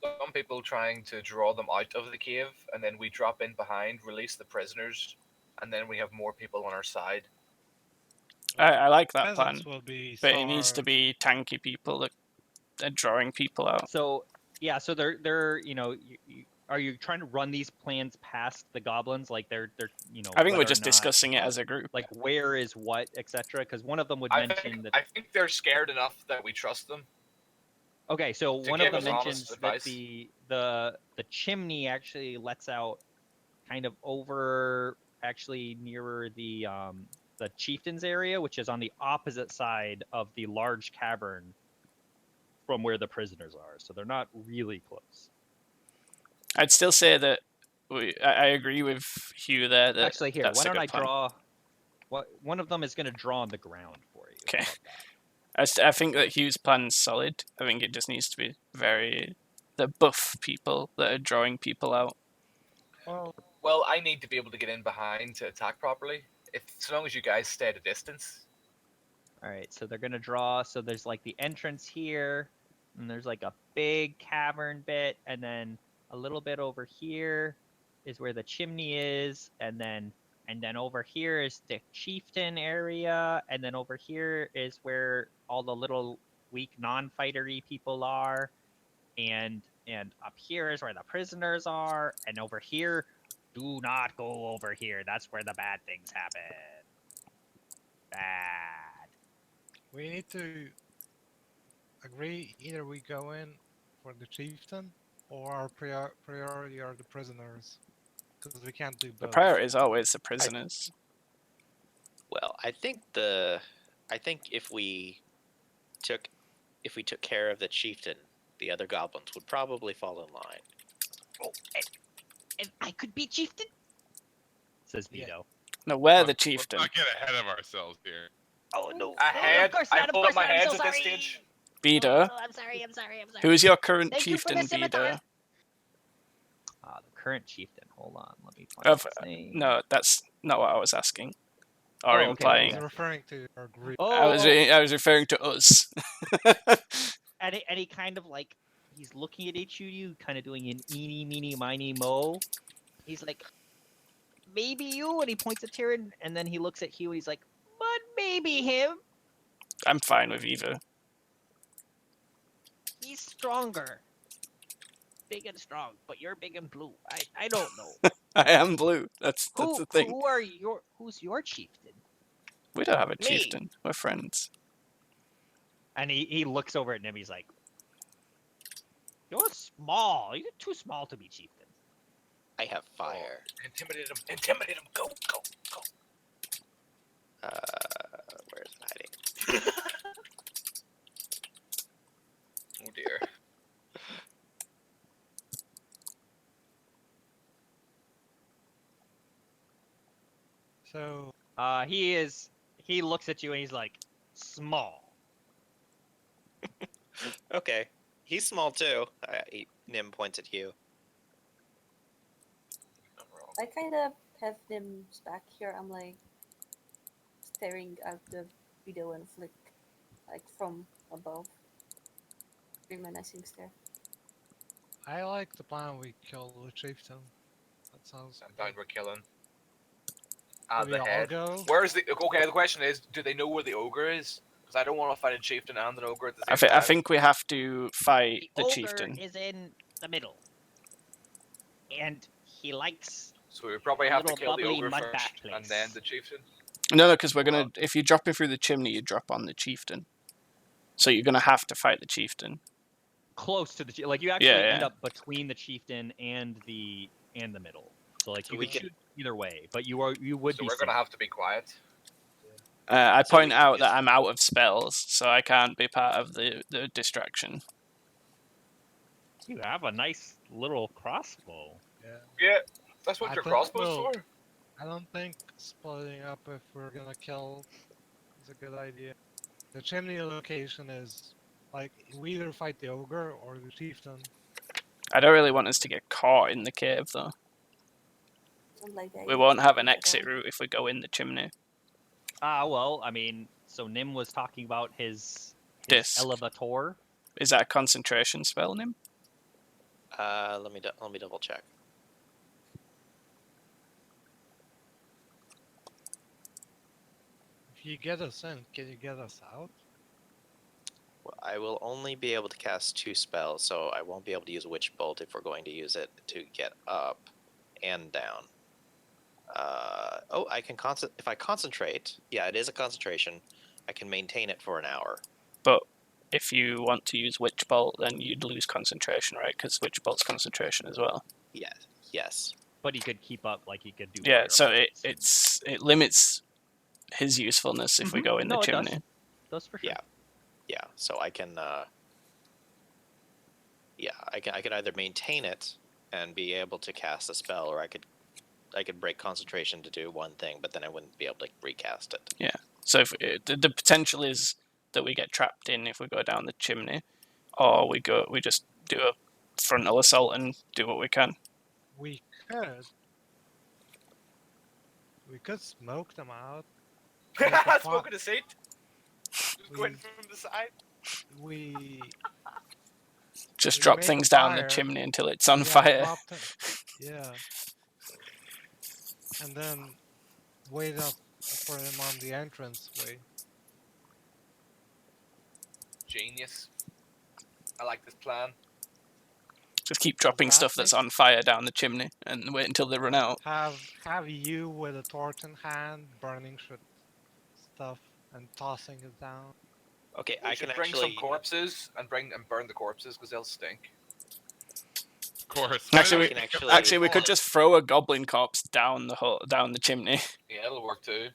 some people trying to draw them out of the cave, and then we drop in behind, release the prisoners, and then we have more people on our side? I like that plan, peasants will be but it needs to starved. be tanky people that are drawing people out. So yeah, so they're are you trying to run these plans past the goblins? Like they're I think we're whether or just not, discussing it as a group. like where is what, etc. Because one of them would I mention think, that. I think they're scared enough that we trust them. Okay, so to one of give them us honest mentions that advice. the chimney actually lets out kind of over actually nearer the chieftain's area, which is on the opposite side of the large cavern from where the prisoners are. So they're not really close. I'd still say that I agree with Hugh there. That Actually, here, that's why a don't good I plan. draw? What one of them is going to draw on the ground for you. Okay. How about that? I think that Hugh's plan's solid. I think it just needs to be the buff people that are drawing people out. Well, I need to be able to get in behind to attack properly. If so long as you guys stay at a distance. All right, so they're gonna draw. So there's like the entrance here, and there's like a big cavern bit, and then a little bit over here is where the chimney is, and then over here is the chieftain area, and then over here is where all the little weak non-fightery people are, and up here is where the prisoners are, and over here, do not go over here. That's where the bad things happen. Bad. We need to agree either we go in for the chieftain or our priority are the prisoners. Because we can't do The both. priority is always the prisoners. Well, I think if we took care of the chieftain, the other goblins would probably fall in line. Oh, and I could be chieftain? Says Yeah. Vito. No, we're the Let's chieftain. not get ahead of ourselves here. Oh no! Ahead. Of course I not. Of pull course up my not. I'm heads so at this sorry. stage. Beda, Oh, I'm sorry. who is your current Thank you for the chieftain, scimitar. Beda? The current chieftain. Hold on. Let me find his name. No, that's not what I was asking. Or Oh, okay, what implying. was He's referring to our group. Oh, I was referring to us. and he kind of like he's looking at each of you, kind of doing an eeny, meeny, miny, mo. He's like, maybe you, and he points at Tyrion, and then he looks at Hugh, and he's like, but maybe him. I'm fine with either. He's stronger. Big and strong, but you're big and blue. I don't know. I am blue. That's the thing. Who's your chieftain? We don't have a Me. chieftain. We're friends. And he looks over at him. He's like, "You're small. You're too small to be chieftain." I have fire. Intimidate him. Intimidate him. Go, go, go. Where's it hiding? Oh dear. So he looks at you and he's like, small. Okay, he's small too. Nim points at Hugh. I kind of have Nim's back here. I'm like staring at the video and flick, like from above. Doing my nice stare. I like the plan we kill the chieftain. That sounds. I'm down. We're killing. Do At we the all head. go? Where's the? Okay, the question is, do they know where the ogre is? Because I don't want to fight a chieftain and an ogre at the same time. I think we have to fight the ogre chieftain. is in the middle, and he likes. So we probably have to little kill the bubbly ogre mud first, bat and place. then the chieftain. No, because we're gonna. If you drop it through the chimney, you drop on the chieftain. Oh, Oh, okay. okay. If you're dropping through the chimney, you drop on the chieftain. So you're gonna have to fight the chieftain. Close to the like you actually Yeah, end yeah. up between the chieftain and the middle. So like So you we could could- shoot either way, but you would So be we're gonna safe. have to be quiet. I So we point could out that just- I'm out of spells, so I can't be part of the distraction. You have a nice little crossbow. Yeah. Yeah, that's what I your think crossbow's we'll- for. I don't think splitting up if we're gonna kill is a good idea. The chimney location is like we either fight the ogre or the chieftain. I don't really want us to get caught in the cave, though. Don't like the We idea won't of have an it at exit all. route if we go in the chimney. Well, I mean, so Nim was talking about his Disc. elevator. Is that a concentration spell, Nim? let me double check. If you get us in, can you get us out? Well, I will only be able to cast 2 spells, so I won't be able to use Witch Bolt if we're going to use it to get up and down. I can if I concentrate. Yeah, it is a concentration. I can maintain it for an hour. But if you want to use Witch Bolt, then you'd lose concentration, right? Because Witch Bolt's concentration as well. Yes. But he could keep up, like he could do. Yeah, fire so bolts. it limits his usefulness if we go in No, the it does. chimney. Does for sure. Yeah. So I can. I could either maintain it and be able to cast a spell, or I could break concentration to do one thing, but then I wouldn't be able to recast it. So if the potential is that we get trapped in if we go down the chimney, or we just do a frontal assault and do what we can. We could smoke them out. Smoking a seat. Just going We- from the side. We Just We drop make things down the fire. chimney until it's on yeah, fire. drop them. Yeah. And then wait up for them on the entrance way. Genius. I like this plan. Just keep dropping That stuff that's makes- on fire down the chimney and wait until they run out. Have you with a torch in hand, burning stuff and tossing it down. Okay, We I should can bring actually. some corpses and burn the corpses because they'll stink. Of course. Actually, can Actually, we could just throw a goblin corpse down the chimney, Yeah, it'll work too.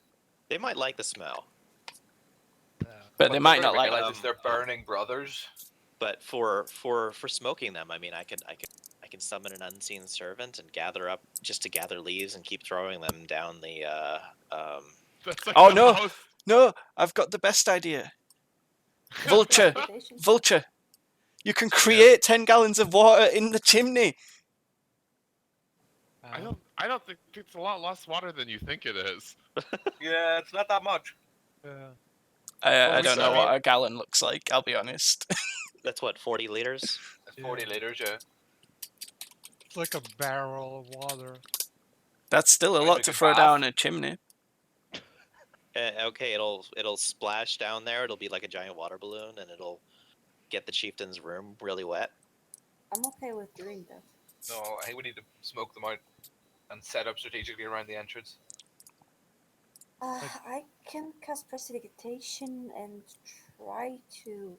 They might like the smell, but they they're might gonna not like. realize it's their burning brothers. but for smoking them, I mean, I can summon an unseen servant and gather leaves and keep throwing them down the. That's like Oh, the no. most- No, I've got the best idea. Vulture, Teleportation. Vulture, you can create 10 gallons of water in the chimney. I don't think it's a lot less water than you think it is. Yeah, it's not that much. I we don't know saw what it. a gallon looks like, I'll be honest. That's what 40 liters. It's 40 liters, yeah. It's like a barrel of water. That's still a Might lot make to a throw bath. down a chimney. Okay, it'll splash down there. It'll be like a giant water balloon, and it'll get the chieftain's room really wet. I'm okay with doing that. No, I think we need to smoke them out and set up strategically around the entrance. I can cast prestidigitation and try to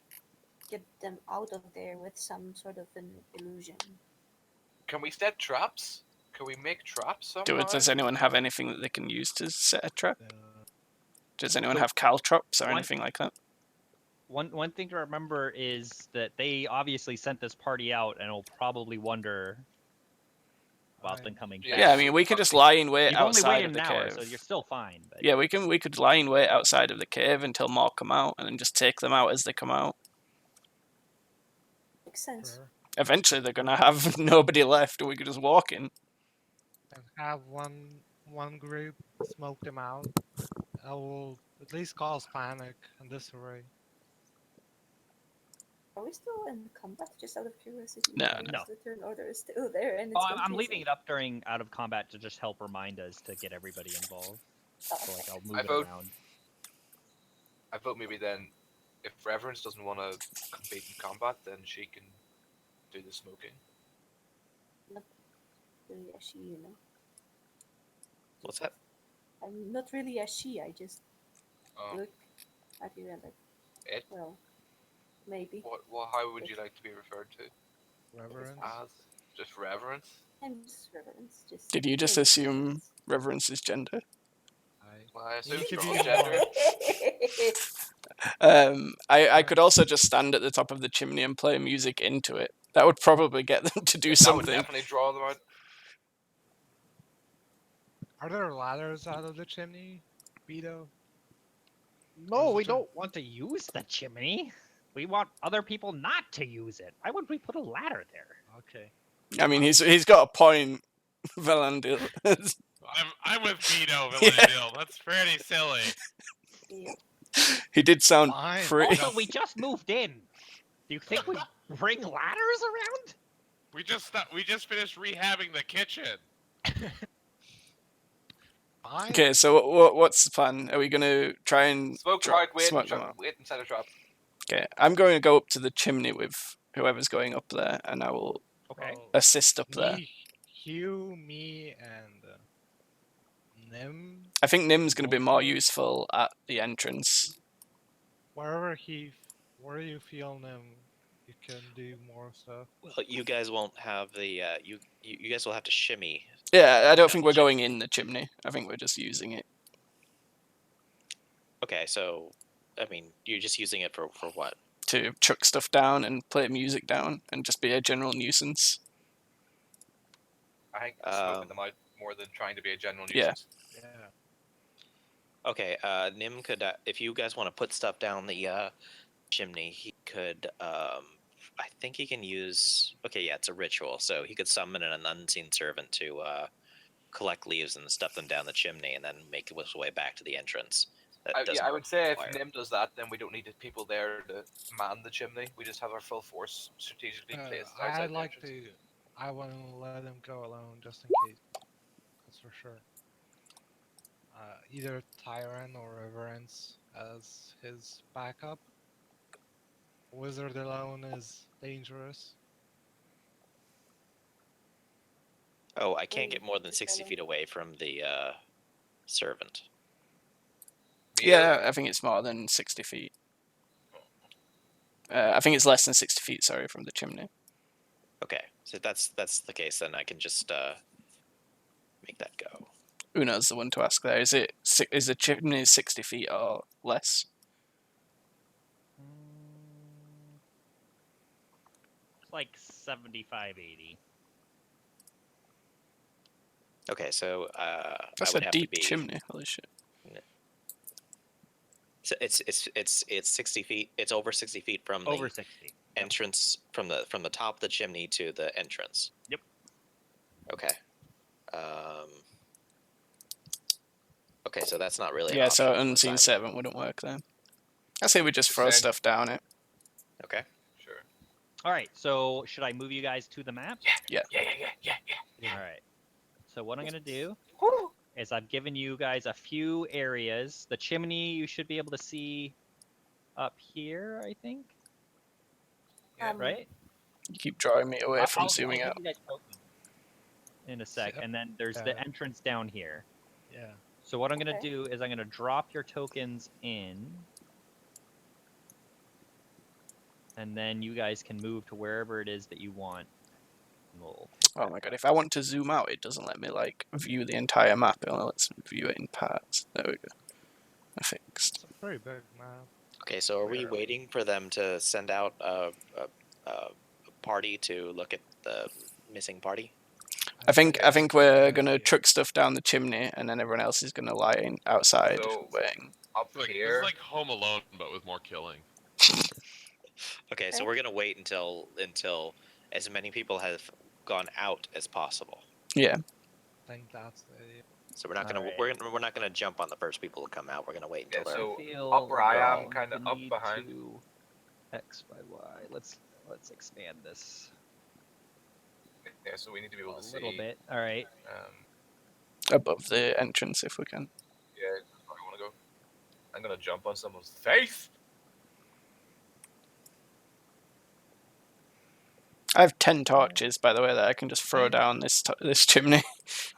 get them out of there with some sort of an illusion. Can we set traps? Can we make traps somehow? Does anyone have anything that they can use to set a trap? Uh, Does anyone So, have caltrops or one- anything like that? One thing to remember is that they obviously sent this party out and will probably wonder about them Right. coming Yeah. back. Yeah, I mean, we could just lie in wait You've only outside waited of an the hour, cave. so you're still fine. But Yeah, we could lie in wait outside of the cave until more come out, and then just take them out as they come out. Makes sense. sure. Eventually, they're gonna have nobody left, and we could just walk in. And have one group smoke them out. I will at least cause panic and disarray. Are we still in combat? Just out of curiosity. No, Because no. The turn order is still there, and it's. Oh, I'm confusing. leaving it up during out of combat to just help remind us to get everybody involved. Oh, So like I'll move I it vote- around. I vote maybe then, if Reverence doesn't want to compete in combat, then she can do the smoking. really a she, you know. What's that? I'm not really a she. I just Oh, look at you and like, It? well, maybe. How would you like to be referred to? Reverence. As just reverence? I'm just reverence. Just Did you just plain assume Reverence's gender? Well, I assume Need to strong be gender. reverence. I could also just stand at the top of the chimney and play music into it. That would probably get them to do That would something. definitely draw them out. Are there ladders out of the chimney, Vito? No, Is it we ju- don't want to use the chimney. We want other people not to use it. Why would we put a ladder there? Okay. I mean, he's got a point, Valandil. I'm with Vito, Yeah. Villandil. That's pretty silly. Yep. He did sound Fine. pretty. Also, we just moved in. Do you think we bring ladders around? We just finished rehabbing the kitchen. Fine. Okay, so what's the plan? Are we gonna try and Smoke them out, smoke them out? wait inside a trap. Okay, I'm going to go up to the chimney with whoever's going up there, and I will Okay. Well, assist up there. Hugh, me, and Nim. I think Nim's going to be more Walter. useful at the entrance. Where you feel Nim, you can do more stuff. Well, you guys won't have the you guys will have to shimmy. Yeah, I don't Yeah, think we're chimney. going in the chimney. I think we're just using it. Okay, so I mean, you're just using it for what? To chuck stuff down and play music down and just be a general nuisance. I think smoking them out more than trying to be a general Yeah. nuisance. Yeah. Okay, Nim could if you guys want to put stuff down the chimney, he could I think he can use okay, yeah, it's a ritual, so he could summon an unseen servant to collect leaves and stuff them down the chimney and then make his way back to the entrance. That doesn't I would say if require- Nim does that, then we don't need the people there to man the chimney. We just have our full force strategically placed outside I'd the like entrance. to. I want to let him go alone just in case. That's for sure. Either Tyrant or Reverence as his backup. Wizard alone is dangerous. Oh, I can't get Mm, more than just 60 follow. feet away from the servant. Yeah, I think it's more than 60 feet. I think it's less than 60 feet, sorry, from the chimney. Okay, so if that's the case, then I can just make that go. Una's the one to ask there. Is the chimney 60 feet or less? It's like 75, 80. Okay, so That's I would a have deep to be. chimney. Holy shit. So it's 60 feet. It's over 60 feet from Over the 60. entrance from the top of the chimney to the entrance. Yep. Okay. Okay, so that's not really. An Yeah, so option for unseen Simon. servant wouldn't work then. I say we just Just throw send- stuff down it. Okay. Sure. All right, so should I move you guys to the map? Yeah. All right. So what I'm going to do Woo! is I've given you guys a few areas. The chimney you should be able to see up here, I think. Yeah. Right? You keep drawing me away from zooming give out. you guys tokens in a sec, Yep. and then there's the Yeah. entrance down here. Yeah. So what I'm going to Okay. do is I'm going to drop your tokens in. And then you guys can move to wherever it is that you want. And we'll Oh my god, if I want to zoom out, it doesn't let me, like, view the entire map. It only lets me view it in parts. There we go. I fixed. It's a pretty big map. Okay, so are we Where- waiting for them to send out a party to look at the missing party? I think it's a we're good gonna idea. truck stuff down the chimney, and then everyone else is gonna lie in outside So- waiting. Up It's like, this here. is like Home Alone, but with more killing. Okay, so Okay. we're gonna wait until as many people have gone out as possible. Yeah, I think that's the idea. So we're not gonna Alright. we're not gonna jump on the first people to come out. We're gonna wait until Yeah, they're. so feel up where I am, like kinda the up need behind. to X by Y. Let's expand this Yeah, so we need to be a able to see. little bit. All right. above the entrance if we can. Yeah, that's where I want to go. I'm gonna jump on someone's face. I have 10 torches, by the way, that I can just throw down this chimney.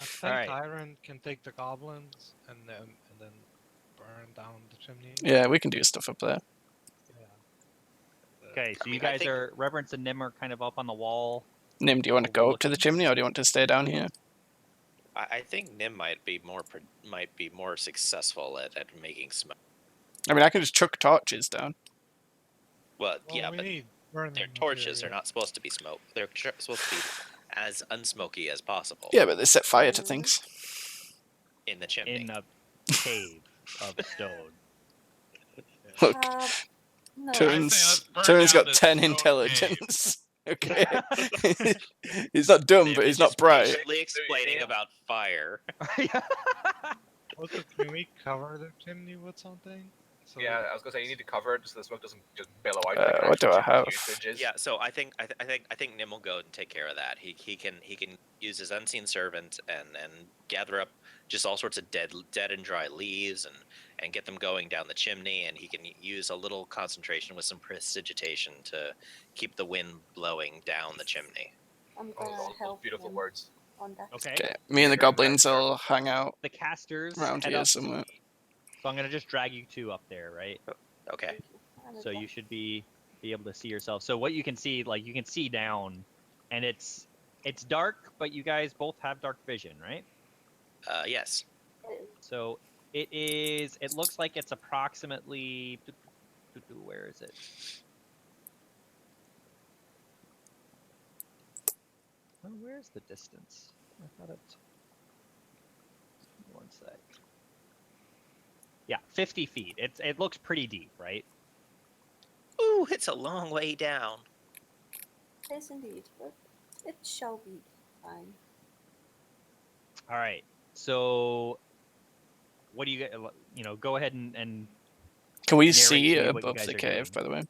I think Alright. Tyrant can take the goblins and then burn down the chimney. Yeah, we can do stuff up there. Yeah. Okay, so I you mean, I guys think- are Reverence and Nim are kind of up on the wall. Nim, do you want to go up to the Overlooking. chimney or do you want to stay down here? I think Nim might be more successful at making smoke. I mean, I can just chuck torches down. Well, Well, yeah, we but need burning their torches are material. not supposed to be smoke. They're supposed to be as unsmoky as possible. Yeah, but they set fire to Mhm. things. In the chimney. In a cave of stone. Look, No. Turin's burn Turin's down got this 10 stone intelligence. Okay. He's not dumb, Nim but is he's not just bright. patiently explaining about fire. Also, can we cover the chimney with something? So Yeah, I was gonna say you need to cover it so the smoke doesn't just billow out. Uh, like an what do actual I chimney's have? usage is. Yeah, so I think Nim will go and take care of that. He can use his unseen servant and gather up just all sorts of dead and dry leaves and get them going down the chimney, and he can use a little concentration with some prestidigitation to keep the wind blowing down the chimney. I'm Oh, gonna those help beautiful him words. on that. Okay. Okay, me and the You're doing goblins that, sir. will hang out The casters around head here up. somewhere. So I'm gonna just drag you two up there, right? Okay. Thank you. I'm So with you should be able to see yourself. So what you can see, like you can see down, and it's dark, but you guys both have dark vision, right? Yes. that. So it looks like it's approximately, where is it? Oh, where's the distance? I thought it. One sec. Yeah, 50 feet. It looks pretty deep, right? Ooh, it's a long way down. Yes, indeed, but it shall be fine. All right. So, what do you go ahead and Can we narrate see to me what you above guys the are cave, doing. by the way?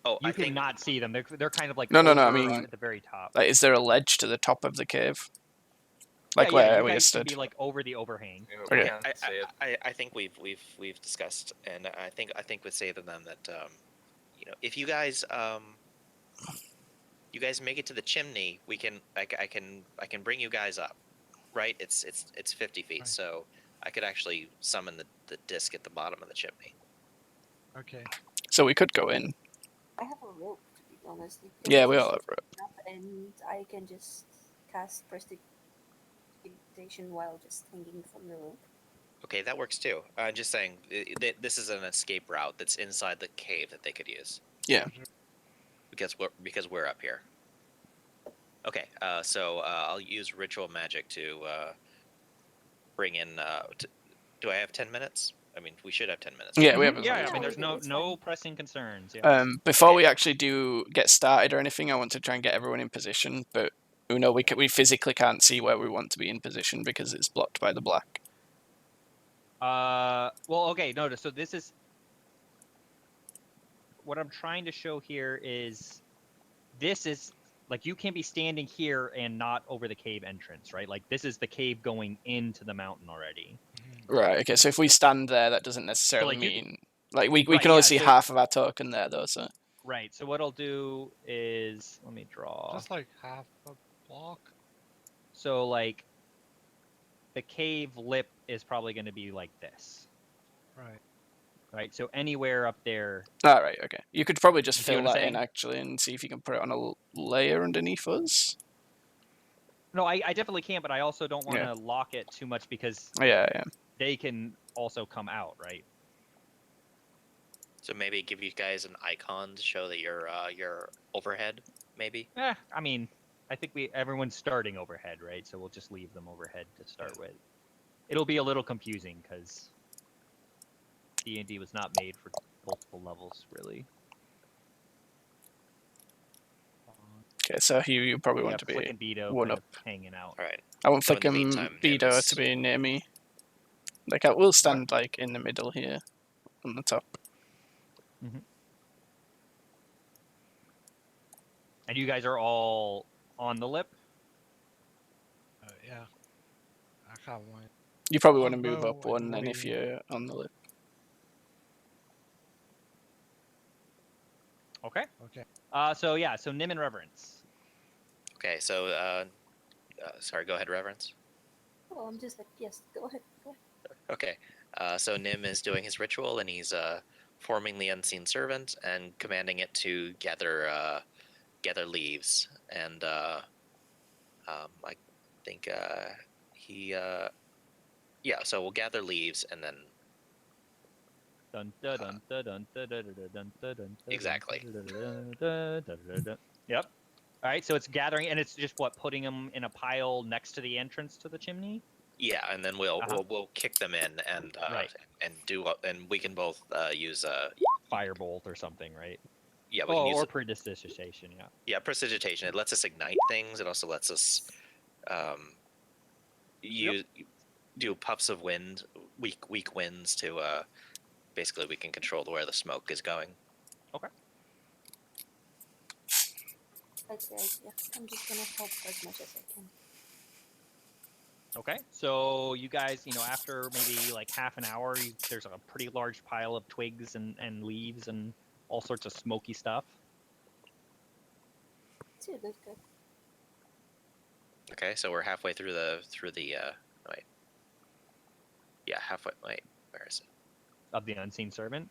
Oh, You I think cannot see them. They're kind of like No, I over, mean, at the very top. like, is there a ledge to the top of the cave? Like yeah, where you we guys stood? can be like over the overhang. You know, we Okay. can't say it. I think we've discussed, and I think we say to them that if you guys make it to the chimney, I can bring you guys up, right? It's 50 feet, Right. so I could actually summon the disc at the bottom of the chimney. Okay. So we could go in. I have a rope, to be honest. You can Yeah, we just all have rope. up and I can just cast prestidigitation while just hanging from the rope. Okay, that works too. I'm just saying this is an escape route that's inside the cave that they could use. Yeah. Because we're up here. Okay, so I'll use ritual magic to bring in. Do I have 10 minutes? I mean, we should have 10 minutes. Yeah, we have as Yeah, long I as mean, we there's can. It's no fine. pressing concerns. Yeah. Before Okay. we actually do get started or anything, I want to try and get everyone in position, but Uno, we physically can't see where we want to be in position because it's blocked by the black. Well, okay, no. So this is what I'm trying to show here is this is like you can be standing here and not over the cave entrance, right? Like this is the cave going into the mountain already. Right, okay, so if we stand there, that doesn't necessarily like, you mean... Like, we Right, can only yeah, see so- half of our token there, though, so... Right. So what I'll do is let me draw. Just like half a block. So like the cave lip is probably going to be like this, Right. right? So anywhere up there. Alright, okay. You could probably just You see fill what I'm that in, saying? actually, and see if you can put it on a layer underneath us. No, I definitely can, but I also don't want to Yeah. lock it too much because Yeah. they can also come out, right? So maybe give you guys an icon to show that you're overhead, maybe. I mean, I think everyone's starting overhead, right? So we'll just leave them overhead to start with. It'll be a little confusing because D&D was not made for multiple levels, really. Okay, so you probably want to Flick be and Beto one kind up. of hanging out. All right. I want So Flick in the and meantime, Beto Nimbus- to be near me. Like, I will stand, like, in the middle here, on the top. And you guys are all on the lip? Yeah. I have one. You probably I'll want to move go up one, then, if we- you're on the lip. Okay. Okay. So Nim and Reverence. Okay, so sorry, go ahead, Reverence. Oh, I'm just like, yes, go ahead. Go ahead. Okay, so Nim is doing his ritual, and he's forming the unseen servant and commanding it to gather leaves. And I think so we'll gather leaves and then Dun, dun, dun, dun, dun, dun, dun, dun, dun, dun, dun, Exactly. dun, dun, dun, dun, dun, dun. Yep. All right, so it's gathering, and it's just what, putting them in a pile next to the entrance to the chimney. and then we'll Uh-huh. we'll kick them in and Right. and we can both use Firebolt or something, right? we can use Or prestidigitation, yeah. prestidigitation. It lets us ignite things. It also lets us do puffs of wind, weak winds to basically we can control where the smoke is going. Okay. Like the idea. I'm just gonna help as much as I can. Okay, so you guys, after maybe like half an hour, there's a pretty large pile of twigs and leaves and all sorts of smoky stuff. Dude, that's good. Okay, so we're halfway through the wait. Yeah, halfway. Wait, where is it? Of the unseen servant.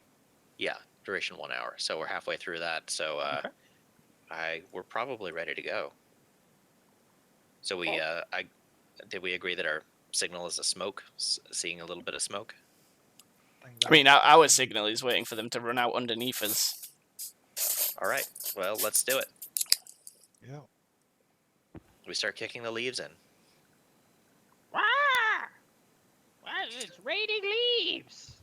Yeah, duration 1 hour. So we're halfway through that. So Okay. we're probably ready to go. So we did we agree that our signal is a smoke, seeing a little bit of smoke? I mean, our signal is waiting for them to run out underneath us. All right. Well, let's do it. Yeah. We start kicking the leaves in. Wow! It's raining leaves.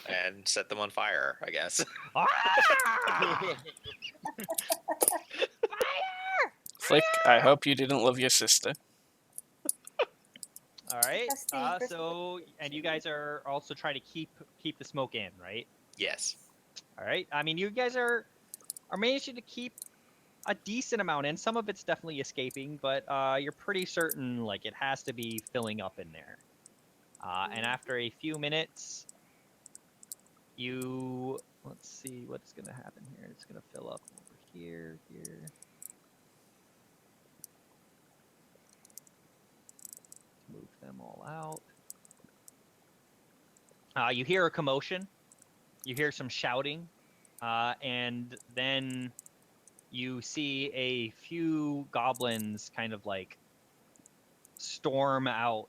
And set them on fire, I guess. Ah! Flick, I hope you didn't love your sister. All right. Testing So, and you guys are also trying to keep the smoke in, right? Yes. All right. I mean, you guys are managing to keep a decent amount in. Some of it's definitely escaping, but you're pretty certain like it has to be filling up in there. And after a few minutes, let's see what's gonna happen here. It's gonna fill up over here. Move them all out. You hear a commotion. You hear some shouting, and then you see a few goblins kind of like storm out.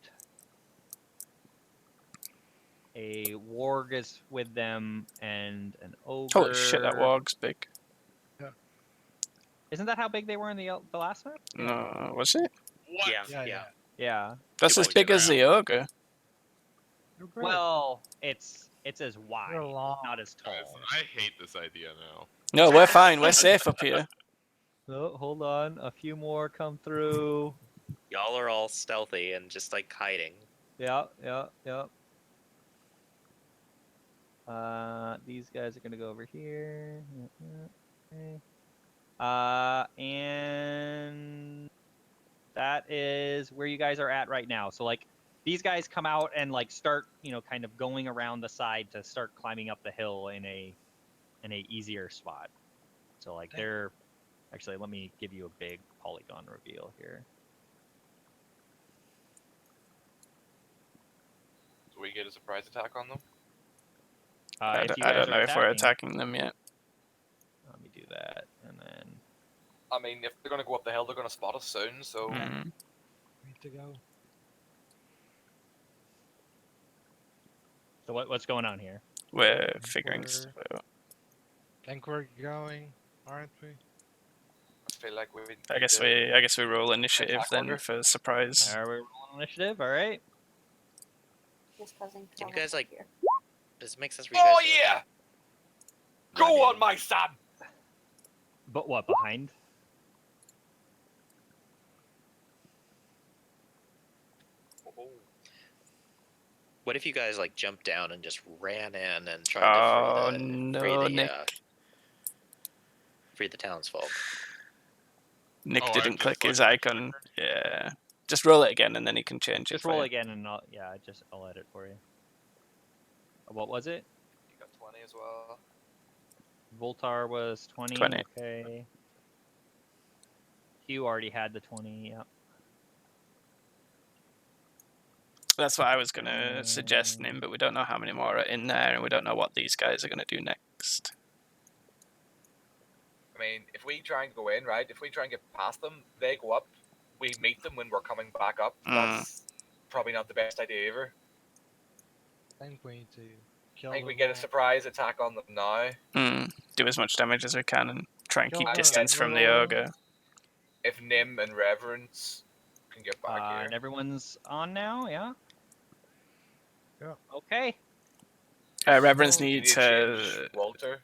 A warg is with them, and an ogre. Holy shit, that warg's big. Isn't that how big they were in the last map? No, was it? What? Yeah. Yeah. That's as big as the ogre. You're great. Well, it's as wide, You're long. not as tall. Guys, I hate this idea now. No, we're fine. We're safe up here. Oh, hold on, a few more come through. Y'all are all stealthy and just like hiding. Yeah. These guys are gonna go over here. Okay. And that is where you guys are at right now. So like, these guys come out and like start, kind of going around the side to start climbing up the hill in a easier spot. So like they're actually, let me give you a big polygon reveal here. Do we get a surprise attack on them? I If you don't guys know are if we're attacking them yet. Let me do that, and then I mean, if they're gonna go up the hill, they're gonna spot us soon. So Mm. Need to go. so what's going on here? We're figuring. Think we're going, aren't we? I feel like we. I guess we roll initiative Attack then order? for surprise. Are we rolling initiative? All right. Just causing Can you trouble guys, like, here. Does it make sense for you guys? Oh to, yeah! run Go in? on, my son. But what, behind? What if you guys like jumped down and just ran in and tried Oh to no, free Nick. the townsfolk? Nick Oh, I didn't have to click his fucking icon. Yeah. Just roll it again and then he can change it. Just for roll you. again, and I'll edit for you. What was it? You got 20 as well. Voltar was 20. 20. Okay. Hugh already had the 20. Yep. That's what I was gonna suggest, Nim, but we don't know how many more are in there, and we don't know what these guys are gonna do next. I mean, if we try and go in, right? If we try and get past them, they go up. We meet them when we're coming back up. That's probably not the best idea either. I think we need to kill I think we them get a all. surprise attack on them now. Do as much damage as we can and try and Kill keep the distance from the little ogre. ones. If Nim and Reverence can get back And here. everyone's on now, yeah? Yeah. Okay. Reverence Well, You needs need to change Walter.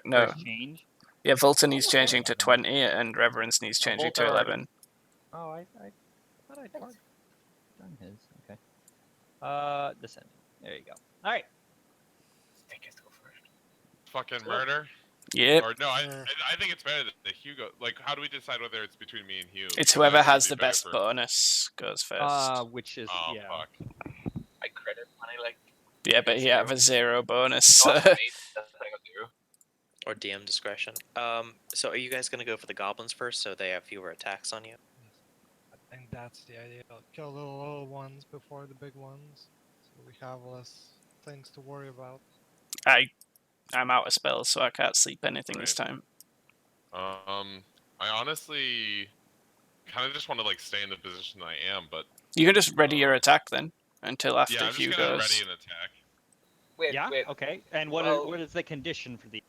no. First change. Yeah, Volta needs okay. changing to 20, and Reverence needs changing Volta to already- 11. Oh, I thought I'd Right. done his. Okay. Descending. There you go. All right. Think has to go first. Fucking murder. Yep. Or no, I think it's better that the Hugo. Like, how do we decide whether it's between me and Hugh? It's Because whoever I think it'd has be the better best for- bonus goes first. Which is Oh yeah. fuck. I credit money like. Yeah, but he have a 0 bonus. Not for me, that's the thing I'll do. Or DM discretion. So are you guys gonna go for the goblins first, so they have fewer attacks on you? I think that's the idea. Kill the little ones before the big ones, so we have less things to worry about. I'm out of spells, so I can't sleep anything this Right. time. I honestly kind of just want to like stay in the position I am, but You can just ready your attack then until after yeah, I'm Hugh just gonna goes. ready an attack. Wait, Yeah. wait. Okay. And what is the condition for the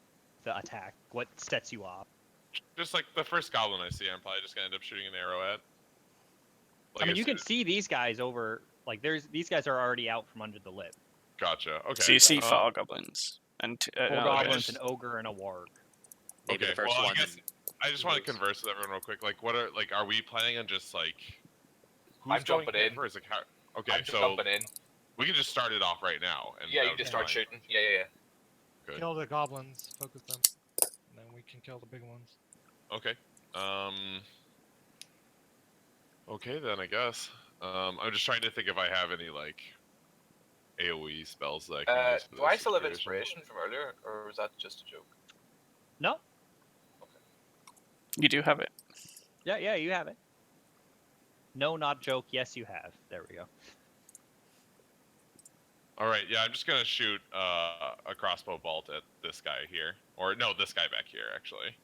attack? What sets you off? Just like the first goblin I see, I'm probably just gonna end up shooting an arrow at. Like I mean, you can said- see these guys over. Like, these guys are already out from under the lip. Gotcha. Okay. So you see 4 goblins and Four no, goblins, just- an ogre, and a warg. Maybe Okay, the first well, one. I guess I just want to moves. converse with everyone real quick. Like, what are we planning on just like? Who's I'm jumping going in. first? Like, how? Okay, I'm just so jumping in. we can just start it off right now. And Yeah, that you would just be start fine. shooting. Yeah. Good. Kill the goblins, focus them, and then we can kill the big ones. Okay. Okay then, I guess. I'm just trying to think if I have any like AOE spells that I can use for Do I this still have situation. inspiration from earlier, or was that just a joke? No. you do have it. Yeah, you have it. No, not joke. Yes, you have. There we go. All right, yeah, I'm just gonna shoot a crossbow bolt at this guy here, or no, this guy back here actually,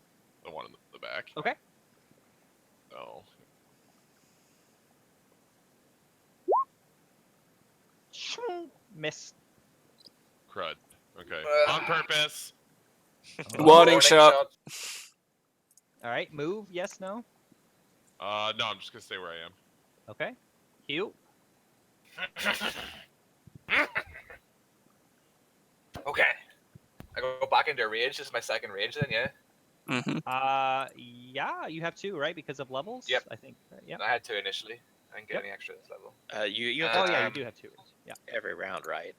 the one in the back. Okay. So Miss. crud. Okay, on purpose. Warning shot. All right, move. Yes, no. No, I'm just gonna stay where I am. Okay. Hugh. Okay. I go back into rage. This is my second rage then, yeah? Mm-hmm. Yeah, you have 2, right? Because of levels. Yep. I think. Yep. I had 2 initially. I didn't get Yep. any extra this level. You have Oh to yeah, you Um, do have 2. Yeah. every round, right?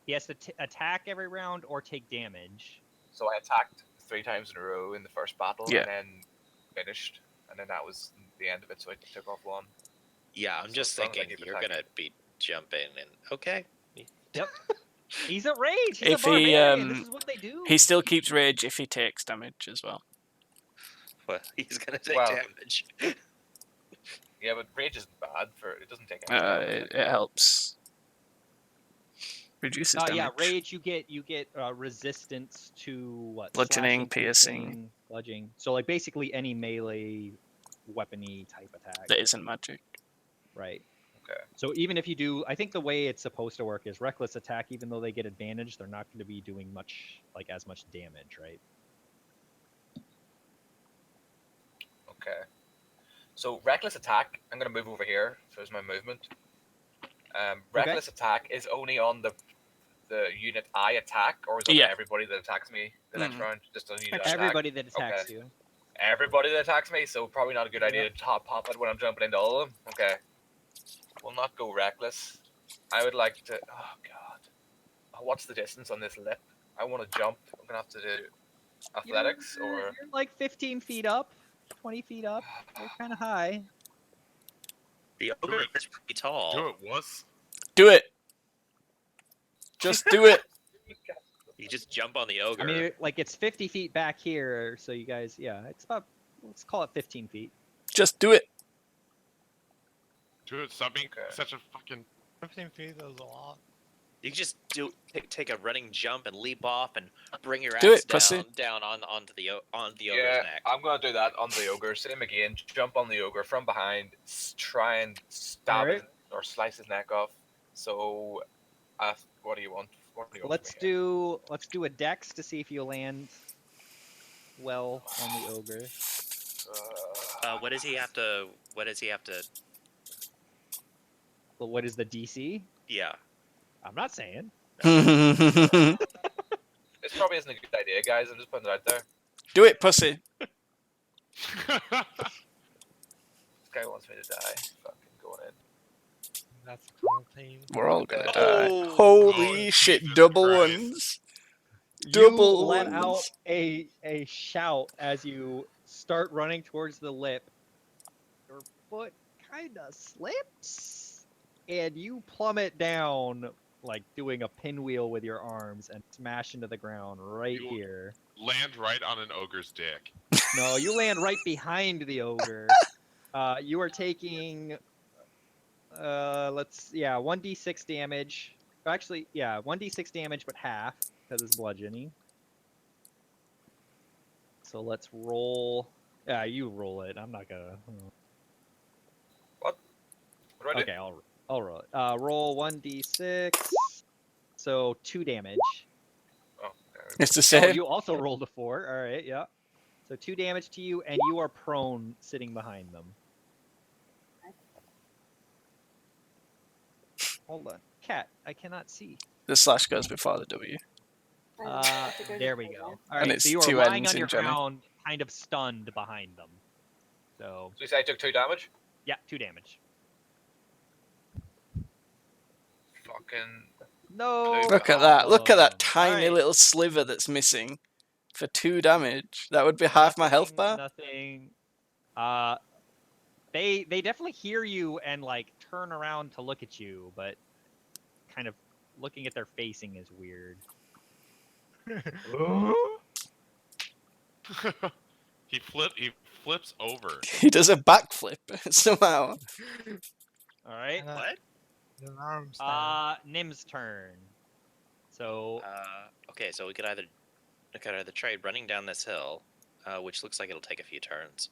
He has to attack every round or take damage. So I attacked 3 times in a row in the first battle, Yeah. and then finished, and then that was the end of it, so I took off 1. Yeah, I'm So just as long as I thinking keep you're attacking. gonna be jumping and okay. He's a rage. He's If a he, barbarian. This is what they do. He still keeps rage if he takes damage as well. Well, he's gonna take Well, damage. Yeah, but rage isn't bad for it. Doesn't take any damage. It helps. Reduces damage. Yeah, rage. You get resistance to what? Bludgeoning, Slashing, piercing. bludgeoning. So like basically any melee, weapony type attack. That isn't magic. Right. Okay. So even if you do, I think the way it's supposed to work is reckless attack. Even though they get advantage, they're not going to be doing as much damage, right? Okay. So reckless attack. I'm gonna move over here. So there's my movement. Reckless attack is only on the unit I attack, or is it Yeah. on everybody that attacks me the next Mhm. round? Just on the unit I attack. Everybody that attacks Okay. you. Everybody that attacks me. So probably not a good idea to pop it when I'm jumping into all of them. Okay. We'll not go reckless. I would like to. Oh god. What's the distance on this lip? I want to jump. I'm gonna have to do athletics or. You're like 15 feet up, 20 feet up. You're kind of high. The ogre is pretty tall. Do it, wuss. Do it. Just do it. You just jump on the ogre. I mean, like it's 50 feet back here, so you guys, yeah, it's about, let's call it 15 feet. Just do it. Do it. Stop being Okay. such a fucking 15 feet is a lot. You can just take a running jump and leap off and bring your Do axe it, pussy. down onto the ogre's Yeah, neck. I'm gonna do that on the ogre. Same again. Jump on the ogre from behind. Try and stab Alright. his or slice his neck off. So, what do you want? What do you want Let's from me here? do a dex to see if you land well on the ogre. What does he have to? What does he have to? But what is the DC? Yeah. I'm not saying. Do This probably isn't a good idea, guys. I'm just putting it out there. it, pussy. This guy wants me to die. Fucking going in. That's a common theme. We're all gonna Oh, die. Oh, Holy oh, shit! Jesus Double Christ. ones. You Double let ones. out a shout as you start running towards the lip. Your foot kind of slips, and you plummet down, like doing a pinwheel with your arms, and smash into the ground right You- here. Land right on an ogre's dick. No, you land right behind the ogre. You are taking, 1d6 damage. Actually, yeah, 1d6 damage, but half because it's bludgeoning. So let's roll. Yeah, you roll it. I'm not gonna. What do I do? Okay, I'll roll it. Roll 1d6. So 2 damage. Oh, there we go. It's the Oh, same. you also rolled a 4. All right, yeah. So 2 damage to you, and you are prone, sitting behind them. Hold on, cat. I cannot see. The slash goes before the W. There we go. All And right, it's so you are two lying ends on in your Johnny. ground, kind of stunned behind them. So So you say I took 2 damage? yeah, 2 damage. Fucking. No. Look at that. Look at that problem. tiny Alright. little sliver that's missing for 2 damage. That would be half my health bar. Nothing. They definitely hear you and like turn around to look at you, but kind of looking at their facing is weird. He flips over. He does a backflip somehow. All right. And What? an arm stand. Nim's turn. So Okay, so we could either try running down this hill, which looks like it'll take a few turns,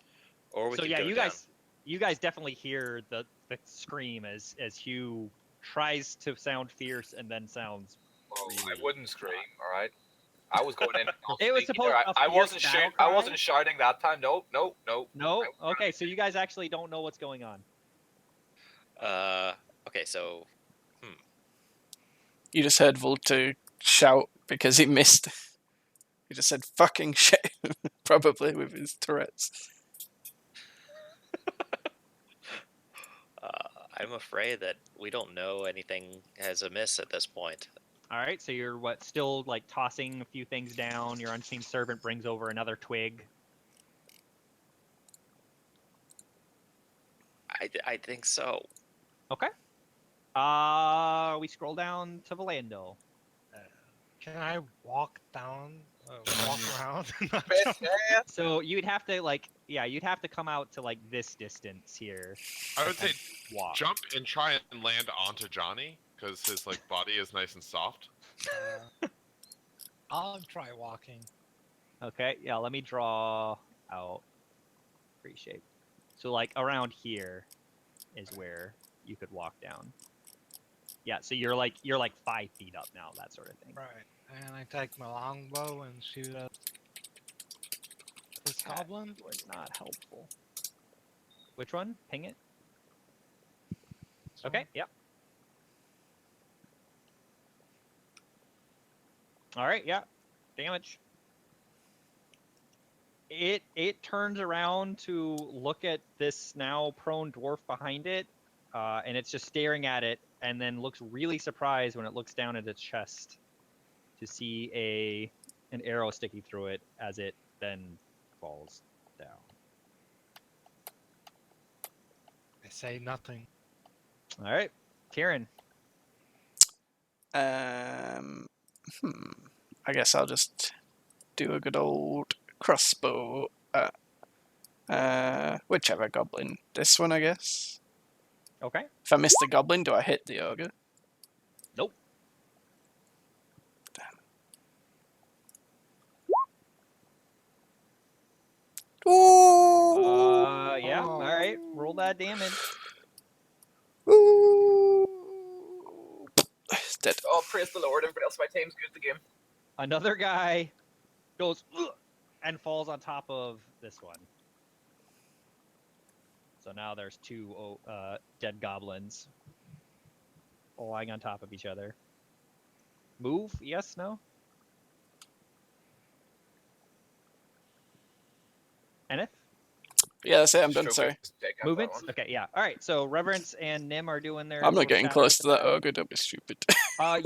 or we so could yeah, go you down. guys definitely hear the scream as Hugh tries to sound fierce and then sounds. Oh, I really wouldn't scream. All right. I was going in. It was supposed I a wasn't fierce battle I cry? wasn't shouting that time. No. No. I- Okay, so you guys actually don't know what's going on. Okay, so You just heard Volta shout because he missed. He just said fucking shit, probably with his Tourette's. I'm afraid that we don't know anything as amiss at this point. All right, so you're still like tossing a few things down. Your unseen servant brings over another twig. I think so. Okay. We scroll down to Valando. Can I walk down? Walk around? Best man. So you'd have to you'd have to come out to like this distance here. I would say Walk. jump and try and land onto Johnny because his like body is nice and soft. I'll try walking. Okay, yeah, let me draw out free shape. So like around here is where you could walk down. Yeah, so you're like 5 feet up now, that sort of thing. Right. And I take my longbow and shoot at this That goblin. was not helpful. Which one? Ping it. This Okay, one. yep. All right, yeah. Damage. It turns around to look at this now prone dwarf behind it, and it's just staring at it, and then looks really surprised when it looks down at its chest to see an arrow sticking through it as it then falls down. I say nothing. All right, Kieran. I guess I'll just do a good old crossbow at whichever goblin. This one, I guess. Okay. If I miss the goblin, do I hit the ogre? Ooh. Yeah. All right. Roll that damage. Ooh. It's dead. Oh, praise the Lord! Everybody else in my team's good at the game. Another guy goes "Ugh," and falls on top of this one. So now there's two dead goblins lying on top of each other. Move? Yes? No? Enif? Yeah, that's it. I'm done. Stroke Sorry. is taken out that Movements? one. Okay, yeah. All right. So Reverence and Nim are doing their. I'm not little getting chatter close at to the that back. ogre. Don't be stupid.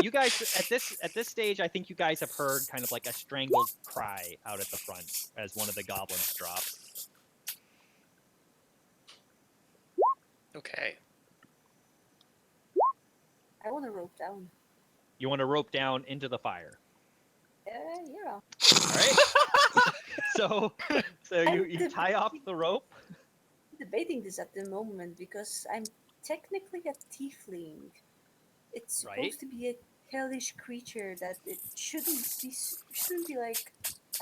You guys at this stage, I think you guys have heard kind of like a strangled cry out at the front as one of the goblins drops. Okay. I want to rope down. You want to rope down into the fire. Yeah. All right. so you tie off the rope. I'm debating this at the moment because I'm technically a tiefling. It's supposed Right. to be a hellish creature that it shouldn't be like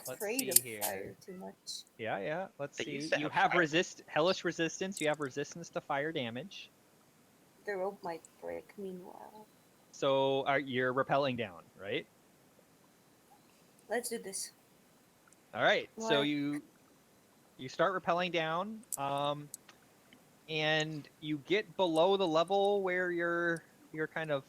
Let's afraid of see here. fire too much. Yeah. Let's They see. used to You have have fire. hellish resistance. You have resistance to fire damage. The rope might break meanwhile. So you're repelling down, right? Let's do this. All right. So What? you start rappelling down, and you get below the level where your kind of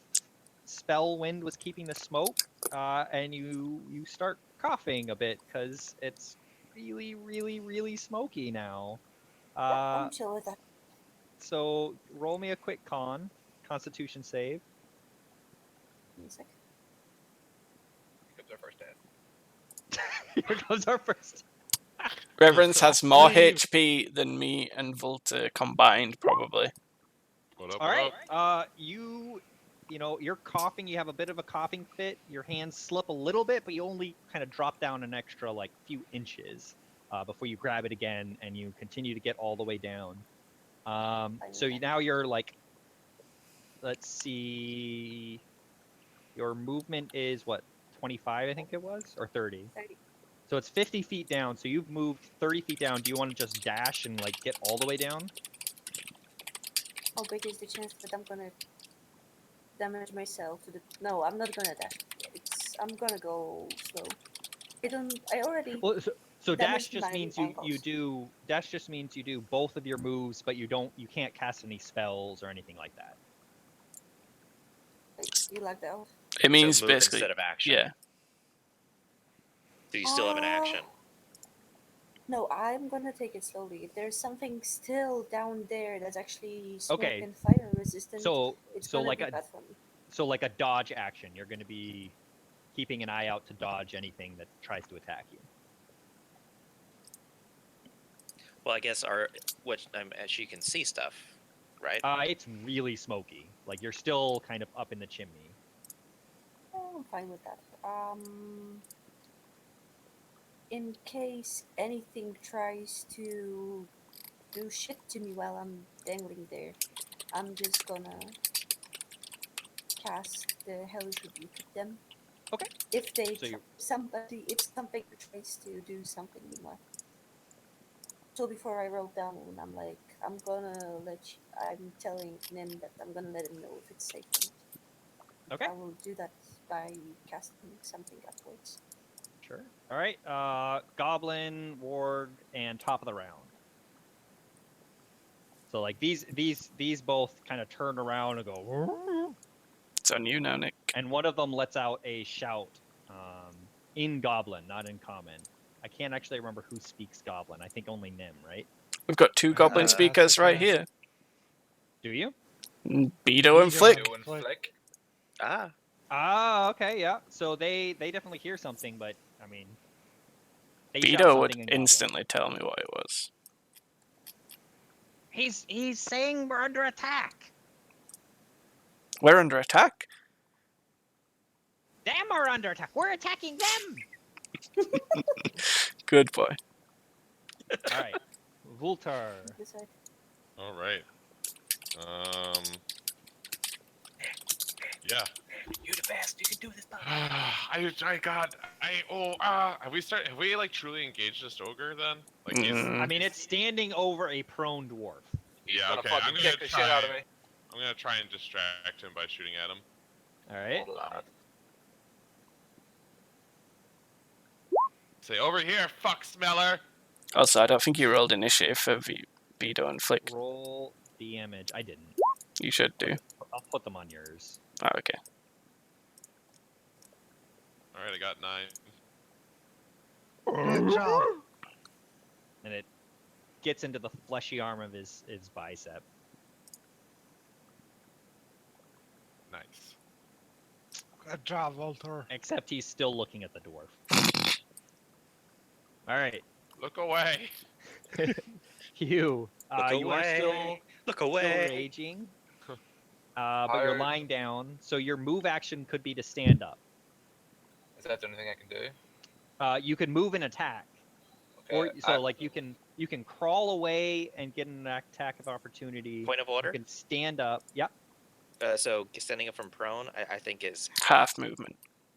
spell wind was keeping the smoke, and you start coughing a bit because it's really, really, really smoky now. I'm chill with that. So roll me a quick Constitution save. Give me a sec. Here comes our first death. Here comes our first. Reverence has more Leave. HP than me and Volta combined, probably. What up? All What right. up? You know, you're coughing. You have a bit of a coughing fit. Your hands slip a little bit, but you only kind of drop down an extra like few inches before you grab it again, and you continue to get all the way down. So now you're like, let's see, your movement is what, 25, I think it was, or 30. 30. So it's 50 feet down. So you've moved 30 feet down. Do you want to just dash and like get all the way down? How big is the chance that I'm gonna damage myself to the? No, I'm not gonna dash. I'm gonna go slow. I already. Well, so dash damaged just my means ankles. you do both of your moves, but you can't cast any spells or anything like that. Wait, you lagged out. It means so move basically, instead of action. yeah. So you still have an action. No, I'm gonna take it slowly. If there's something still down there that's actually smoke Okay. and fire resistant, So it's so gonna like be a bad for me. so like a dodge action. You're going to be keeping an eye out to dodge anything that tries to attack you. Well, I guess she can see stuff, right? It's really smoky. Like you're still kind of up in the chimney. Oh, I'm fine with that. In case anything tries to do shit to me while I'm dangling there, I'm just gonna cast the hellish rebuke at them. Okay. If they So if something tries to do something meanwhile. So before I roll down, I'm like, I'm telling Nim that I'm gonna let him know if it's safe or not. Okay. I will do that by casting something upwards. Sure. All right. Goblin, Warg, and top of the round. So like these both kind of turn around and go. It's on you now, Nick. And one of them lets out a shout in Goblin, not in Common. I can't actually remember who speaks Goblin. I think only Nim, right? We've got two goblin speakers right here. Do you? Beto and Flick. Doing flick. Ah. Okay, yeah. So they definitely hear something, but I mean, they shout Beto something would in Goblin. instantly tell me what it was. He's saying we're under attack. We're under attack? Them are under attack. We're attacking them. Good boy. All right, Vultar. Decide. All right. Yeah. You're the best. You can do this. I Have we like truly engaged this ogre then? Like he's. I mean, it's standing over a prone dwarf. He's Yeah, gonna okay. fucking I'm gonna kick the shit out of me. I'm gonna try and distract him by shooting at him. All right. Oh, lad. Say over here, fuck smeller. Also, I don't think you rolled initiative for Vito and Flick. Roll damage. I didn't. You should do. I'll put them on yours. Oh, okay. All right, I got 9. Good job. And it gets into the fleshy arm of his bicep. Nice. Good job, Voltor. Except he's still looking at the dwarf. All right. Look away. You. Look You are away. Look still away. raging. But you're Tired. lying down, so your move action could be to stand up. Is that the only thing I can do? You can move and attack, or Okay, so like you can crawl away and get an attack of opportunity. Point of You order. can stand up. Yep, So standing up from prone, I think is Half movement.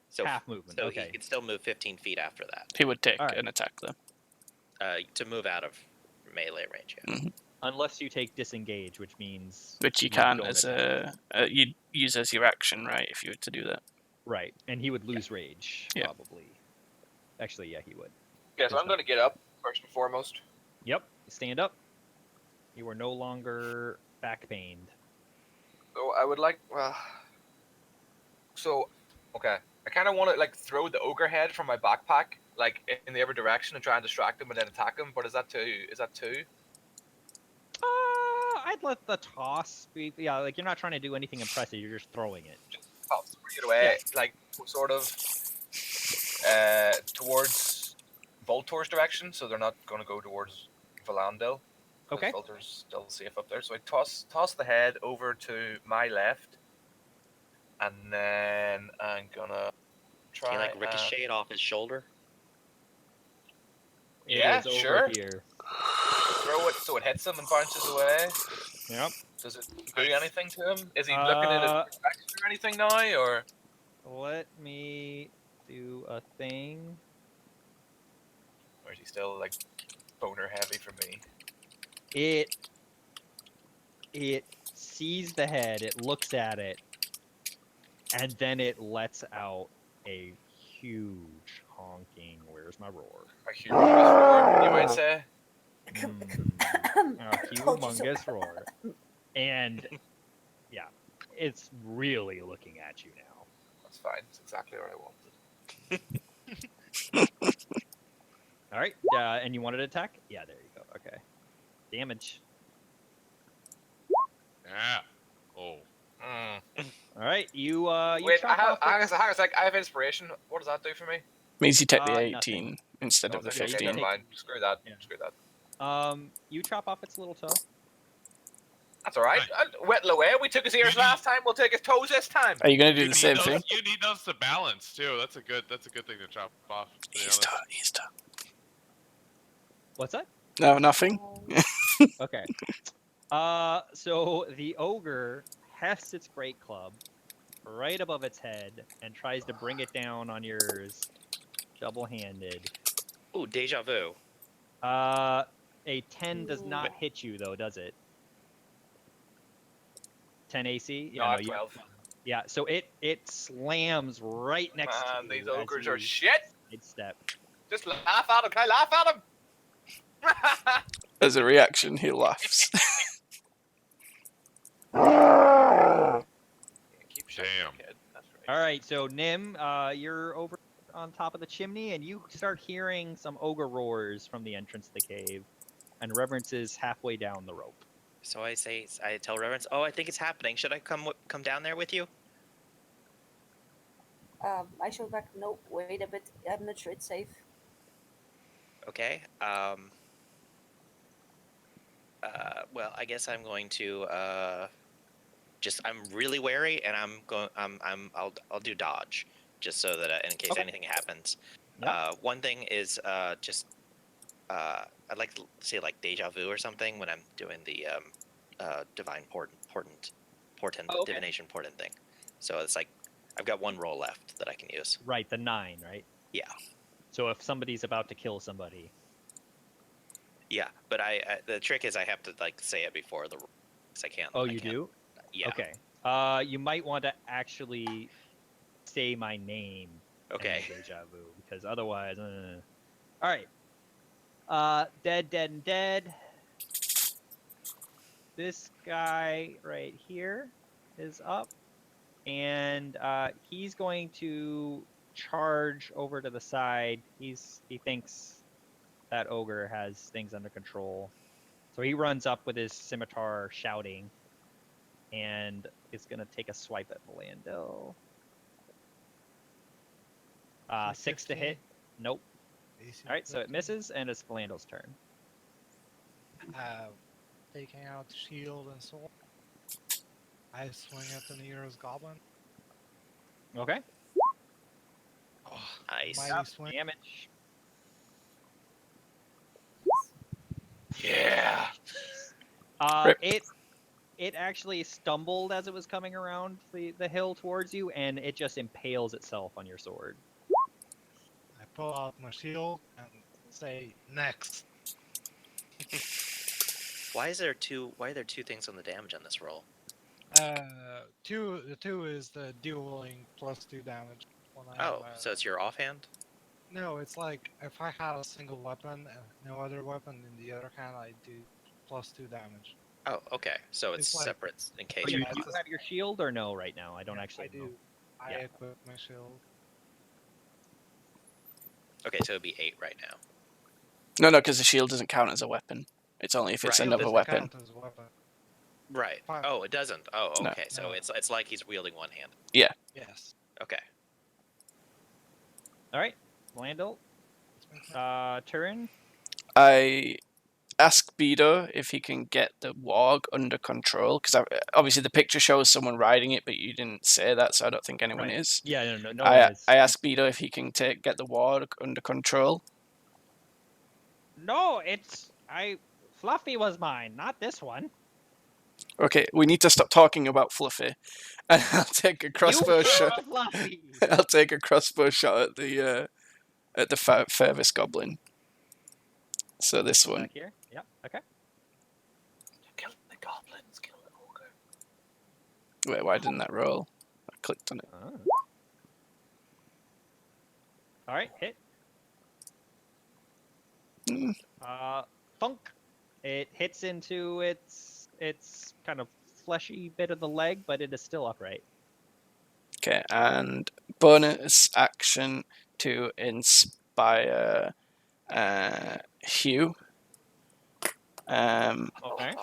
so. half movement. So Okay. he can still move 15 feet after that He would take Alright. an attack though. to move out of melee range. Yeah. Unless you take disengage, which means Which you you can don't as attack. you'd use as your action, right? If you were to do that. Right, and he would lose rage Yeah. probably. Actually, yeah, he would. Okay, so I'm gonna get up first and foremost. Yep, stand up. You are no longer back pained. So I would like. So, okay, I kind of want to like throw the ogre head from my backpack like in the other direction and try and distract him and then attack him. But is that too? Is that too? I'd let the toss be. Yeah, like you're not trying to do anything impressive. You're just throwing it. Oh, bring it away, like sort of towards Voltor's direction, so they're not going to go towards Valandil. Okay. Voltor's still safe up there, so I toss the head over to my left, and then I'm gonna try. Can you like ricochet it off his shoulder? It Yeah, is over sure. here. Throw it so it hits him and bounces away. Yep. Does it do anything to him? Is he looking at his reflection or anything now, or? Let me do a thing. Or is he still like boner heavy for me? It sees the head, it looks at it, and then it lets out a huge honking. Where's my roar? A humongous roar, you might say. A Told you so. humongous roar. And yeah, it's really looking at you now. That's fine. It's exactly what I wanted. All right, and you wanted to attack? Yeah, there you go. Okay, damage. Yeah. Oh. All right, you Wait, chop off hang on a sec. I have inspiration. What does that do for me? Means you take the Nothing. 18 instead of the Okay, 15. never mind. Screw that. Yeah. Screw that. You chop off its little toe. That's all right. Whittle away. We took his ears last time. We'll take his toes this time. Are you going to do You the need same those, thing? You need those to balance too. That's a good thing to chop off. To be honest. He's done. What's that? No, nothing. Okay. So the ogre hefts its great club right above its head and tries to bring it down on yours, double-handed. Ooh, deja vu. A 10 does not hit you though, does it? 10 AC? No, I have you- 12. Yeah, so it slams right next to Man, you. these as ogres you are shit. Sidestep. Just laugh at him. Can I laugh at him? As a reaction, he laughs. Keep shooting, Damn. kid. That's right. All right, so Nim, you're over on top of the chimney, and you start hearing some ogre roars from the entrance to the cave, and Reverence is halfway down the rope. So I tell Reverence, oh, I think it's happening. Should I come down there with you? I showed back. Nope. Wait a bit. I'm not sure it's safe. Okay. Well, I guess I'm going to I'm really wary, and I'll do dodge, just so that in case Okay. anything happens. Yep. One thing is I'd like to say like deja vu or something when I'm doing the divine portent Oh, okay. divination portent thing. So it's like I've got one roll left that I can use. Right, the 9, right? Yeah. So if somebody's about to kill somebody. Yeah, but the trick is I have to like say it before the. 'Cause I can't. Oh, I you can't- do? Yeah. Okay. You might want to actually say my name. Okay. And deja vu, because otherwise. All right. Dead, dead, and dead. This guy right here is up, and he's going to charge over to the side. He thinks that ogre has things under control, so he runs up with his scimitar, shouting, and is gonna take a swipe at Melandel. 6 to hit. Nope. AC All right, so it 15. misses, and it's Melandel's turn. Taking out shield and sword. I swing at the nearest goblin. Okay. Oh, Nice. mighty swing. Damage. Yeah. Rip. It actually stumbled as it was coming around the hill towards you, and it just impales itself on your sword. I pull out my shield and say next. Why are there two things on the damage on this roll? The two is the dueling +2 damage. When I have Oh, so it's your offhand? no, it's like if I had a single weapon and no other weapon in the other hand, I do +2 damage. Oh, okay. So it's It's like- separate in case Oh, you you. Yeah, do it's have your shield or no right now? I don't Yeah, actually I know. do. I Yeah. equip my shield. Okay, so it'd be 8 right now. No, because the shield doesn't count as a weapon. It's only if it's Right. another Doesn't weapon. count as a weapon. Right. Fine. Oh, it doesn't. Oh, No. okay. So No. it's like he's wielding one hand. Yes. Okay. All right, Melandel. It's my turn. Turin. I ask Beto if he can get the warg under control, because obviously the picture shows someone riding it, but you didn't say that, so I don't think anyone Right. is. Yeah, no I one is. ask Beto if he can get the warg under control. No, Fluffy was mine, not this one. Okay, we need to stop talking about Fluffy, and I'll take a crossbow You shot. killed Fluffy. I'll take a crossbow shot at the furthest goblin. So this one. Back here. Yep. Okay. Kill the goblins. Kill the ogre. Wait, why didn't that roll? I clicked on it. Oh. All right, hit. Mm. Thunk. It hits into its kind of fleshy bit of the leg, but it is still upright. Okay, and bonus action to inspire Hugh. Okay.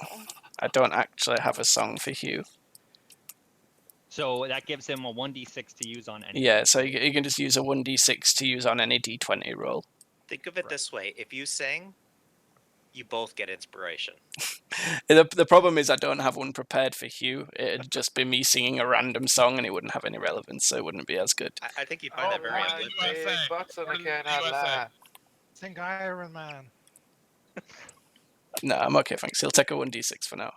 I don't actually have a song for Hugh. So that gives him a 1d6 to use on any. Yeah, so you can just use a 1d6 to use on any d20 roll. Think of it Right. this way: if you sing, you both get inspiration. The problem is I don't have one prepared for Hugh. It'd just be me singing a random song and it wouldn't have any relevance, so it wouldn't be as good. I think you'd find that very right. uplifting. USA. Butts and I Born in can't the have USA. that. Sing Iron Man. No, I'm okay, thanks. He'll take a 1d6 for now.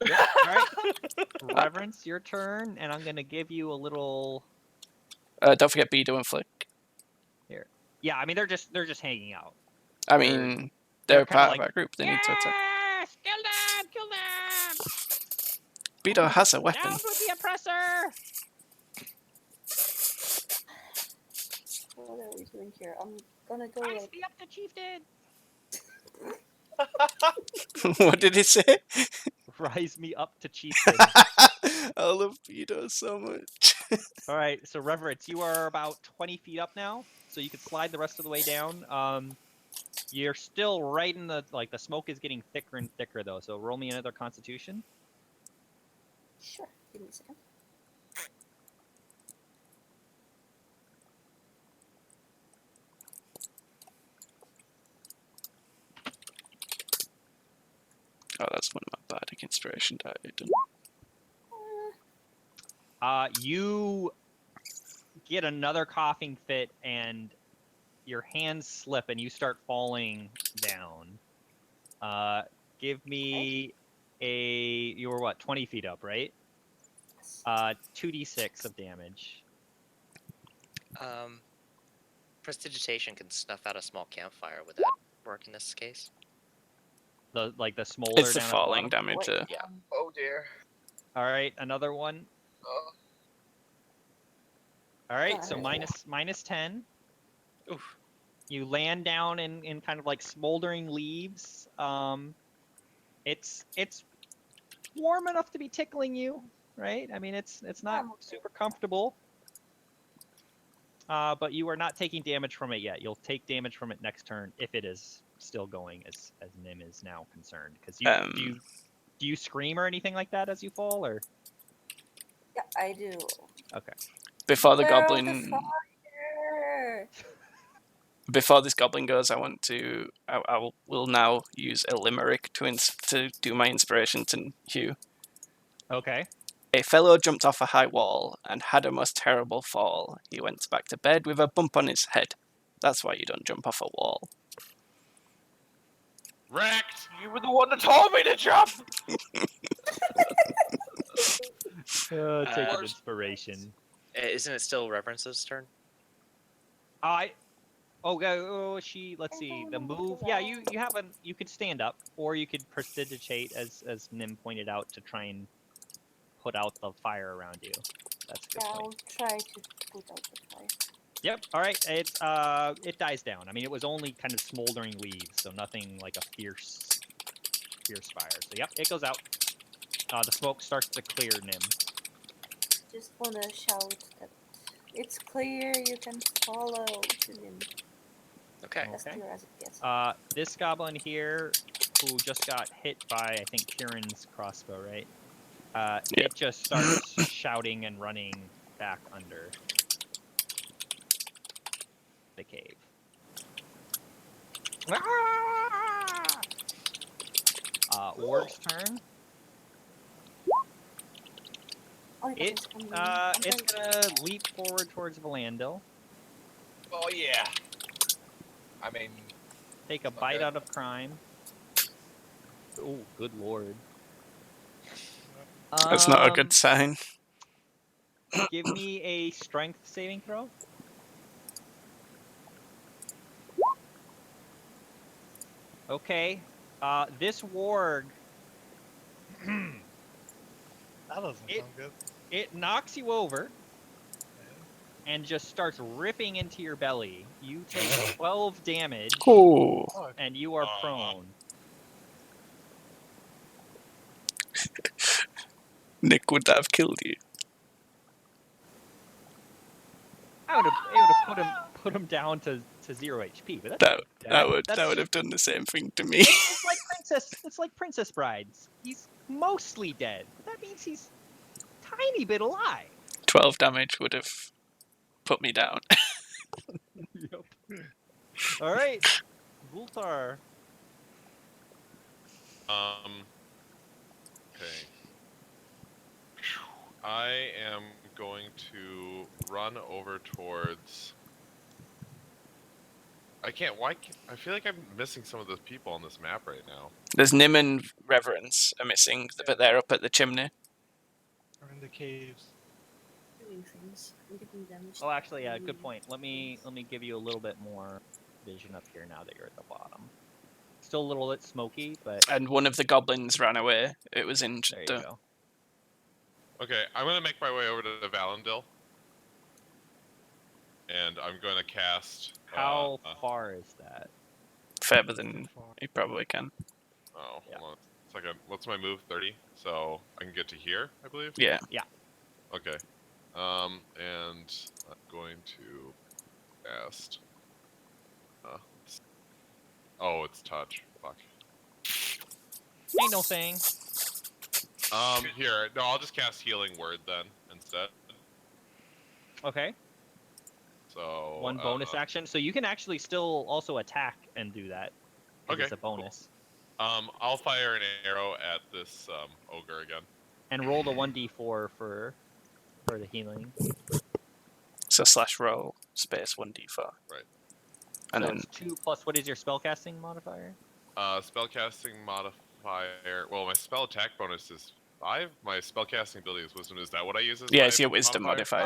All right. Reverence, your turn, and I'm gonna give you a little. Don't forget Beto and Flick. Yeah, I mean they're just hanging out. I mean, they're they're kinda part like, of our group. They need to attack. Yes! Kill them! Kill them! Beto has a weapon. Down with the oppressor! What are we doing here? I'm gonna go Rise like me up the chieftain! What did he say? Rise me up to chieftain. I love Beto so much. All right, so Reverence, you are about 20 feet up now, so you can slide the rest of the way down. You're still right in the smoke is getting thicker and thicker though, so roll me another Constitution. sure. Give me a second. Oh, that's one of my bardic inspiration die. You get another coughing fit and your hands slip and you start falling down. Give me you were what, 20 feet up, right? 2d6 of damage. prestidigitation can snuff out a small campfire. Would that work in this case? The smolder It's the down at falling bottom. damage. Wait, Yeah. Oh dear. All right, another one. Oh. All right, so Got it. minus 10. Oof. You land down in kind of like smoldering leaves. It's warm enough to be tickling you, right? I mean, it's not I'm okay. super comfortable. But you are not taking damage from it yet. You'll take damage from it next turn if it is still going, as Nim is now concerned. Because do you scream or anything like that as you fall, or Yeah, I do. okay? Before the Beware of goblin, fire! before this goblin goes, I want to. I will now use a limerick to do my inspiration to Hugh. Okay. A fellow jumped off a high wall and had a most terrible fall. He went back to bed with a bump on his head. That's why you don't jump off a wall. Wrecked! You were the one that told me to jump. Take an Worst. inspiration. Isn't it still Reverence's turn? She. Let's see. The move. Yeah, you have you could stand up, or you could prestidigitate, as Nim pointed out, to try and put out the fire around you. That's a good Yeah, I'll point. try to put out the fire. Yep. All right. It dies down. I mean, it was only kind of smoldering leaves, so nothing like a fierce fire. So yep, it goes out. The smoke starts to clear, Nim. Just wanna shout that it's clear, you can follow to him. Okay. As Okay. clear as it gets. This goblin here, who just got hit by, I think, Kieran's crossbow, right? Yep. It just starts shouting and running back under the cave. Ward's turn. Oh, yeah, It's coming. it's gonna leap forward towards Valandil, Oh yeah. I mean, take a Okay. bite out of crime. Oh, good lord. That's not a good sign. Give me a strength saving throw. Okay. This warg, That doesn't It- sound good. it knocks you over and just starts ripping into your belly. You take 12 damage, Oh, Oh, and you are prone. Nick, would that have killed you? It would have put him down to 0 HP, but that's That would that's have done the same thing to me. it's like Princess Brides. He's mostly dead, but that means he's a tiny bit alive. 12 damage would have put me down. Yep. All right, Vultar. Okay. I am going to run over towards. I can't. I feel like I'm missing some of the people on this map right now. There's Nim and Reverence are missing, but they're up at the chimney. or in the caves. Doing things and giving damage. Oh, actually, yeah, good point. Let me give you a little bit more vision up here now that you're at the bottom. Still a little bit smoky, but And one of the goblins ran away. It was in there you the... go. Okay, I'm gonna make my way over to Valandil, and I'm going to cast. How far is that? further than Far. you probably can. Oh, Yeah. hold on a second. What's my move? 30. So I can get to here, I believe. Yeah. Okay. And I'm going to cast. Oh, it's touch. Fuck. Ain't no thing. Here. No, I'll just cast Healing Word then instead. Okay. So. One bonus action, so you can actually still also attack and do that. 'Cause Okay, It's a bonus. I'll fire an arrow at this ogre again. And roll the 1d4 for the healing. So slash roll space 1d4. Right. And So then it's 2 plus, what is your spellcasting modifier? Spellcasting modifier. Well, my spell attack bonus is 5. My spellcasting ability is Wisdom. Is that what I use as yeah, my it's your wisdom modifier.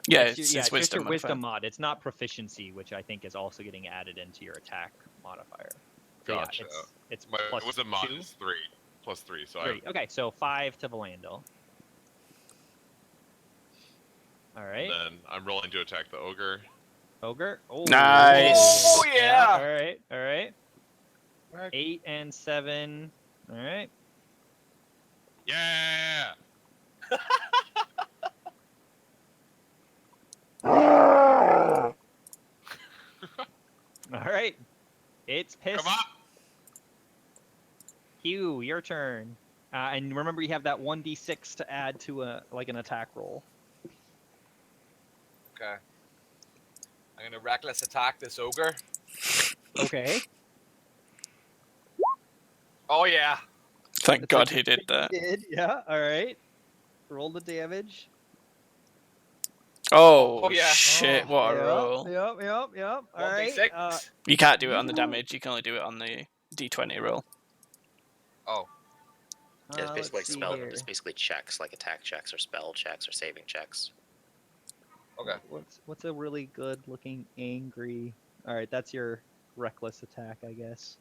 Yeah, it's it's just your wisdom modifier. wisdom mod. It's not proficiency, which I think is also getting added into your attack modifier. So Gotcha. yeah, it's My plus wisdom mod 2. is 3. Plus 3, so 3. Okay, so 5 to Valando. All right. then I'm rolling to attack the ogre. Ogre. Oh, Nice. Oh, yeah. All right. All right. Right. 8 and 7. All right. Yeah! All right. It's pissed. Come on! Hugh, your turn. And remember, you have that 1d6 to add to an attack roll. Okay. I'm gonna reckless attack this ogre. Okay. Oh yeah. Thank That's God a he good did thing that. you did. Yeah. All right. Roll the damage. Oh, Oh, yeah. shit! Oh. What a Yep. roll! Yep. All right. 1d6. You can't do it on the You- damage. You can only do it on the d20 roll. Oh. Yeah, it's basically let's see spell. here. It's basically checks, like attack checks or spell checks or saving checks. Okay. What's a really good looking angry? All right, that's your reckless attack, I guess.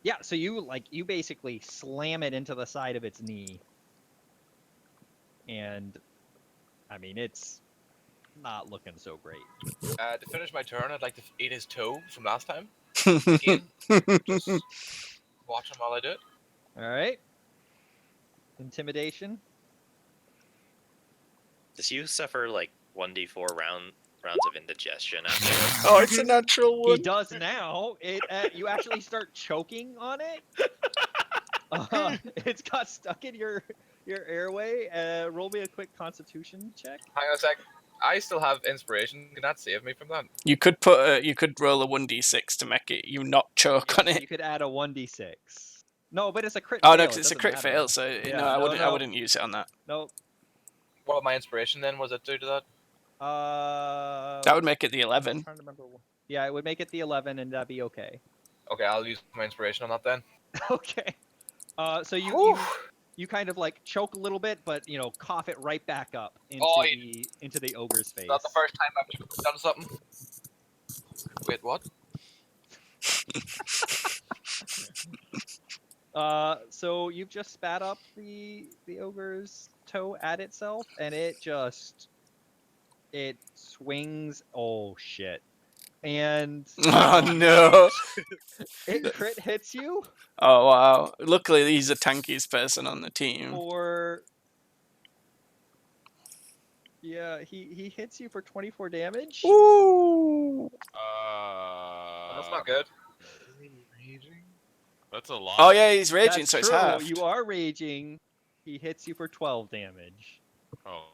Yeah. So you basically slam it into the side of its knee, and I mean it's not looking so great. To finish my turn, I'd like to eat his toe from last time. Again. Just watch him while I do it. All right. Intimidation. Does you suffer like 1d4 rounds of indigestion after? Oh, it's a natural He one. does now. You actually start choking on it. It's got stuck in your airway. Roll me a quick Constitution check. Hang on a sec. I still have inspiration. Can that save me from that? You could you could roll a 1d6 to make it you not choke on it. You could add a 1d6. No, but it's a crit Oh fail. no, it because it's a doesn't crit matter. fail, so Yeah, no, I no. wouldn't use it on that. Nope. What about my inspiration then? Was it due to that? That would make it the 11. I'm trying to remember. Yeah, it would make it the 11, and that'd be okay. Okay, I'll use my inspiration on that then. Okay. So you kind of like choke a little bit, but cough it right back up into the ogre's face. Not the first time I've done something. Wait, what? So you've just spat up the ogre's toe at itself, and it swings. Oh shit! And Oh no! it crit hits you Oh wow! Luckily, he's the tankiest person on the team. for. Yeah, he hits you for 24 damage. Ooh! That's not good. Raging. That's a lot. Oh yeah, he's raging, That's so it's true. half. You are raging. He hits you for 12 damage. Oh.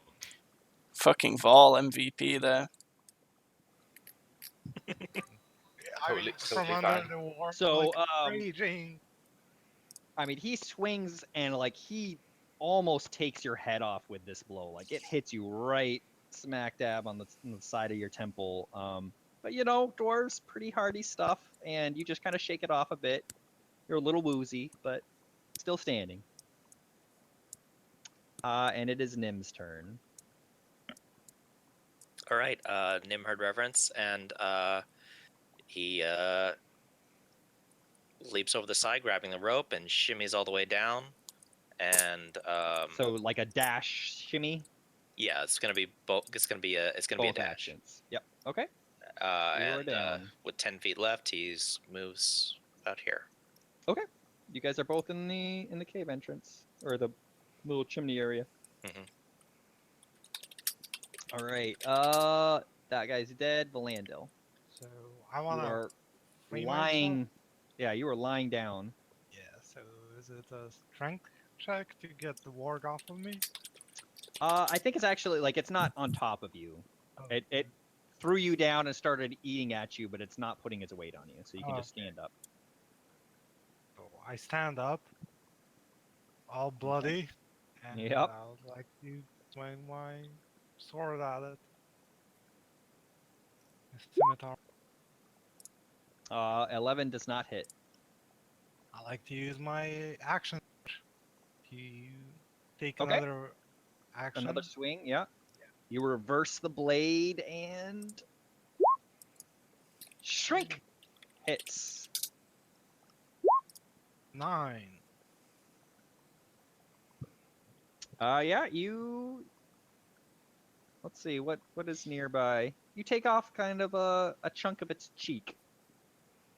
Fucking Vol MVP there. Totally- From totally under fine. the water. So, like, raging. I mean, he swings and like he almost takes your head off with this blow. Like it hits you right smack dab on the side of your temple. But dwarves, pretty hardy stuff, and you just kind of shake it off a bit. You're a little woozy, but still standing. And it is Nim's turn. All right, Nim heard reverence, and he leaps over the side, grabbing the rope, and shimmies all the way down. And So like a dash shimmy. yeah, it's gonna be It's gonna be a Both dash. actions. Yep. Okay. You are And down. with 10 feet left, he moves out here. You guys are both in the cave entrance or the little chimney area. Mhm. All right. That guy's dead. Valando. So I You wanna. are free lying. myself? Yeah, you are lying down. Yeah. So is it a strength check to get the warg off of me? I think it's actually like it's not on top of you. Oh, It threw you down and started eating at you, but it's not putting its weight on you, so you can just stand up. So I stand up, all bloody, and Yep. I would like to swing my sword at it. A scimitar. 11 does not hit. I like to use my action to take Okay. another Action. Another swing, yeah. You reverse the blade and shrink hits. 9. Yeah, you. Let's see what is nearby. You take off kind of a chunk of its cheek.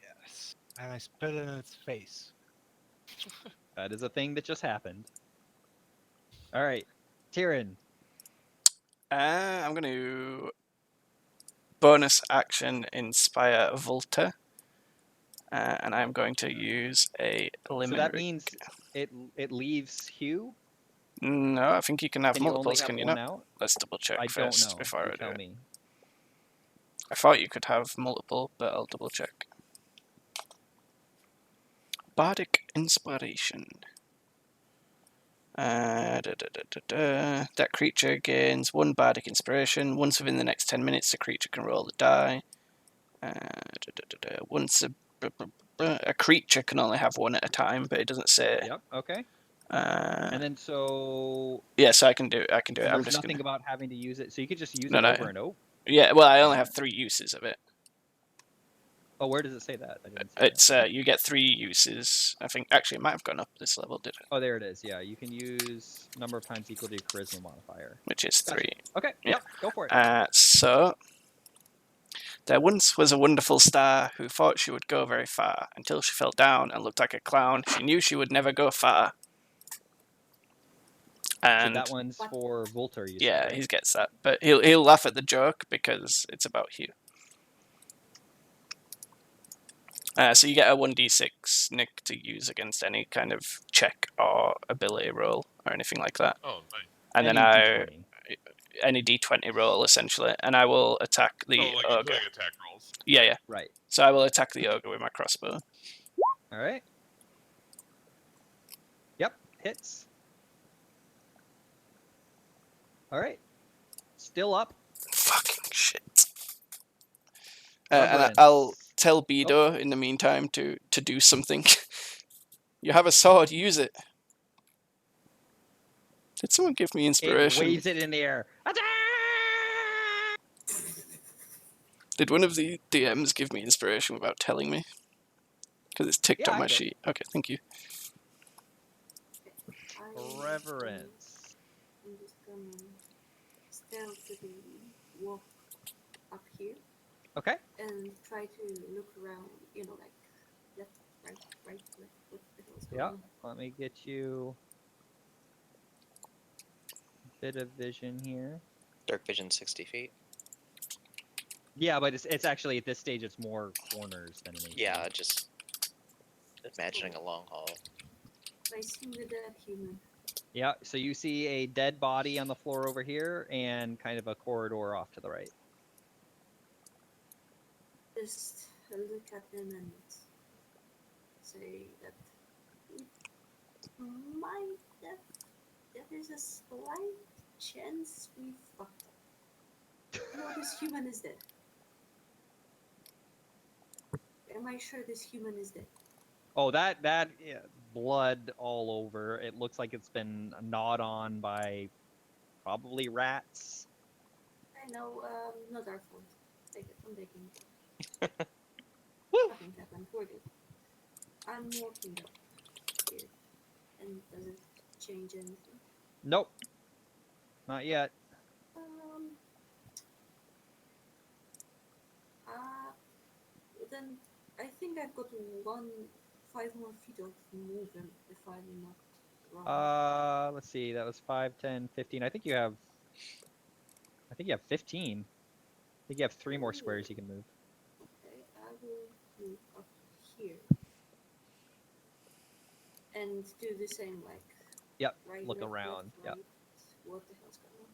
Yes. And I spit in its face. That is a thing that just happened. All right, Tyrion. I'm going to bonus action inspire Volta, and I'm going to use a So limerick. that means it leaves Hugh. No, I think you can have Can you only multiples, have can you one not? out? Let's double check I don't first know. before You I do tell it. me. I thought you could have multiple, but I'll double check. Bardic Inspiration. That creature gains 1 Bardic Inspiration. Once within the next 10 minutes, the creature can roll a die. Once a creature can only have 1 at a time, but it doesn't say. Yep. Okay. Uh, And then so yeah, so I can do it. I'm there's just nothing gonna. about having to use it. So you could just use No, it no. over and over. Yeah, well, I only have 3 uses of it. Oh, where does it say that? I didn't see It's that. you get 3 uses. I think actually it might have gone up this level, did it? Oh, there it is. Yeah, you can use number of times equal to your charisma modifier. Which is 3. Gotcha. Okay. Yeah. Yep. Go for it. So there once was a wonderful star who thought she would go very far until she fell down and looked like a clown. She knew she would never go far. And So that one's for Volter, you yeah, said, right? he gets that, but he'll laugh at the joke because it's about Hugh. So you get a 1d6, Nick, to use against any kind of check or ability roll or anything like that. Oh, nice. And then D20. any d20 roll essentially, and I will attack the Oh, like ogre. including attack rolls. Yeah. Right. So I will attack the ogre with my crossbow. All right. Yep. Hits. All right. Still up. Fucking shit. And I'll tell Bido in the meantime to do something. You have a sword, use it. Did someone give me It inspiration? waves it in the air. Attack! Did one of the DMs give me inspiration without telling me? Because it's ticked Yeah, on I my did. sheet. Okay, thank you. Reverence. I'm just gonna stealthily walk up here Okay. and try to look around, like left, right, left, what the hell is going Yeah. on? Let me get you a bit of vision here. Dark vision 60 feet. Yeah, but it's actually at this stage it's more corners than anything. Yeah, just imagining a long haul. I see the dead human. Yeah, so you see a dead body on the floor over here and kind of a corridor off to the right. Just look at them and say that there is a slight chance we fucked up. This human is dead. Am I sure this human is dead? Oh, that yeah, blood all over. It looks like it's been gnawed on by probably rats. I know, not our fault. Take it, I'm taking it. Woo! Nothing happened, we're good. I'm walking up here. And does it change anything? Nope. Not yet. Then I think I've got 5 more feet of movement if I'm not wrong. Let's see. That was 5, 10, 15. I think you have 15. I think you have 3 more squares you can move. Okay, I will move up here. And do the same, like... Yep, right, look left, around. Left, right. Yep. What the hell's going on?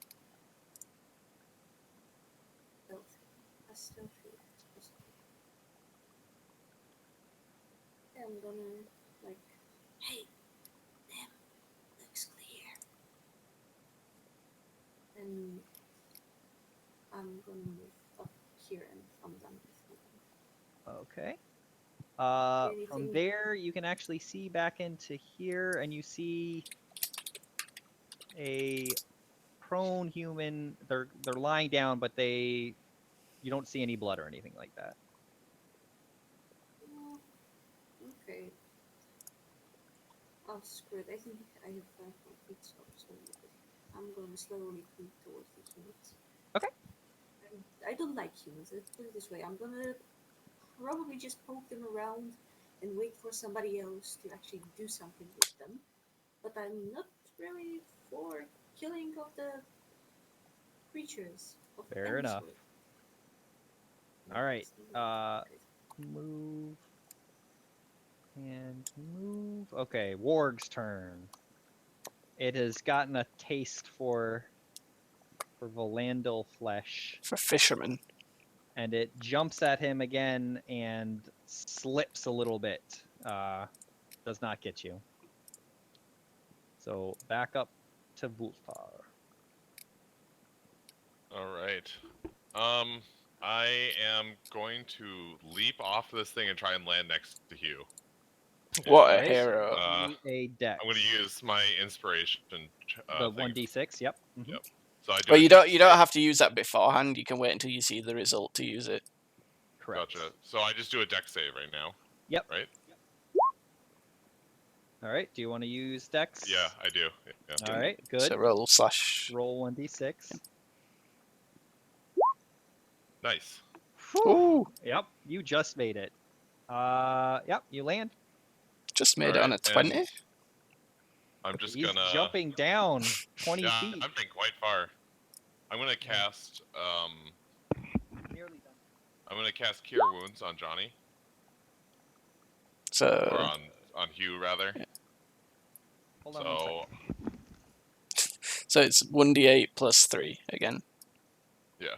Stealth. A stealth here. I'm gonna, like... Hey! Damn! Looks clear. And I'm gonna move up here and I'm done with moving. Okay. From Anything- there, you can actually see back into here, and you see a prone human. They're lying down, but you don't see any blood or anything like that. Oh, okay. Oh, screw it. I think I have 5 more feet, so I'm gonna slowly creep towards the humans. Okay. I don't like humans. Let's put it this way. I'm gonna probably just poke them around and wait for somebody else to actually do something with them. But I'm not really for killing of the creatures of Fair any enough. sort. All right. Right. Move and move. Okay, Warg's turn. It has gotten a taste for Volandal flesh, For fishermen. and it jumps at him again and slips a little bit. Does not get you. So back up to Vulfar. All right. I am going to leap off this thing and try and land next to Hugh. What a Right. hero. Do a dex. I'm going to use my inspiration. the thing. 1d6. Yep. Mhm. Yep. So I do. Well, a you dex don't save. have to use that beforehand. You can wait until you see the result to use it. Correct. Gotcha. So I just do a dex save right now. Yep. Right? All right. Do you want to use dex? Yeah, I do. Yeah. All right. Good. So roll slash. Roll 1d6. Nice. Ooh, Yep. You just made it. Yep. You land. just made it on a Alright, 20. and I'm just He's gonna jumping down 20 Yeah, feet. I'm being quite far. I'm gonna cast Nearly done. I'm gonna cast Cure Wounds on Johnny. Or So on Hugh rather. Hold on one So second. so it's 1d8 plus 3 again. yeah.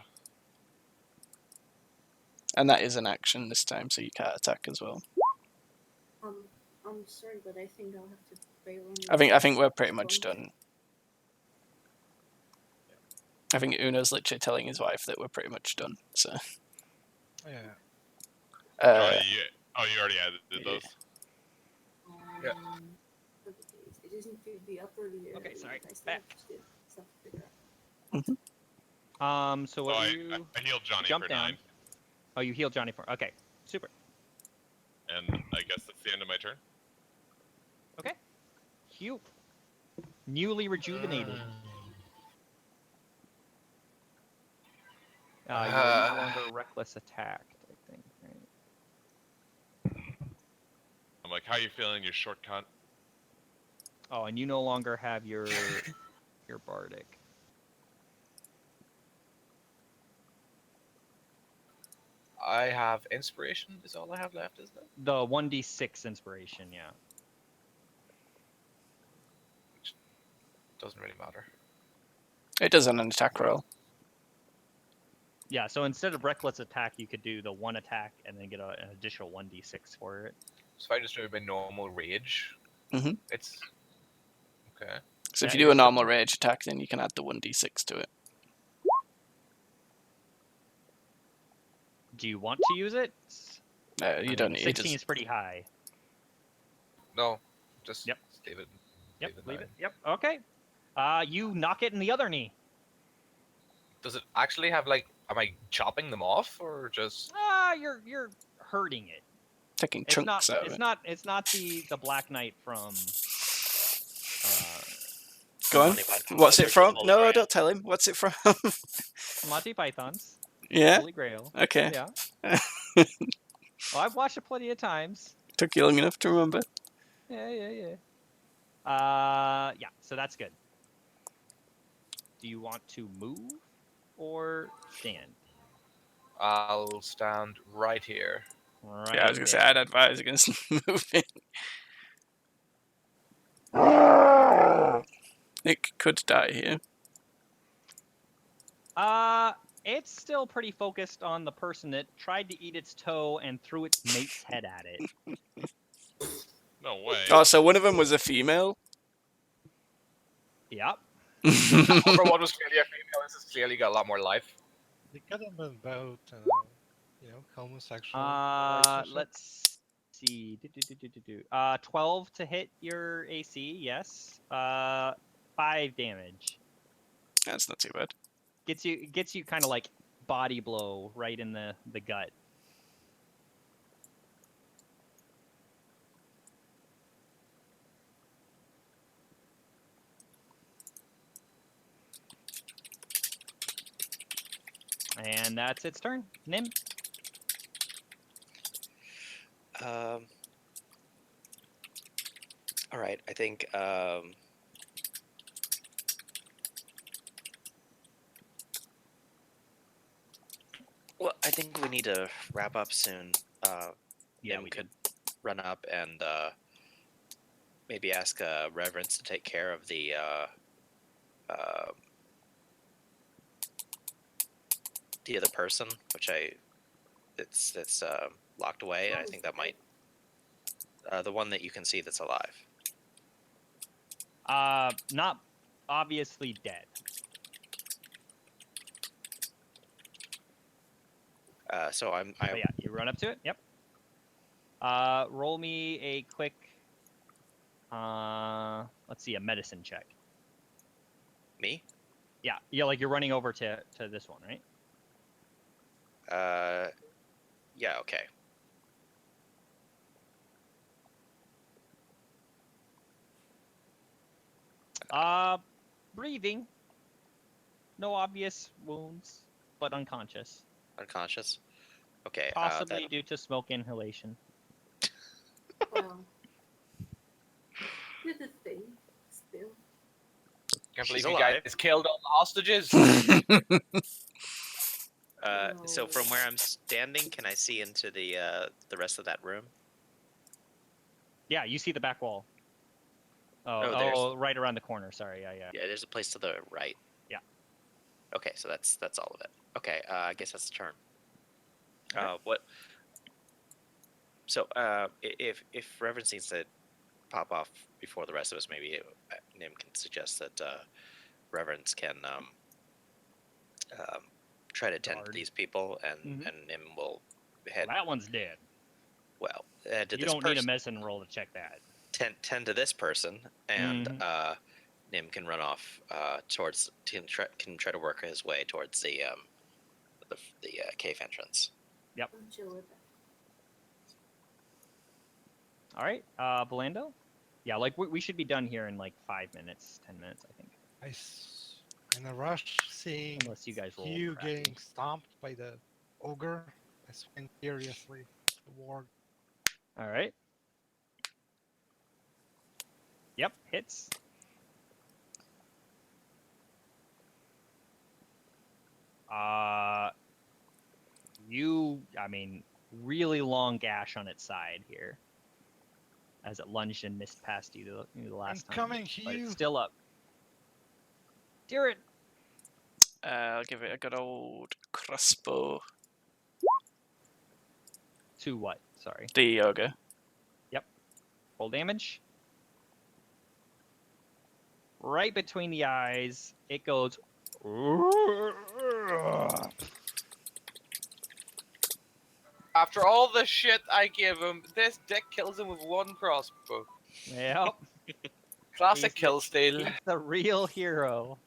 And that is an action this time, so you can't attack as well. I'm sorry, but I think I'll have to bail on you. I think we're pretty much Strong. done. I think Uno's literally telling his wife that we're pretty much done. So Yeah. Johnny, you already added those. Yeah. Okay, it isn't to be up earlier. Okay, sorry. I still Back. have stuff to figure out. So Oh, what I you healed Johnny jump for down? 9. Oh, you healed Johnny for. Okay. Super. And I guess that's the end of my turn. Okay. Hugh. Newly rejuvenated. You're no longer reckless attacked, I think. Right? I'm like, how you feeling, you short cunt? Oh, and you no longer have your bardic. I have inspiration. Is all I have left, isn't it? The 1d6 inspiration, yeah. Doesn't really matter. it does an attack roll. Yeah, so instead of reckless attack, you could do the 1 attack and then get an additional 1d6 for it. So if I just do my normal rage, Mhm. it's okay. So if Yeah, you do you're a normal still- rage attack, then you can add the 1d6 to it. Do you want to use it? You don't need 16 it. is pretty high. No, just Yep. leave it. Yep, Leave it leave nine. it. Yep, okay. You knock it in the other knee. Does it actually have like? Am I chopping them off or just? You're hurting it. Taking It's not. chunks out of It's it. not. It's not the Black Knight from. Go on. Monty Python, What's the it original from? Holy No, Grail. don't tell him. What's it from? Monty Python's Yeah. Holy Grail. Okay. Yeah. Oh, I've watched it plenty of times. Took you long enough to remember. Yeah. Yeah. So that's good. Do you want to move or stand? I'll stand right here. Right. Yeah, I was gonna say there. I'd advise against moving. Nick could die here. It's still pretty focused on the person that tried to eat its toe and threw its mate's head at it. No way. Oh, so one of them was a female. Yep. Number one was clearly a female. This has clearly got a lot more life. They could have been both, homosexual. relationship. Let's see. 12 to hit your AC. Yes. 5 damage. That's not too bad. Gets you kind of like body blow right in the gut. And that's its turn. Nim. All right, I think well, I think we need to wrap up soon. Yeah, Nim we could run up and maybe ask Reverence to take care of the uh, other person, which it's locked away, and I think that might the one that you can see that's alive. Not obviously dead. So I But yeah, you run up to it. Yep. Roll me a quick. Let's see, a medicine check. me. Yeah, like you're running over to this one, right? Yeah, okay. Breathing. No obvious wounds, but unconscious. Unconscious. Okay. Possibly due to smoke inhalation. Well, do the thing still. Can't She's believe you alive. guys killed all the hostages. So from where I'm standing, can I see into the rest of that room? Yeah, you see the back wall. Oh, there's- Oh, right around the corner. Sorry, yeah. Yeah, there's a place to the right. Yeah. Okay, so that's all of it. Okay, I guess that's the turn. Alright. What? So, if Reverence needs to pop off before the rest of us, maybe Nim can suggest that Reverence can try to tend to Guard. these people, and Mhm. and Nim will head. That one's dead. Well, to You this don't need a person. medicine roll to check that. Tend to this person, and Mhm. Nim can run off towards can try to work his way towards the cave entrance. I'm chill with that. All right, Belando. Yeah, like we should be done here in like 5 minutes, 10 minutes, I think. In a rush, seeing Unless you guys roll you crappy. getting stomped by the ogre, I swing furiously at the warg. All right. Yep, hits. I mean, really long gash on its side here, as it lunged and missed past you the last I'm time. coming, But Hugh. it's still up. Darren. I'll give it a good old crossbow. To what? Sorry. The ogre. Roll damage. Right between the eyes, it goes. After all the shit I give him, this dick kills him with one crossbow. Yep. Classic He's the- kill steal. He's the real hero.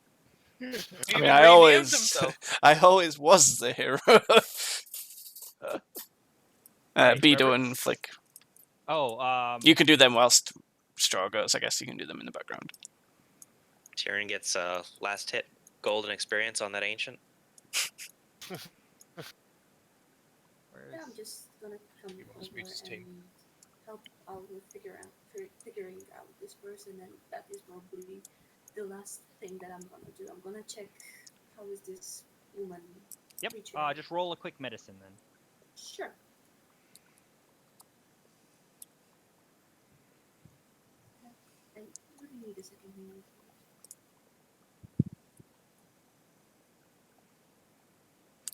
I He mean, even I renamed always, himself. I always was the hero. Right, Beto Reverence? and Flick. Oh, You can do them whilst Straw goes. I guess you can do them in the background. Tyrion gets last hit golden experience on that ancient. Yeah, I'm just gonna come wants me over to take- and help out with figuring out this person, and that is probably the last thing that I'm gonna do. I'm gonna check how is this woman. yep. reaching out. Just roll a quick medicine then. Sure. I really need a second here.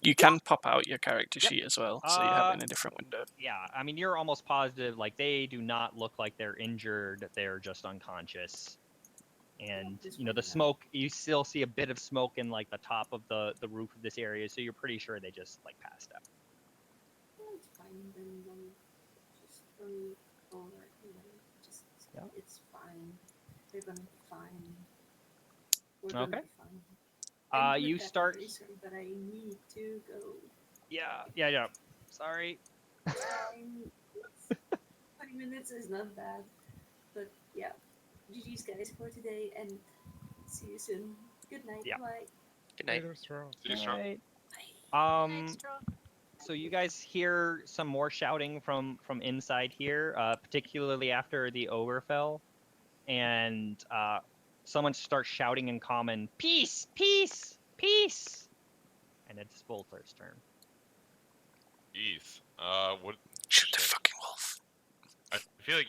You can pop out your character Yep. sheet as well, so you have it in a different window. Yeah, I mean, you're almost positive. Like, they do not look like they're injured. They're just unconscious. And Just you know, the fine now. smoke. You still see a bit of smoke in like the top of the roof of this area, so you're pretty sure they just like passed out. Well, it's fine. Then just let me go over and then just say, Yeah. it's fine. They're gonna be fine. We're gonna Okay. be fine. I'm You good at start. very soon, but I need to go. Yeah. Sorry. Fine. 20 minutes is not bad. But yeah. GG's guys for today and see you soon. Good night. Yeah. Bye. Good night. Later, Straw. See you, Strong. Alright. Thanks, Straw. So you guys hear some more shouting from inside here, particularly after the ogre fell, and someone starts shouting in common, "Peace, peace, peace!" And it's Volter's turn. Jeez. What? Shoot the Shit. fucking wolf. I feel like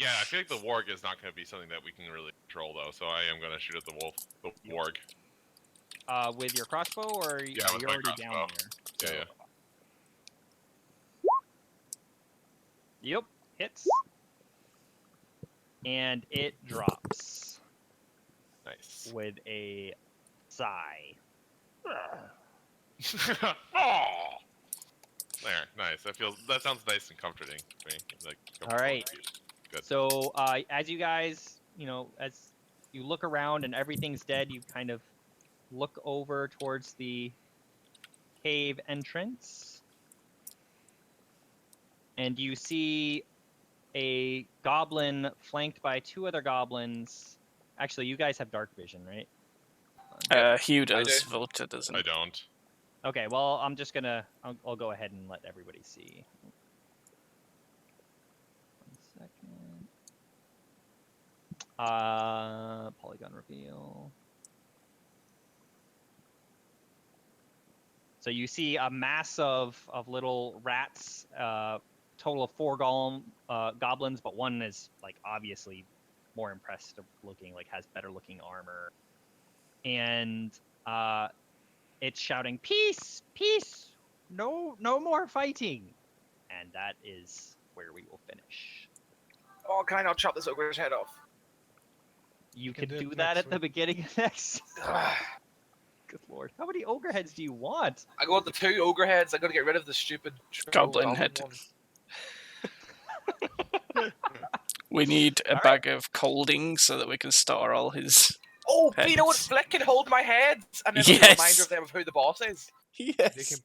the warg is not going to be something that we can really control though. So I am going to shoot at the wolf, the warg. With your crossbow, or Yeah, are with you my already down crossbow. there? Yeah, Yep, hits. And it drops Nice. with a sigh. Oh. There, nice. That sounds nice and comforting to me. Like, All right. Good. So as you guys, as you look around and everything's dead, you kind of look over towards the cave entrance, and you see a goblin flanked by two other goblins. Actually, you guys have dark vision, right? Hugh I does, do. Vulture doesn't. I don't. Okay, well, I'm just gonna. I'll go ahead and let everybody see. 1 second. Polygon reveal. So you see a mass of little rats, total of 4 goblins, but one is like obviously more impressive looking, like has better looking armor. And it's shouting, "Peace! Peace! No more fighting!" And that is where we will finish. Oh, can I not chop this ogre's head off? You can could do do it that next at the week. beginning of next. Good lord. How many ogre heads do you want? I got the 2 ogre heads. I got to get rid of the stupid Goblin head. one. We need a Alright. bag of colding so that we can store all his. Oh, but you know what? Heads. Flick can hold my heads, and then it'll be a Yes. reminder of them of who the boss is. They Yes.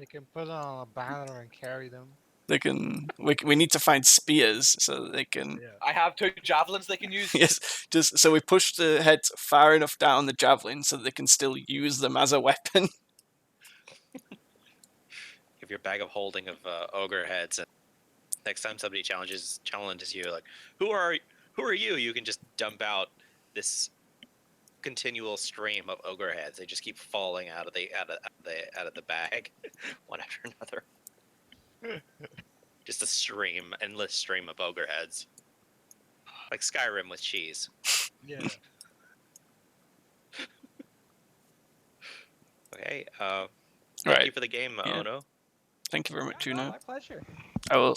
can put on a banner and carry them. They can. We need to find spears so that they can. Yeah. I have 2 javelins they can use. Yes. Just so we push the heads far enough down the javelin so they can still use them as a weapon. Give your bag of holding of ogre heads, and next time somebody challenges you, like, who are you? You can just dump out this continual stream of ogre heads. They just keep falling out of the bag, one after another. Just a stream, endless stream of ogre heads, like Skyrim with cheese. Yeah. Okay. Thank Right. you for the game, Yeah. Ono. Thank you very much, No, Juno. my pleasure. I will